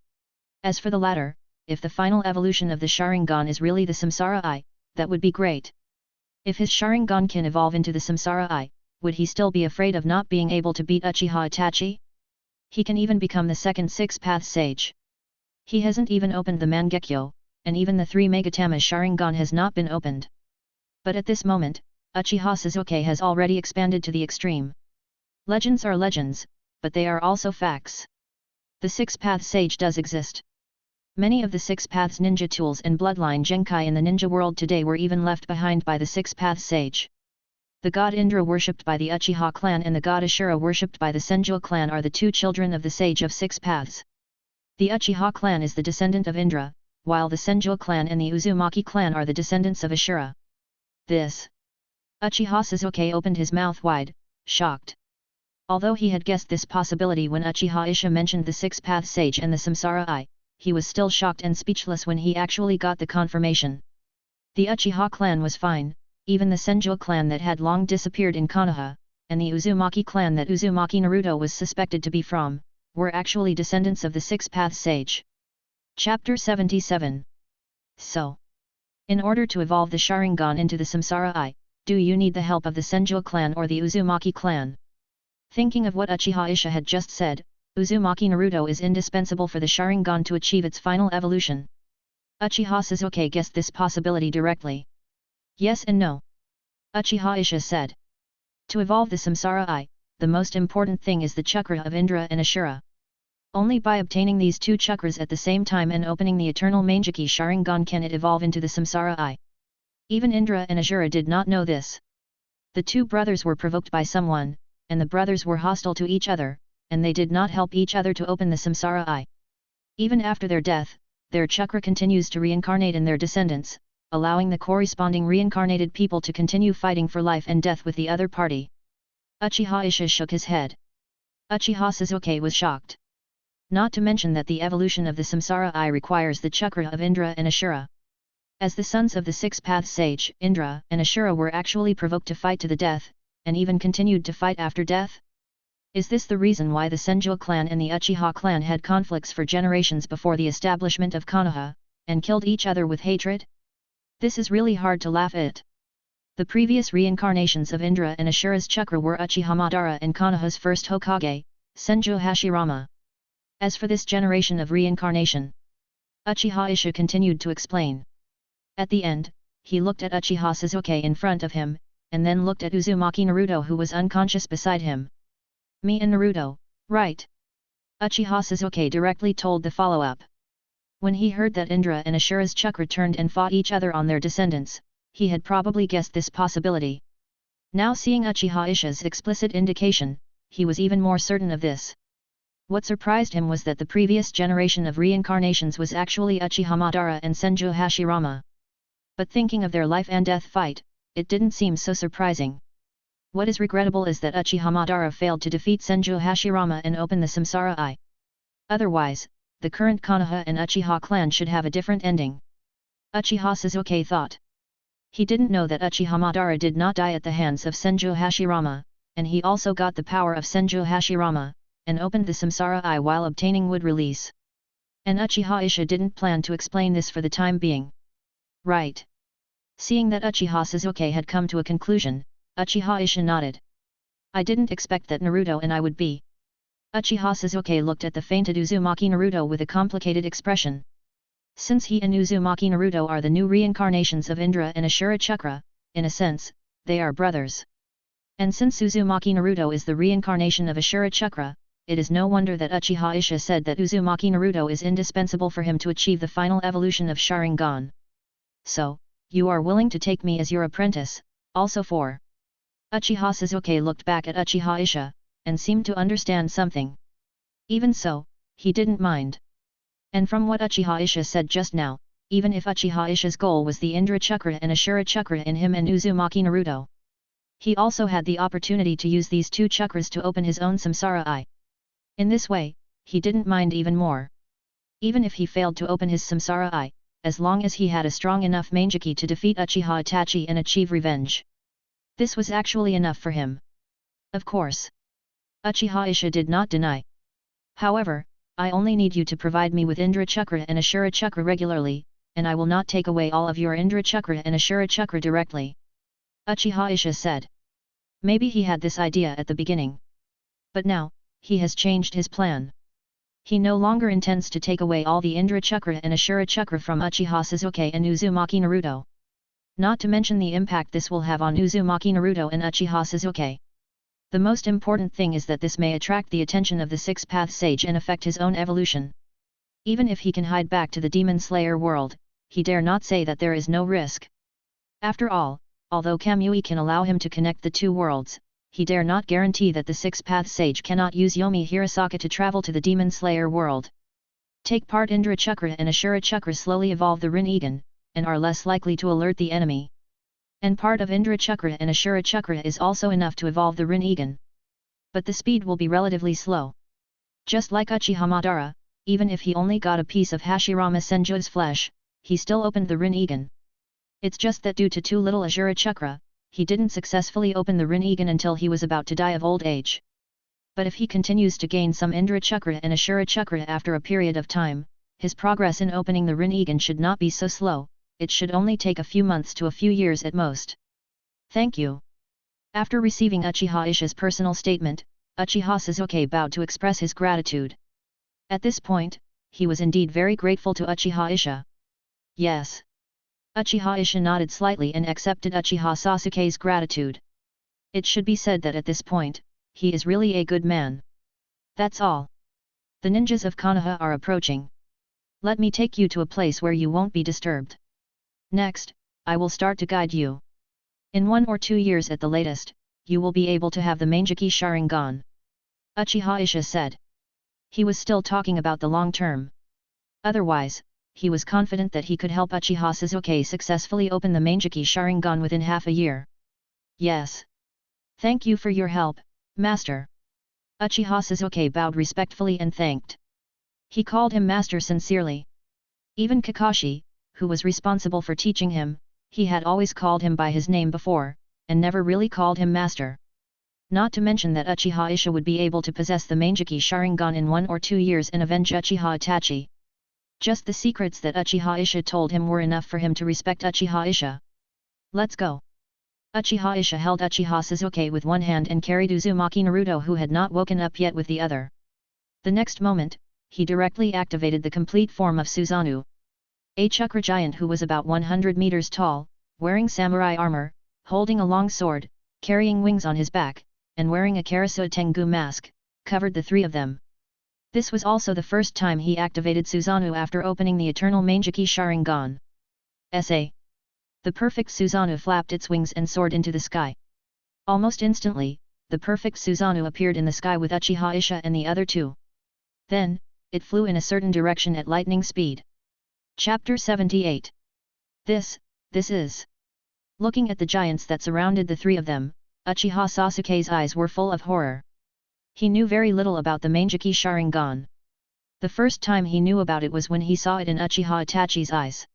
As for the latter, if the final evolution of the Sharingan is really the Samsara Eye, that would be great. If his Sharingan can evolve into the Samsara Eye, would he still be afraid of not being able to beat Uchiha Itachi? He can even become the second 6 Path Sage. He hasn't even opened the Mangekyō, and even the 3 Megatama Sharingan has not been opened. But at this moment, Uchiha Sasuke has already expanded to the extreme. Legends are legends, but they are also facts. The 6 Path Sage does exist. Many of the 6 Paths ninja tools and bloodline Genkai in the ninja world today were even left behind by the 6 Path Sage. The god Indra worshipped by the Uchiha clan and the god Ashura worshipped by the Senju clan are the 2 children of the Sage of 6 Paths. The Uchiha clan is the descendant of Indra, while the Senju clan and the Uzumaki clan are the descendants of Ashura. This. Uchiha Sasuke opened his mouth wide, shocked. Although he had guessed this possibility when Uchiha Isha mentioned the 6 Path Sage and the Samsara Eye, he was still shocked and speechless when he actually got the confirmation. The Uchiha clan was fine, even the Senju clan that had long disappeared in Konoha, and the Uzumaki clan that Uzumaki Naruto was suspected to be from, were actually descendants of the Six-Path Sage. Chapter 77. So, in order to evolve the Sharingan into the Samsara Eye, do you need the help of the Senju clan or the Uzumaki clan? Thinking of what Uchiha Isha had just said, Uzumaki Naruto is indispensable for the Sharingan to achieve its final evolution. Uchiha Sasuke guessed this possibility directly. Yes and no. Uchiha Isha said. To evolve the Samsara Eye, the most important thing is the chakra of Indra and Ashura. Only by obtaining these two chakras at the same time and opening the eternal Mangekyō Sharingan can it evolve into the Samsara Eye. Even Indra and Ashura did not know this. The two brothers were provoked by someone, and the brothers were hostile to each other, and they did not help each other to open the Samsara Eye. Even after their death, their chakra continues to reincarnate in their descendants, allowing the corresponding reincarnated people to continue fighting for life and death with the other party. Uchiha Isha shook his head. Uchiha Sasuke was shocked. Not to mention that the evolution of the Samsara Eye requires the chakra of Indra and Ashura. As the sons of the Six-Path Sage, Indra and Ashura were actually provoked to fight to the death, and even continued to fight after death? Is this the reason why the Senju clan and the Uchiha clan had conflicts for generations before the establishment of Konoha, and killed each other with hatred? This is really hard to laugh at. The previous reincarnations of Indra and Ashura's chakra were Uchiha Madara and Konoha's first Hokage, Senju Hashirama. As for this generation of reincarnation, Uchiha Isha continued to explain. At the end, he looked at Uchiha Sasuke in front of him, and then looked at Uzumaki Naruto who was unconscious beside him. Me and Naruto, right? Uchiha Sasuke directly told the follow-up. When he heard that Indra and Ashura's chakra turned and fought each other on their descendants, he had probably guessed this possibility. Now seeing Uchiha Isha's explicit indication, he was even more certain of this. What surprised him was that the previous generation of reincarnations was actually Uchiha Madara and Senju Hashirama. But thinking of their life and death fight, it didn't seem so surprising. What is regrettable is that Uchiha Madara failed to defeat Senju Hashirama and open the Samsara Eye. Otherwise, the current Konoha and Uchiha clan should have a different ending. Uchiha Sasuke thought. He didn't know that Uchiha Madara did not die at the hands of Senju Hashirama, and he also got the power of Senju Hashirama, and opened the Samsara Eye while obtaining wood release. And Uchiha Isha didn't plan to explain this for the time being. Right. Seeing that Uchiha Sasuke had come to a conclusion, Uchiha Isha nodded. I didn't expect that Naruto and I would be. Uchiha Sasuke looked at the fainted Uzumaki Naruto with a complicated expression. Since he and Uzumaki Naruto are the new reincarnations of Indra and Ashura Chakra, in a sense, they are brothers. And since Uzumaki Naruto is the reincarnation of Ashura Chakra, it is no wonder that Uchiha Isha said that Uzumaki Naruto is indispensable for him to achieve the final evolution of Sharingan. So, you are willing to take me as your apprentice, also for... Uchiha Sasuke looked back at Uchiha Isha, and seemed to understand something. Even so, he didn't mind. And from what Uchiha Isha said just now, even if Uchiha Isha's goal was the Indra Chakra and Ashura Chakra in him and Uzumaki Naruto, he also had the opportunity to use these two chakras to open his own Samsara Eye. In this way, he didn't mind even more. Even if he failed to open his Samsara Eye, as long as he had a strong enough Mangekyō to defeat Uchiha Itachi and achieve revenge. This was actually enough for him. Of course. Uchiha Isha did not deny. However, I only need you to provide me with Indra Chakra and Ashura Chakra regularly, and I will not take away all of your Indra Chakra and Ashura Chakra directly. Uchiha Isha said. Maybe he had this idea at the beginning. But now, he has changed his plan. He no longer intends to take away all the Indra Chakra and Ashura Chakra from Uchiha Sasuke and Uzumaki Naruto. Not to mention the impact this will have on Uzumaki Naruto and Uchiha Sasuke. The most important thing is that this may attract the attention of the Six-Path Sage and affect his own evolution. Even if he can hide back to the Demon Slayer world, he dare not say that there is no risk. After all, although Kamui can allow him to connect the two worlds, he dare not guarantee that the Six-Path Sage cannot use Yomi Hirasaka to travel to the Demon Slayer world. Take part Indra Chakra and Ashura Chakra slowly evolve the Rinnegan, and are less likely to alert the enemy. And part of Indra Chakra and Ashura Chakra is also enough to evolve the Rinnegan. But the speed will be relatively slow. Just like Uchiha Madara, even if he only got a piece of Hashirama Senju's flesh, he still opened the Rinnegan. It's just that due to too little Asura Chakra, he didn't successfully open the Rinnegan until he was about to die of old age. But if he continues to gain some Indra Chakra and Ashura Chakra after a period of time, his progress in opening the Rinnegan should not be so slow, it should only take a few months to a few years at most. Thank you. After receiving Uchiha Isha's personal statement, Uchiha Sasuke bowed to express his gratitude. At this point, he was indeed very grateful to Uchiha Isha. Yes. Uchiha Isha nodded slightly and accepted Uchiha Sasuke's gratitude. It should be said that at this point, he is really a good man. That's all. The ninjas of Konoha are approaching. Let me take you to a place where you won't be disturbed. Next, I will start to guide you. In 1 or 2 years at the latest, you will be able to have the Mangekyō Sharingan. Uchiha Isha said. He was still talking about the long term. Otherwise, he was confident that he could help Uchiha Sasuke successfully open the Mangekyō Sharingan within half a year. Yes. Thank you for your help, Master. Uchiha Sasuke bowed respectfully and thanked. He called him Master sincerely. Even Kakashi, who was responsible for teaching him, he had always called him by his name before, and never really called him Master. Not to mention that Uchiha Isha would be able to possess the Mangekyō Sharingan in 1 or 2 years and avenge Uchiha Itachi. Just the secrets that Uchiha Isha told him were enough for him to respect Uchiha Isha. Let's go. Uchiha Isha held Uchiha Sasuke with one hand and carried Uzumaki Naruto, who had not woken up yet, with the other. The next moment, he directly activated the complete form of Susanoo. A chakra giant who was about 100 meters tall, wearing samurai armor, holding a long sword, carrying wings on his back, and wearing a Karasuo Tengu mask, covered the three of them. This was also the first time he activated Susanoo after opening the eternal Mangekyō Sharingan. S.A. The perfect Susanoo flapped its wings and soared into the sky. Almost instantly, the perfect Susanoo appeared in the sky with Uchiha Isha and the other two. Then, it flew in a certain direction at lightning speed. Chapter 78. This is. Looking at the giants that surrounded the three of them, Uchiha Sasuke's eyes were full of horror. He knew very little about the Mangekyō Sharingan. The first time he knew about it was when he saw it in Uchiha Itachi's eyes.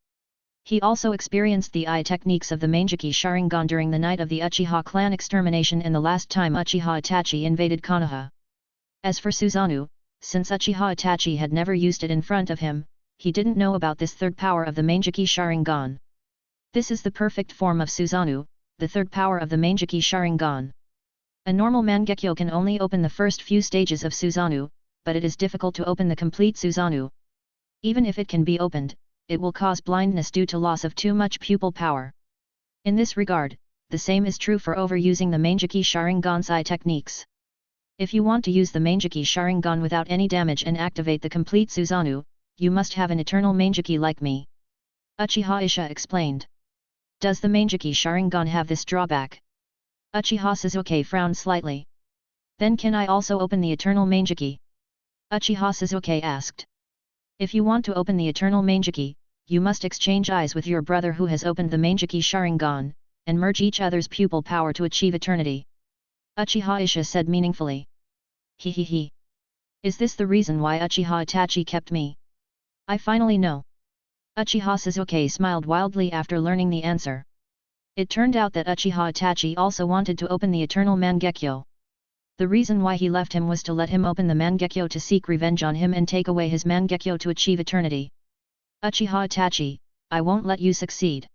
He also experienced the eye techniques of the Mangekyō Sharingan during the night of the Uchiha clan extermination and the last time Uchiha Itachi invaded Konoha. As for Susanoo, since Uchiha Itachi had never used it in front of him, he didn't know about this third power of the Mangekyō Sharingan. This is the perfect form of Susanoo, the third power of the Mangekyō Sharingan. A normal Mangekyō can only open the first few stages of Susanoo, but it is difficult to open the complete Susanoo. Even if it can be opened, it will cause blindness due to loss of too much pupil power. In this regard, the same is true for overusing the Mangekyō Sharingan's eye techniques. If you want to use the Mangekyō Sharingan without any damage and activate the complete Susanoo, you must have an eternal Mangekyō like me. Uchiha Isha explained. Does the Mangekyō Sharingan have this drawback? Uchiha Sasuke frowned slightly. Then can I also open the eternal Mangekyō? Uchiha Sasuke asked. If you want to open the eternal Mangekyō, you must exchange eyes with your brother who has opened the Mangekyō Sharingan, and merge each other's pupil power to achieve eternity. Uchiha Isha said meaningfully. He. Is this the reason why Uchiha Itachi kept me? I finally know. Uchiha Sasuke smiled wildly after learning the answer. It turned out that Uchiha Itachi also wanted to open the eternal Mangekyō. The reason why he left him was to let him open the Mangekyō to seek revenge on him and take away his Mangekyō to achieve eternity. Uchiha Itachi, I won't let you succeed.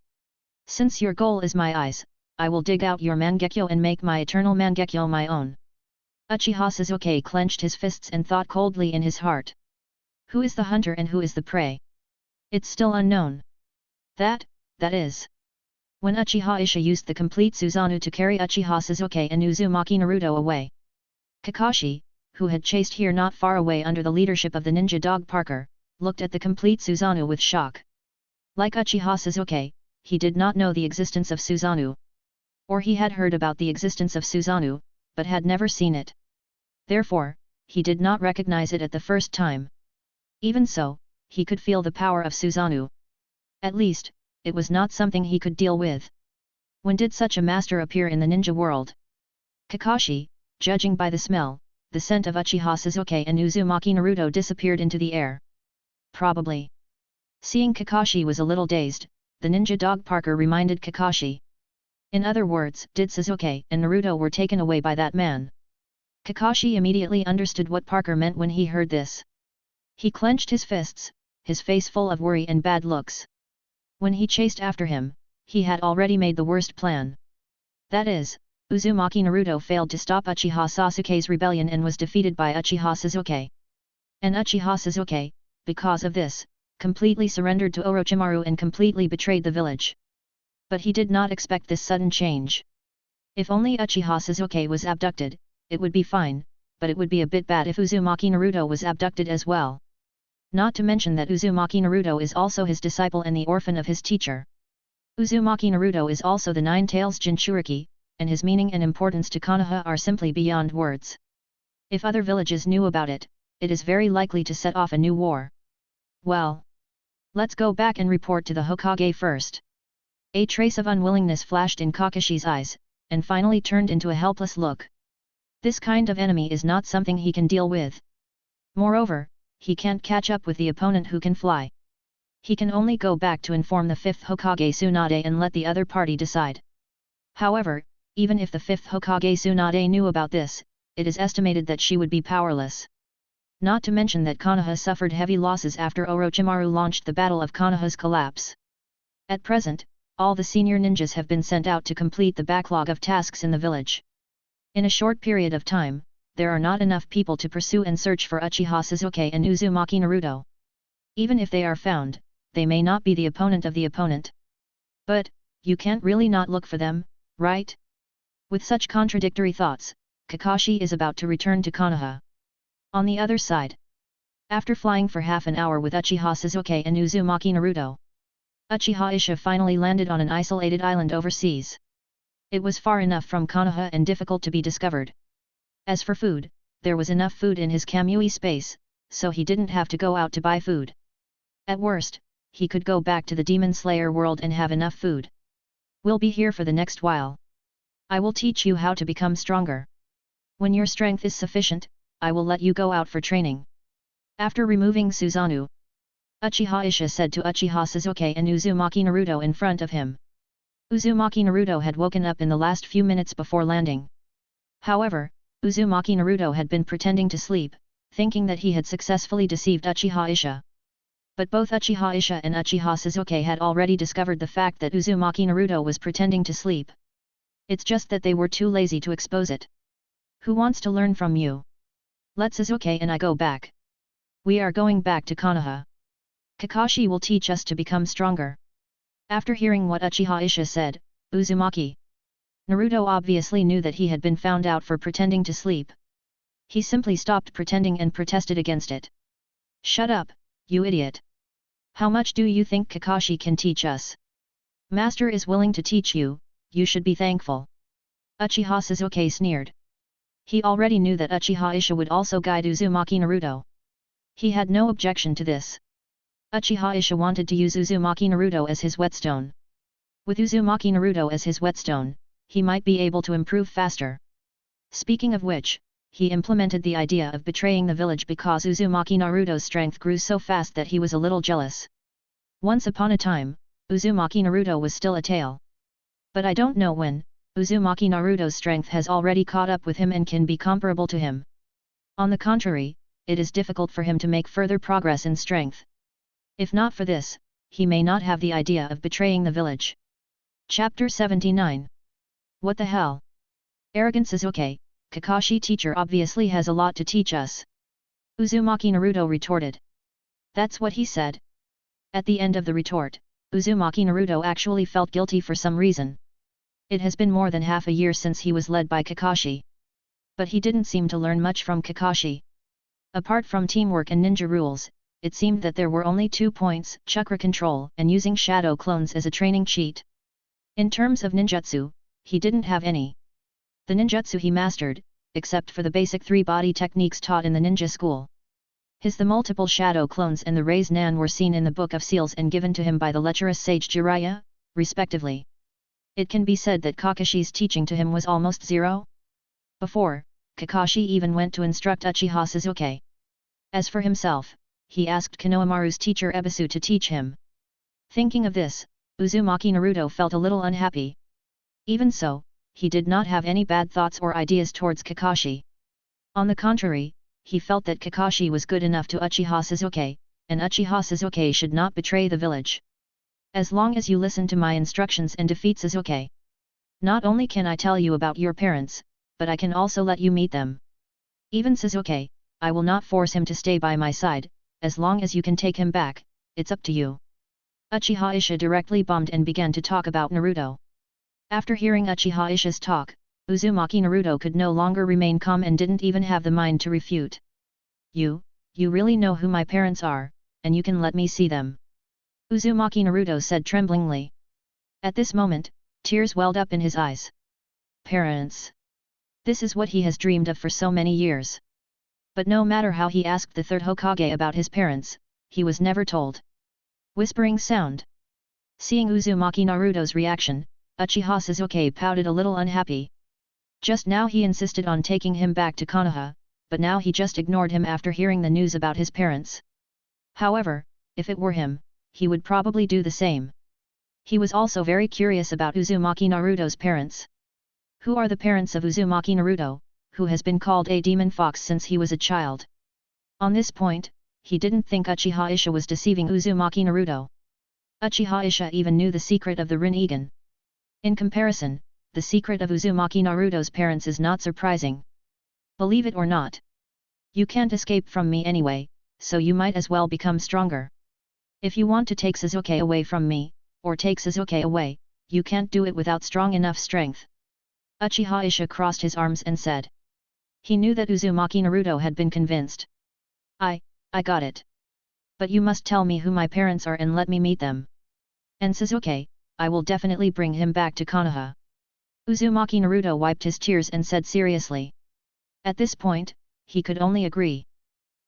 Since your goal is my eyes, I will dig out your Mangekyō and make my eternal Mangekyō my own. Uchiha Sasuke clenched his fists and thought coldly in his heart. Who is the hunter and who is the prey? It's still unknown. That is. When Uchiha Isha used the complete Susanoo to carry Uchiha Sasuke and Uzumaki Naruto away, Kakashi, who had chased here not far away under the leadership of the ninja dog Parker, looked at the complete Susanoo with shock. Like Uchiha Sasuke, he did not know the existence of Susanoo. Or he had heard about the existence of Susanoo, but had never seen it. Therefore, he did not recognize it at the first time. Even so, he could feel the power of Susanoo. At least, it was not something he could deal with. When did such a master appear in the ninja world? Kakashi, judging by the smell, the scent of Uchiha Sasuke and Uzumaki Naruto disappeared into the air. Probably. Seeing Kakashi was a little dazed, the ninja dog Parker reminded Kakashi. In other words, did Sasuke and Naruto were taken away by that man? Kakashi immediately understood what Parker meant when he heard this. He clenched his fists, his face full of worry and bad looks. When he chased after him, he had already made the worst plan. That is, Uzumaki Naruto failed to stop Uchiha Sasuke's rebellion and was defeated by Uchiha Sasuke. And Uchiha Sasuke, because of this, completely surrendered to Orochimaru and completely betrayed the village. But he did not expect this sudden change. If only Uchiha Sasuke was abducted, it would be fine, but it would be a bit bad if Uzumaki Naruto was abducted as well. Not to mention that Uzumaki Naruto is also his disciple and the orphan of his teacher. Uzumaki Naruto is also the Nine Tails Jinchuriki, and his meaning and importance to Konoha are simply beyond words. If other villages knew about it, it is very likely to set off a new war. Well, let's go back and report to the Hokage first. A trace of unwillingness flashed in Kakashi's eyes, and finally turned into a helpless look. This kind of enemy is not something he can deal with. Moreover, he can't catch up with the opponent who can fly. He can only go back to inform the 5th Hokage Tsunade and let the other party decide. However, even if the 5th Hokage Tsunade knew about this, it is estimated that she would be powerless. Not to mention that Konoha suffered heavy losses after Orochimaru launched the Battle of Konoha's collapse. At present, all the senior ninjas have been sent out to complete the backlog of tasks in the village. In a short period of time, there are not enough people to pursue and search for Uchiha Sasuke and Uzumaki Naruto. Even if they are found, they may not be the opponent of the opponent. But, you can't really not look for them, right? With such contradictory thoughts, Kakashi is about to return to Konoha. On the other side, after flying for half an hour with Uchiha Sasuke and Uzumaki Naruto, Uchiha Isha finally landed on an isolated island overseas. It was far enough from Konoha and difficult to be discovered. As for food, there was enough food in his Kamui space, so he didn't have to go out to buy food. At worst, he could go back to the Demon Slayer world and have enough food. We'll be here for the next while. I will teach you how to become stronger. When your strength is sufficient, I will let you go out for training. After removing Susanoo, Uchiha Isha said to Uchiha Sasuke and Uzumaki Naruto in front of him. Uzumaki Naruto had woken up in the last few minutes before landing. However, Uzumaki Naruto had been pretending to sleep, thinking that he had successfully deceived Uchiha Isha. But both Uchiha Isha and Uchiha Sasuke had already discovered the fact that Uzumaki Naruto was pretending to sleep. It's just that they were too lazy to expose it. Who wants to learn from you? Let Sasuke and I go back. We are going back to Konoha. Kakashi will teach us to become stronger. After hearing what Uchiha Isha said, Uzumaki Naruto obviously knew that he had been found out for pretending to sleep. He simply stopped pretending and protested against it. Shut up, you idiot. How much do you think Kakashi can teach us? Master is willing to teach you, you should be thankful. Uchiha Sasuke sneered. He already knew that Uchiha Isha would also guide Uzumaki Naruto. He had no objection to this. Uchiha Isha wanted to use Uzumaki Naruto as his whetstone. With Uzumaki Naruto as his whetstone, he might be able to improve faster. Speaking of which, he implemented the idea of betraying the village because Uzumaki Naruto's strength grew so fast that he was a little jealous. Once upon a time, Uzumaki Naruto was still a tale. But I don't know when, Uzumaki Naruto's strength has already caught up with him and can be comparable to him. On the contrary, it is difficult for him to make further progress in strength. If not for this, he may not have the idea of betraying the village. Chapter 79. What the hell? Arrogant Sasuke, Kakashi teacher obviously has a lot to teach us. Uzumaki Naruto retorted. That's what he said. At the end of the retort, Uzumaki Naruto actually felt guilty for some reason. It has been more than half a year since he was led by Kakashi. But he didn't seem to learn much from Kakashi. Apart from teamwork and ninja rules, it seemed that there were only 2 points, chakra control and using shadow clones as a training cheat. In terms of ninjutsu, he didn't have any. The ninjutsu he mastered, except for the basic 3 body techniques taught in the ninja school. The multiple shadow clones and the raise nan were seen in the Book of Seals and given to him by the lecherous sage Jiraiya, respectively. It can be said that Kakashi's teaching to him was almost zero. Before, Kakashi even went to instruct Uchiha Sasuke. As for himself, he asked Konohamaru's teacher Ebisu to teach him. Thinking of this, Uzumaki Naruto felt a little unhappy. Even so, he did not have any bad thoughts or ideas towards Kakashi. On the contrary, he felt that Kakashi was good enough to Uchiha Sasuke, and Uchiha Sasuke should not betray the village. As long as you listen to my instructions and defeat Sasuke. Not only can I tell you about your parents, but I can also let you meet them. Even Sasuke, I will not force him to stay by my side, as long as you can take him back, it's up to you. Uchiha Issa directly bombed and began to talk about Naruto. After hearing Uchiha Issa's talk, Uzumaki Naruto could no longer remain calm and didn't even have the mind to refute. You really know who my parents are, and you can let me see them. Uzumaki Naruto said tremblingly. At this moment, tears welled up in his eyes. Parents. This is what he has dreamed of for so many years. But no matter how he asked the third Hokage about his parents, he was never told. Whispering sound. Seeing Uzumaki Naruto's reaction, Uchiha Sasuke pouted a little unhappy. Just now he insisted on taking him back to Konoha, but now he just ignored him after hearing the news about his parents. However, if it were him, he would probably do the same. He was also very curious about Uzumaki Naruto's parents. Who are the parents of Uzumaki Naruto, who has been called a demon fox since he was a child? On this point, he didn't think Uchiha Issa was deceiving Uzumaki Naruto. Uchiha Issa even knew the secret of the Rinnegan. In comparison, the secret of Uzumaki Naruto's parents is not surprising. Believe it or not. You can't escape from me anyway, so you might as well become stronger. If you want to take Sasuke away from me, or take Sasuke away, you can't do it without strong enough strength. Uchiha Issa crossed his arms and said. He knew that Uzumaki Naruto had been convinced. I got it. But you must tell me who my parents are and let me meet them. And Sasuke, I will definitely bring him back to Konoha. Uzumaki Naruto wiped his tears and said seriously. At this point, he could only agree.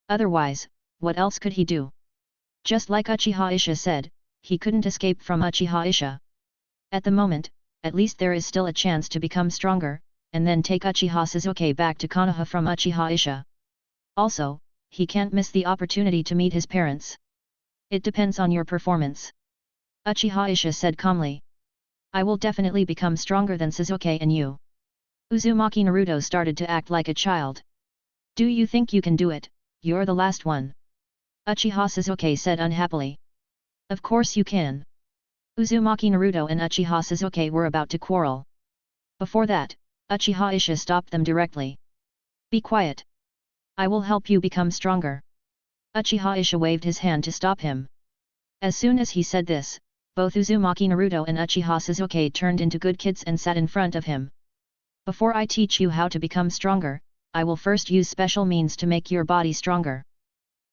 Otherwise, what else could he do? Just like Uchiha Issa said, he couldn't escape from Uchiha Issa. At the moment, at least there is still a chance to become stronger, and then take Uchiha Sasuke back to Konoha from Uchiha Issa. Also, he can't miss the opportunity to meet his parents. It depends on your performance. Uchiha Issa said calmly. I will definitely become stronger than Sasuke and you. Uzumaki Naruto started to act like a child. Do you think you can do it? You're the last one. Uchiha Sasuke said unhappily. Of course you can. Uzumaki Naruto and Uchiha Sasuke were about to quarrel. Before that, Uchiha Issa stopped them directly. Be quiet. I will help you become stronger. Uchiha Issa waved his hand to stop him. As soon as he said this, both Uzumaki Naruto and Uchiha Sasuke turned into good kids and sat in front of him. Before I teach you how to become stronger, I will first use special means to make your body stronger.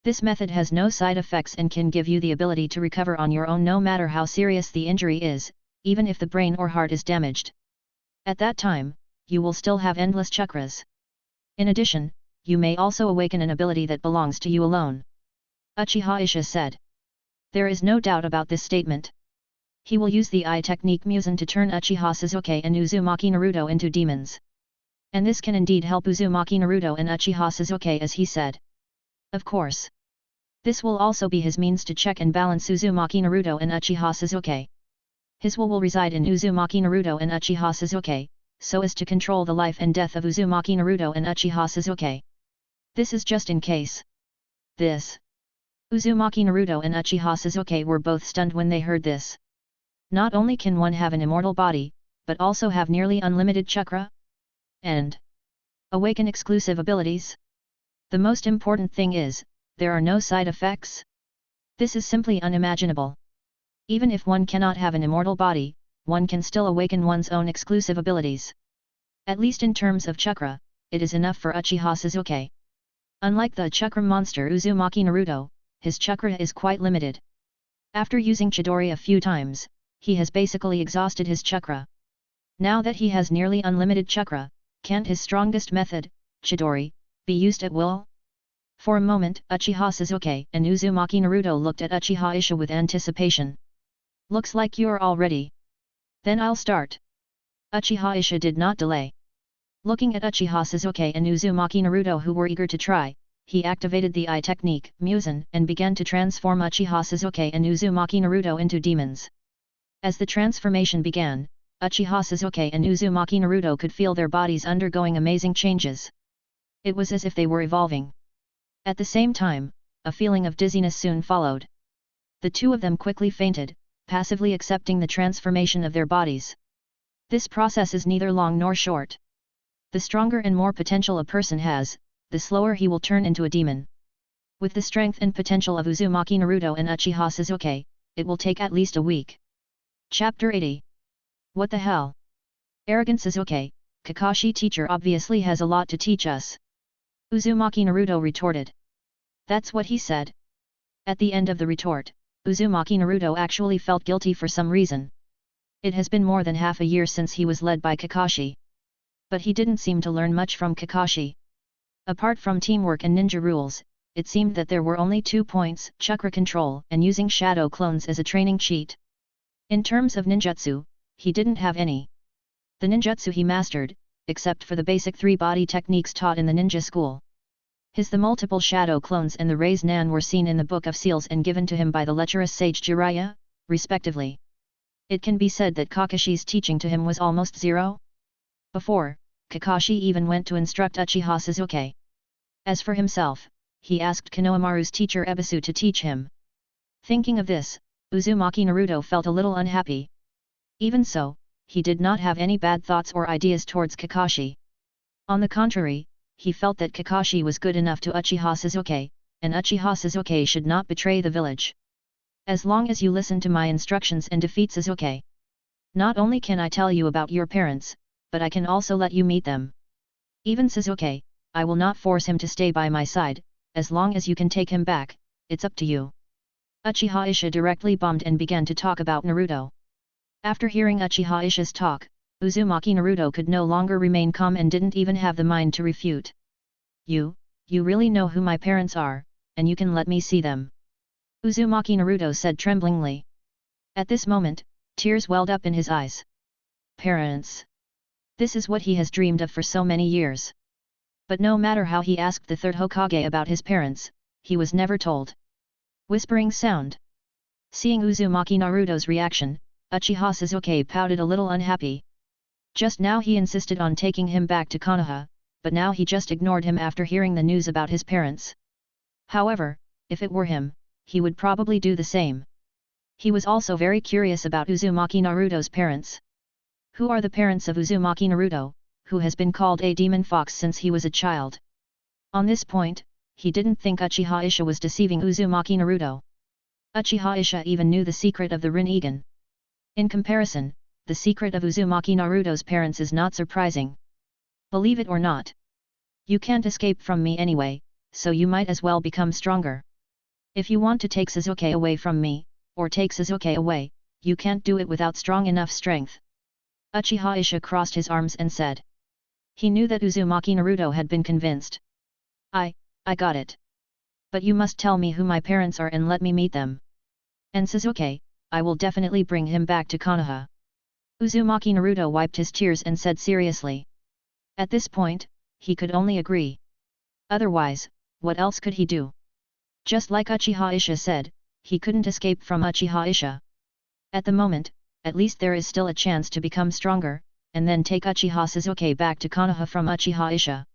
This method has no side effects and can give you the ability to recover on your own no matter how serious the injury is, even if the brain or heart is damaged. At that time, you will still have endless chakras. In addition, you may also awaken an ability that belongs to you alone. Uchiha Issa said. There is no doubt about this statement. He will use the eye technique Musen to turn Uchiha Sasuke and Uzumaki Naruto into demons. And this can indeed help Uzumaki Naruto and Uchiha Sasuke as he said. Of course. This will also be his means to check and balance Uzumaki Naruto and Uchiha Sasuke. His will reside in Uzumaki Naruto and Uchiha Sasuke, so as to control the life and death of Uzumaki Naruto and Uchiha Sasuke. This is just in case. This. Uzumaki Naruto and Uchiha Sasuke were both stunned when they heard this. Not only can one have an immortal body, but also have nearly unlimited chakra? And awaken exclusive abilities? The most important thing is, there are no side effects? This is simply unimaginable. Even if one cannot have an immortal body, one can still awaken one's own exclusive abilities. At least in terms of chakra, it is enough for Uchiha Sasuke. Unlike the chakra monster Uzumaki Naruto, his chakra is quite limited. After using Chidori a few times, he has basically exhausted his chakra. Now that he has nearly unlimited chakra, can't his strongest method, Chidori, be used at will? For a moment, Uchiha Sasuke and Uzumaki Naruto looked at Uchiha Issa with anticipation. Looks like you're all ready. Then I'll start. Uchiha Issa did not delay. Looking at Uchiha Sasuke and Uzumaki Naruto who were eager to try, he activated the eye technique, Musen, and began to transform Uchiha Sasuke and Uzumaki Naruto into demons. As the transformation began, Uchiha Sasuke and Uzumaki Naruto could feel their bodies undergoing amazing changes. It was as if they were evolving. At the same time, a feeling of dizziness soon followed. The two of them quickly fainted, passively accepting the transformation of their bodies. This process is neither long nor short. The stronger and more potential a person has, the slower he will turn into a demon. With the strength and potential of Uzumaki Naruto and Uchiha Sasuke, it will take at least a week. Chapter 80. What the hell? Arrogant Sasuke, Kakashi teacher obviously has a lot to teach us. Uzumaki Naruto retorted. That's what he said. At the end of the retort, Uzumaki Naruto actually felt guilty for some reason. It has been more than half a year since he was led by Kakashi. But he didn't seem to learn much from Kakashi. Apart from teamwork and ninja rules, it seemed that there were only 2 points, chakra control and using shadow clones as a training cheat. In terms of ninjutsu, he didn't have any. The ninjutsu he mastered, except for the basic 3 body techniques taught in the ninja school. The multiple shadow clones and the raised nan were seen in the Book of Seals and given to him by the lecherous sage Jiraiya, respectively. It can be said that Kakashi's teaching to him was almost zero. Before, Kakashi even went to instruct Uchiha Sasuke. As for himself, he asked Konohamaru's teacher Ebisu to teach him. Thinking of this, Uzumaki Naruto felt a little unhappy. Even so, he did not have any bad thoughts or ideas towards Kakashi. On the contrary, he felt that Kakashi was good enough to Uchiha Sasuke, and Uchiha Sasuke should not betray the village. As long as you listen to my instructions and defeat Sasuke. Not only can I tell you about your parents, but I can also let you meet them. Even Sasuke, I will not force him to stay by my side, as long as you can take him back, it's up to you. Uchiha Issa directly bombed and began to talk about Naruto. After hearing Uchiha Issa's talk, Uzumaki Naruto could no longer remain calm and didn't even have the mind to refute. You really know who my parents are, and you can let me see them. Uzumaki Naruto said tremblingly. At this moment, tears welled up in his eyes. Parents. This is what he has dreamed of for so many years. But no matter how he asked the third Hokage about his parents, he was never told. Whispering sound. Seeing Uzumaki Naruto's reaction, Uchiha Sasuke pouted a little unhappy. Just now he insisted on taking him back to Konoha, but now he just ignored him after hearing the news about his parents. However, if it were him, he would probably do the same. He was also very curious about Uzumaki Naruto's parents. Who are the parents of Uzumaki Naruto, who has been called a demon fox since he was a child? On this point, he didn't think Uchiha Issa was deceiving Uzumaki Naruto. Uchiha Issa even knew the secret of the Rinnegan. In comparison, the secret of Uzumaki Naruto's parents is not surprising. Believe it or not. You can't escape from me anyway, so you might as well become stronger. If you want to take Sasuke away from me, or take Sasuke away, you can't do it without strong enough strength. Uchiha Issa crossed his arms and said. He knew that Uzumaki Naruto had been convinced. I got it. But you must tell me who my parents are and let me meet them. And Sasuke, I will definitely bring him back to Konoha. Uzumaki Naruto wiped his tears and said seriously. At this point, he could only agree. Otherwise, what else could he do? Just like Uchiha Issa said, he couldn't escape from Uchiha Issa. At the moment, at least there is still a chance to become stronger, and then take Uchiha Sasuke back to Konoha from Uchiha Issa.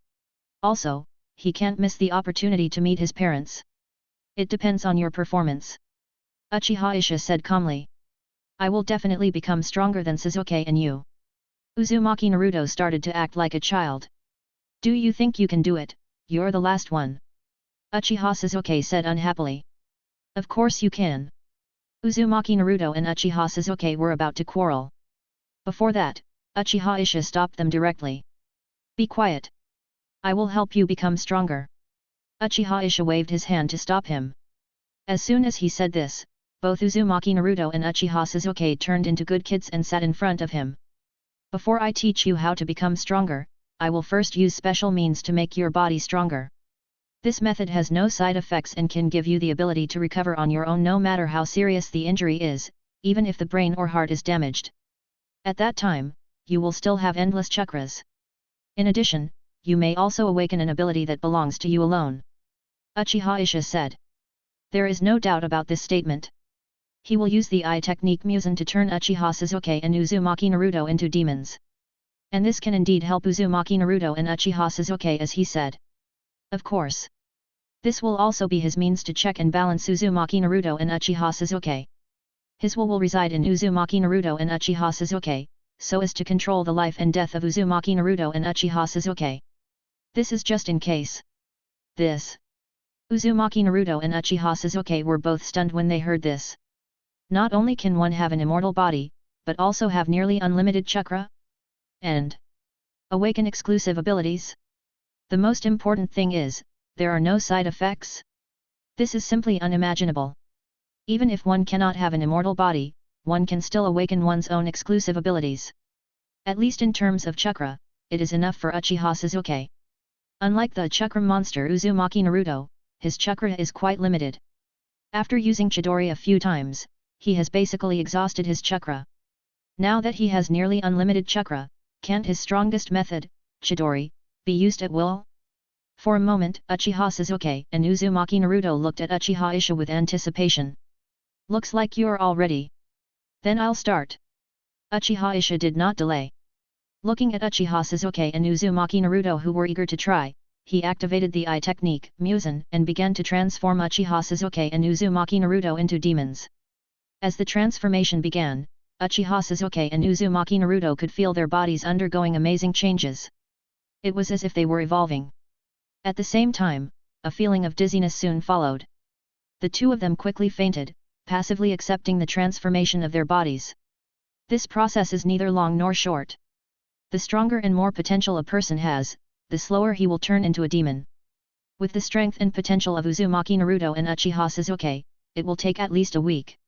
Also, he can't miss the opportunity to meet his parents. It depends on your performance. Uchiha Issa said calmly. I will definitely become stronger than Sasuke and you. Uzumaki Naruto started to act like a child. Do you think you can do it? You're the last one. Uchiha Sasuke said unhappily. Of course you can. Uzumaki Naruto and Uchiha Sasuke were about to quarrel. Before that, Uchiha Issa stopped them directly. Be quiet. I will help you become stronger. Uchiha Issa waved his hand to stop him. As soon as he said this, both Uzumaki Naruto and Uchiha Sasuke turned into good kids and sat in front of him. Before I teach you how to become stronger, I will first use special means to make your body stronger. This method has no side effects and can give you the ability to recover on your own no matter how serious the injury is, even if the brain or heart is damaged. At that time, you will still have endless chakras. In addition, you may also awaken an ability that belongs to you alone. Uchiha Isha said. There is no doubt about this statement. He will use the eye technique Musen to turn Uchiha Sasuke and Uzumaki Naruto into demons. And this can indeed help Uzumaki Naruto and Uchiha Sasuke, as he said. Of course. This will also be his means to check and balance Uzumaki Naruto and Uchiha Sasuke. His will reside in Uzumaki Naruto and Uchiha Sasuke, so as to control the life and death of Uzumaki Naruto and Uchiha Sasuke. This is just in case. Uzumaki Naruto and Uchiha Sasuke were both stunned when they heard this. Not only can one have an immortal body, but also have nearly unlimited chakra? And awaken exclusive abilities? The most important thing is, there are no side effects? This is simply unimaginable. Even if one cannot have an immortal body, one can still awaken one's own exclusive abilities. At least in terms of chakra, it is enough for Uchiha Sasuke. Unlike the chakra monster Uzumaki Naruto, his chakra is quite limited. After using Chidori a few times, he has basically exhausted his chakra. Now that he has nearly unlimited chakra, can't his strongest method, Chidori, be used at will? For a moment, Uchiha Sasuke and Uzumaki Naruto looked at Uchiha Isha with anticipation. Looks like you're all ready. Then I'll start. Uchiha Isha did not delay. Looking at Uchiha Sasuke and Uzumaki Naruto, who were eager to try, he activated the eye technique, Musen, and began to transform Uchiha Sasuke and Uzumaki Naruto into demons. As the transformation began, Uchiha Sasuke and Uzumaki Naruto could feel their bodies undergoing amazing changes. It was as if they were evolving. At the same time, a feeling of dizziness soon followed. The two of them quickly fainted, passively accepting the transformation of their bodies. This process is neither long nor short. The stronger and more potential a person has, the slower he will turn into a demon. With the strength and potential of Uzumaki Naruto and Uchiha Sasuke, it will take at least a week.